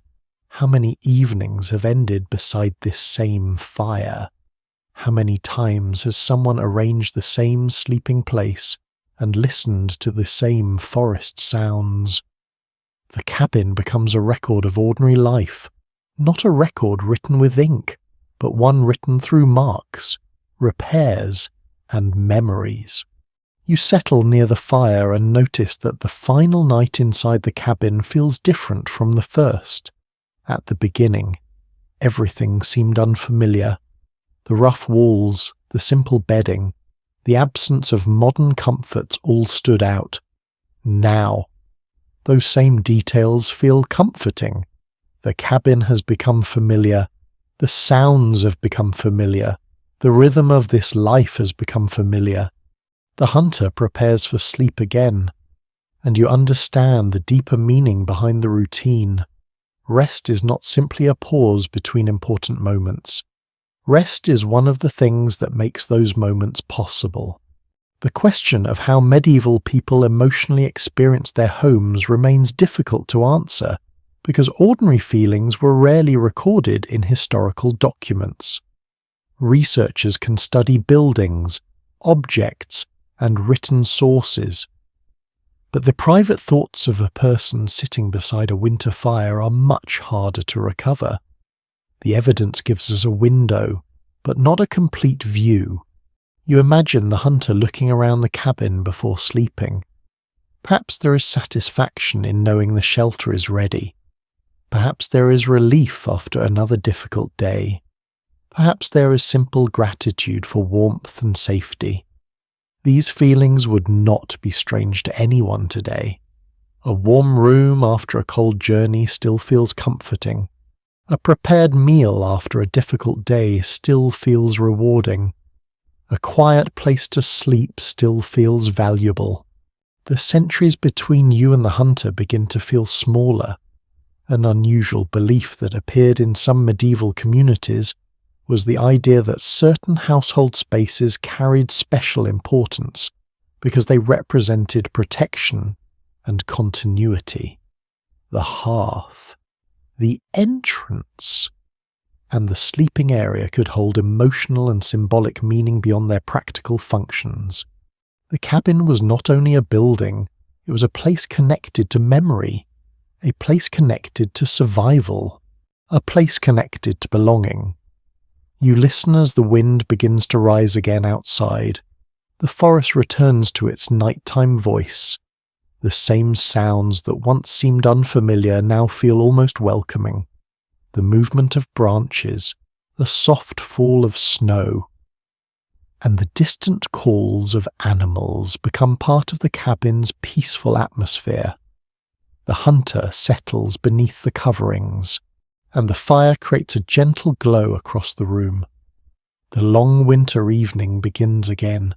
How many evenings have ended beside this same fire? How many times has someone arranged the same sleeping place and listened to the same forest sounds? The cabin becomes a record of ordinary life, not a record written with ink, but one written through marks, repairs, and memories. You settle near the fire and notice that the final night inside the cabin feels different from the first. At the beginning, everything seemed unfamiliar. The rough walls, the simple bedding, the absence of modern comforts all stood out. Now, those same details feel comforting. The cabin has become familiar. The sounds have become familiar. The rhythm of this life has become familiar. The hunter prepares for sleep again, and you understand the deeper meaning behind the routine. Rest is not simply a pause between important moments. Rest is one of the things that makes those moments possible. The question of how medieval people emotionally experienced their homes remains difficult to answer, because ordinary feelings were rarely recorded in historical documents. Researchers can study buildings, objects, and written sources. But the private thoughts of a person sitting beside a winter fire are much harder to recover. The evidence gives us a window, but not a complete view. You imagine the hunter looking around the cabin before sleeping. Perhaps there is satisfaction in knowing the shelter is ready. Perhaps there is relief after another difficult day. Perhaps there is simple gratitude for warmth and safety. These feelings would not be strange to anyone today. A warm room after a cold journey still feels comforting. A prepared meal after a difficult day still feels rewarding. A quiet place to sleep still feels valuable. The centuries between you and the hunter begin to feel smaller. An unusual belief that appeared in some medieval communities was the idea that certain household spaces carried special importance because they represented protection and continuity. The hearth, the entrance, and the sleeping area could hold emotional and symbolic meaning beyond their practical functions. The cabin was not only a building, it was a place connected to memory, a place connected to survival, a place connected to belonging. You listen as the wind begins to rise again outside. The forest returns to its nighttime voice. The same sounds that once seemed unfamiliar now feel almost welcoming. The movement of branches, the soft fall of snow, and the distant calls of animals become part of the cabin's peaceful atmosphere. The hunter settles beneath the coverings, and the fire creates a gentle glow across the room. The long winter evening begins again.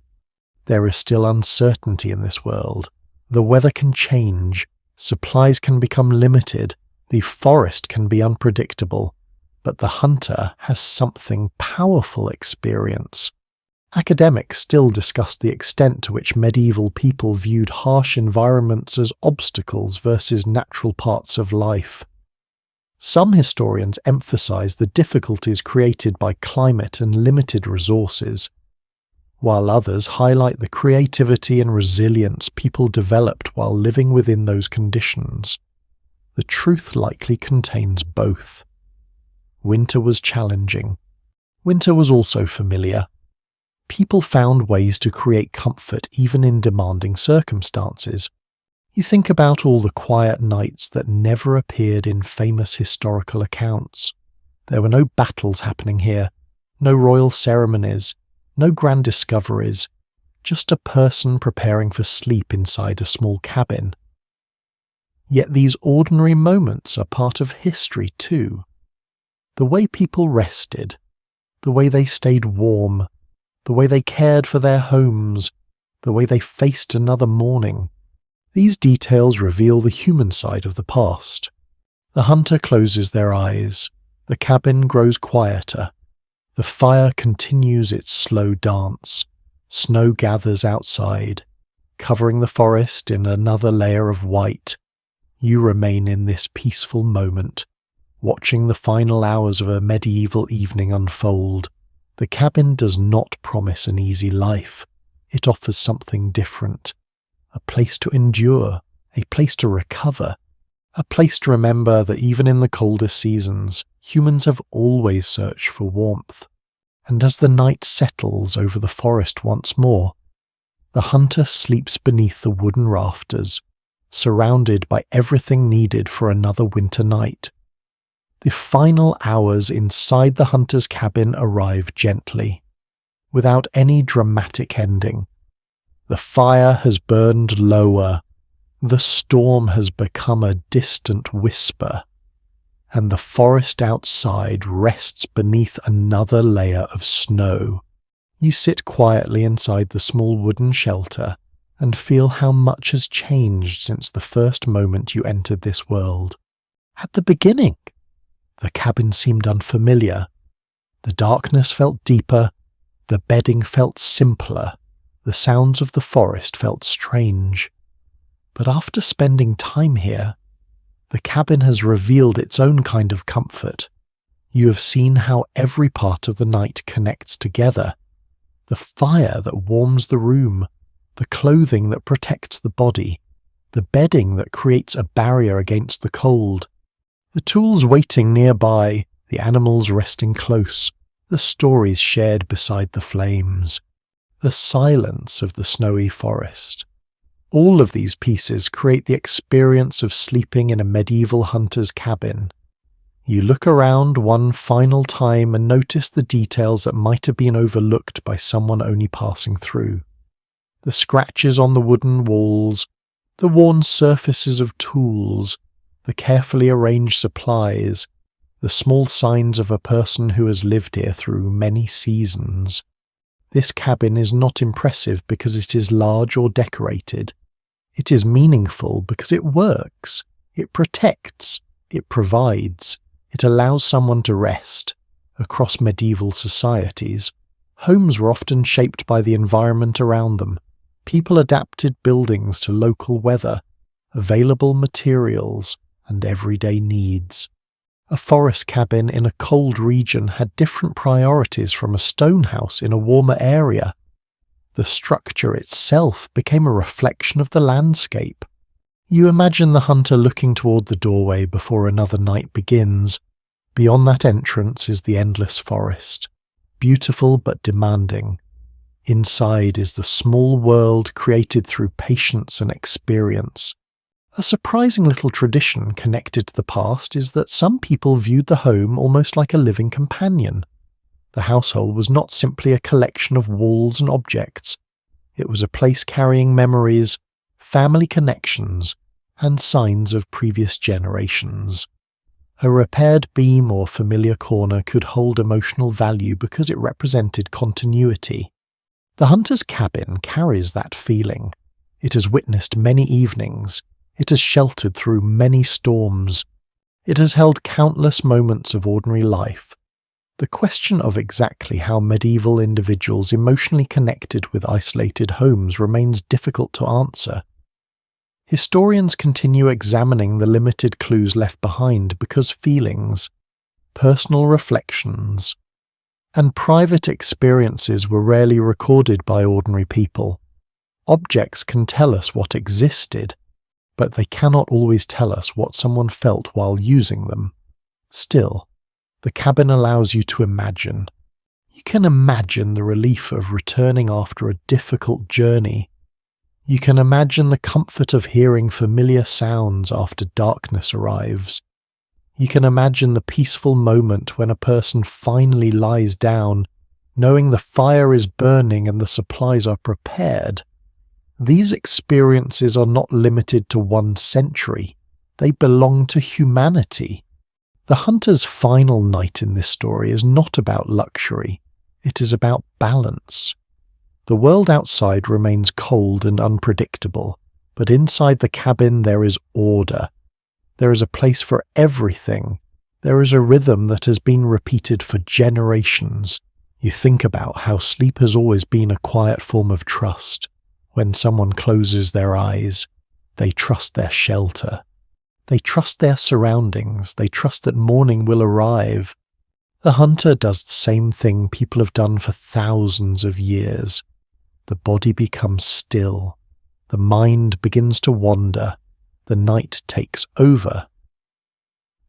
There is still uncertainty in this world. The weather can change, supplies can become limited, the forest can be unpredictable, but the hunter has something powerful experience. Academics still discuss the extent to which medieval people viewed harsh environments as obstacles versus natural parts of life. Some historians emphasize the difficulties created by climate and limited resources, while others highlight the creativity and resilience people developed while living within those conditions. The truth likely contains both. Winter was challenging. Winter was also familiar. People found ways to create comfort even in demanding circumstances. You think about all the quiet nights that never appeared in famous historical accounts. There were no battles happening here, no royal ceremonies, no grand discoveries, just a person preparing for sleep inside a small cabin. Yet these ordinary moments are part of history too. The way people rested, the way they stayed warm, the way they cared for their homes, the way they faced another morning. These details reveal the human side of the past. The hunter closes their eyes. The cabin grows quieter. The fire continues its slow dance. Snow gathers outside, covering the forest in another layer of white. You remain in this peaceful moment, watching the final hours of a medieval evening unfold. The cabin does not promise an easy life. It offers something different. A place to endure, a place to recover, a place to remember that even in the coldest seasons, humans have always searched for warmth. And as the night settles over the forest once more, the hunter sleeps beneath the wooden rafters, surrounded by everything needed for another winter night. The final hours inside the hunter's cabin arrive gently, without any dramatic ending. The fire has burned lower, the storm has become a distant whisper, and the forest outside rests beneath another layer of snow, You sit quietly inside the small wooden shelter and feel how much has changed since the first moment you entered this world. At the beginning, the cabin seemed unfamiliar. The darkness felt deeper, the bedding felt simpler, the sounds of the forest felt strange. But after spending time here, the cabin has revealed its own kind of comfort. You have seen how every part of the night connects together. The fire that warms the room, the clothing that protects the body, the bedding that creates a barrier against the cold, the tools waiting nearby, the animals resting close, the stories shared beside the flames, the silence of the snowy forest. All of these pieces create the experience of sleeping in a medieval hunter's cabin. You look around one final time and notice the details that might have been overlooked by someone only passing through. The scratches on the wooden walls, the worn surfaces of tools, the carefully arranged supplies, the small signs of a person who has lived here through many seasons. This cabin is not impressive because it is large or decorated. It is meaningful because it works, it protects, it provides, it allows someone to rest. Across medieval societies, homes were often shaped by the environment around them. People adapted buildings to local weather, available materials, and everyday needs. A forest cabin in a cold region had different priorities from a stone house in a warmer area. The structure itself became a reflection of the landscape. You imagine the hunter looking toward the doorway before another night begins. Beyond that entrance is the endless forest, beautiful but demanding. Inside is the small world created through patience and experience. A surprising little tradition connected to the past is that some people viewed the home almost like a living companion. The household was not simply a collection of walls and objects. It was a place carrying memories, family connections, and signs of previous generations. A repaired beam or familiar corner could hold emotional value because it represented continuity. The hunter's cabin carries that feeling. It has witnessed many evenings. It has sheltered through many storms. It has held countless moments of ordinary life. The question of exactly how medieval individuals emotionally connected with isolated homes remains difficult to answer. Historians continue examining the limited clues left behind because feelings, personal reflections, and private experiences were rarely recorded by ordinary people. Objects can tell us what existed, but they cannot always tell us what someone felt while using them. Still, the cabin allows you to imagine. You can imagine the relief of returning after a difficult journey. You can imagine the comfort of hearing familiar sounds after darkness arrives. You can imagine the peaceful moment when a person finally lies down, knowing the fire is burning and the supplies are prepared. These experiences are not limited to one century. They belong to humanity. The hunter's final night in this story is not about luxury. It is about balance. The world outside remains cold and unpredictable, but inside the cabin there is order. There is a place for everything. There is a rhythm that has been repeated for generations. You think about how sleep has always been a quiet form of trust. When someone closes their eyes, they trust their shelter. They trust their surroundings. They trust that morning will arrive. The hunter does the same thing people have done for thousands of years. The body becomes still. The mind begins to wander. The night takes over.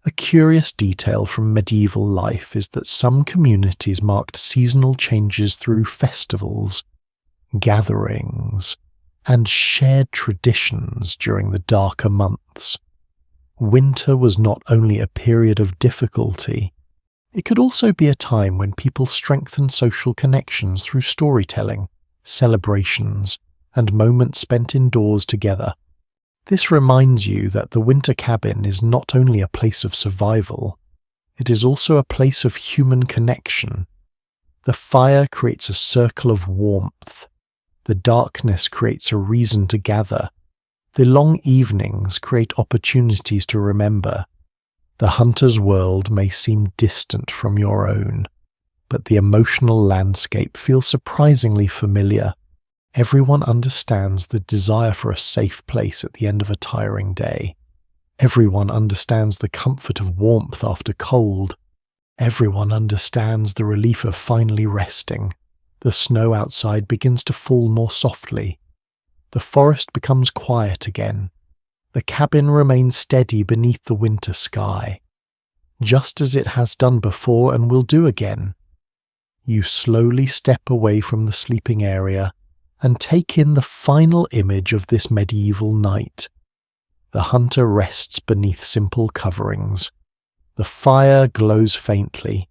A curious detail from medieval life is that some communities marked seasonal changes through festivals, gatherings, and shared traditions during the darker months. Winter was not only a period of difficulty, it could also be a time when people strengthened social connections through storytelling, celebrations, and moments spent indoors together. This reminds you that the winter cabin is not only a place of survival, it is also a place of human connection. The fire creates a circle of warmth. The darkness creates a reason to gather. The long evenings create opportunities to remember. The hunter's world may seem distant from your own, but the emotional landscape feels surprisingly familiar. Everyone understands the desire for a safe place at the end of a tiring day. Everyone understands the comfort of warmth after cold. Everyone understands the relief of finally resting. The snow outside begins to fall more softly. The forest becomes quiet again. The cabin remains steady beneath the winter sky, just as it has done before and will do again. You slowly step away from the sleeping area and take in the final image of this medieval night. The hunter rests beneath simple coverings. The fire glows faintly.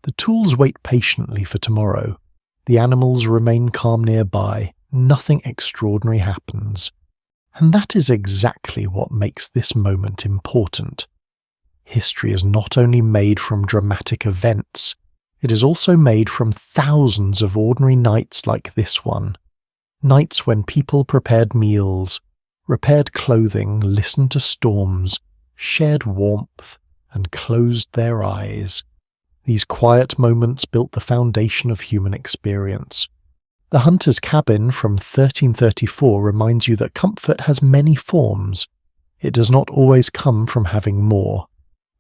The tools wait patiently for tomorrow. The animals remain calm nearby. Nothing extraordinary happens. And that is exactly what makes this moment important. History is not only made from dramatic events, it is also made from thousands of ordinary nights like this one. Nights when people prepared meals, repaired clothing, listened to storms, shared warmth, and closed their eyes. These quiet moments built the foundation of human experience. The Hunter's Cabin from 1334 reminds you that comfort has many forms. It does not always come from having more.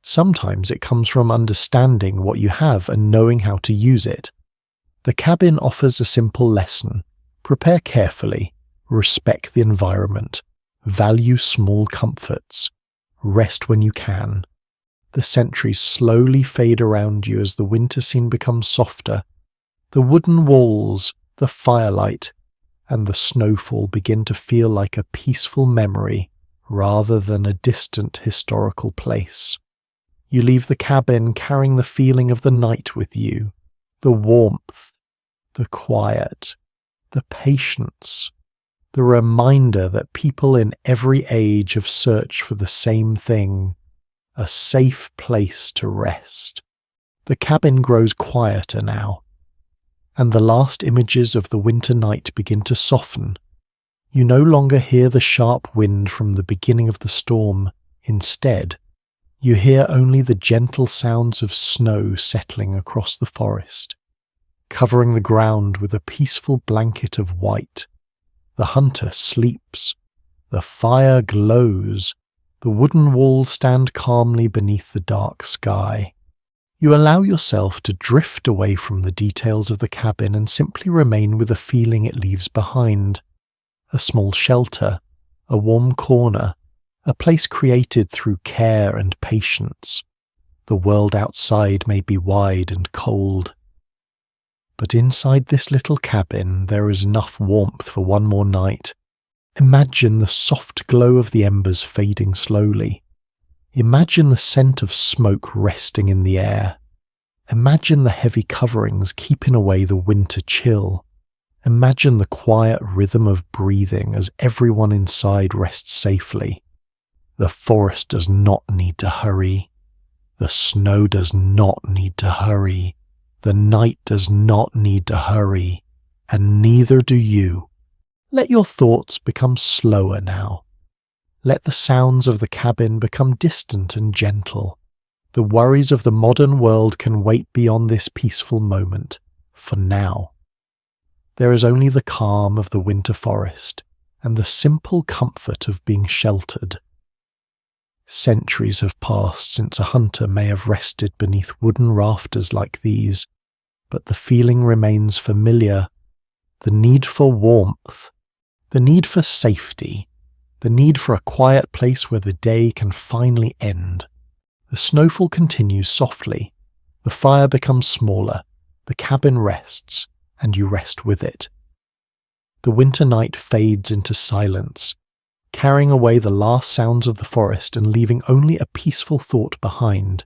Sometimes it comes from understanding what you have and knowing how to use it. The cabin offers a simple lesson. Prepare carefully, respect the environment, value small comforts, rest when you can. The centuries slowly fade around you as the winter scene becomes softer. The wooden walls, the firelight, and the snowfall begin to feel like a peaceful memory rather than a distant historical place. You leave the cabin carrying the feeling of the night with you, the warmth, the quiet, the patience, the reminder that people in every age have searched for the same thing, a safe place to rest. The cabin grows quieter now, and the last images of the winter night begin to soften. You no longer hear the sharp wind from the beginning of the storm. Instead, you hear only the gentle sounds of snow settling across the forest, covering the ground with a peaceful blanket of white. The hunter sleeps. The fire glows. The wooden walls stand calmly beneath the dark sky. You allow yourself to drift away from the details of the cabin and simply remain with the feeling it leaves behind. A small shelter, a warm corner, a place created through care and patience. The world outside may be wide and cold, but inside this little cabin there is enough warmth for one more night. Imagine the soft glow of the embers fading slowly. Imagine the scent of smoke resting in the air. Imagine the heavy coverings keeping away the winter chill. Imagine the quiet rhythm of breathing as everyone inside rests safely. The forest does not need to hurry. The snow does not need to hurry. The night does not need to hurry. And neither do you. Let your thoughts become slower now. Let the sounds of the cabin become distant and gentle. The worries of the modern world can wait beyond this peaceful moment, for now. There is only the calm of the winter forest and the simple comfort of being sheltered. Centuries have passed since a hunter may have rested beneath wooden rafters like these, but the feeling remains familiar. The need for warmth, the need for safety, the need for a quiet place where the day can finally end. The snowfall continues softly. The fire becomes smaller. The cabin rests, and you rest with it. The winter night fades into silence, carrying away the last sounds of the forest and leaving only a peaceful thought behind.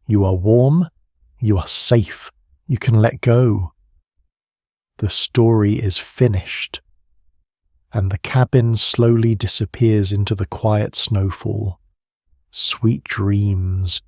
You are warm. You are safe. You can let go. The story is finished, and the cabin slowly disappears into the quiet snowfall. Sweet dreams.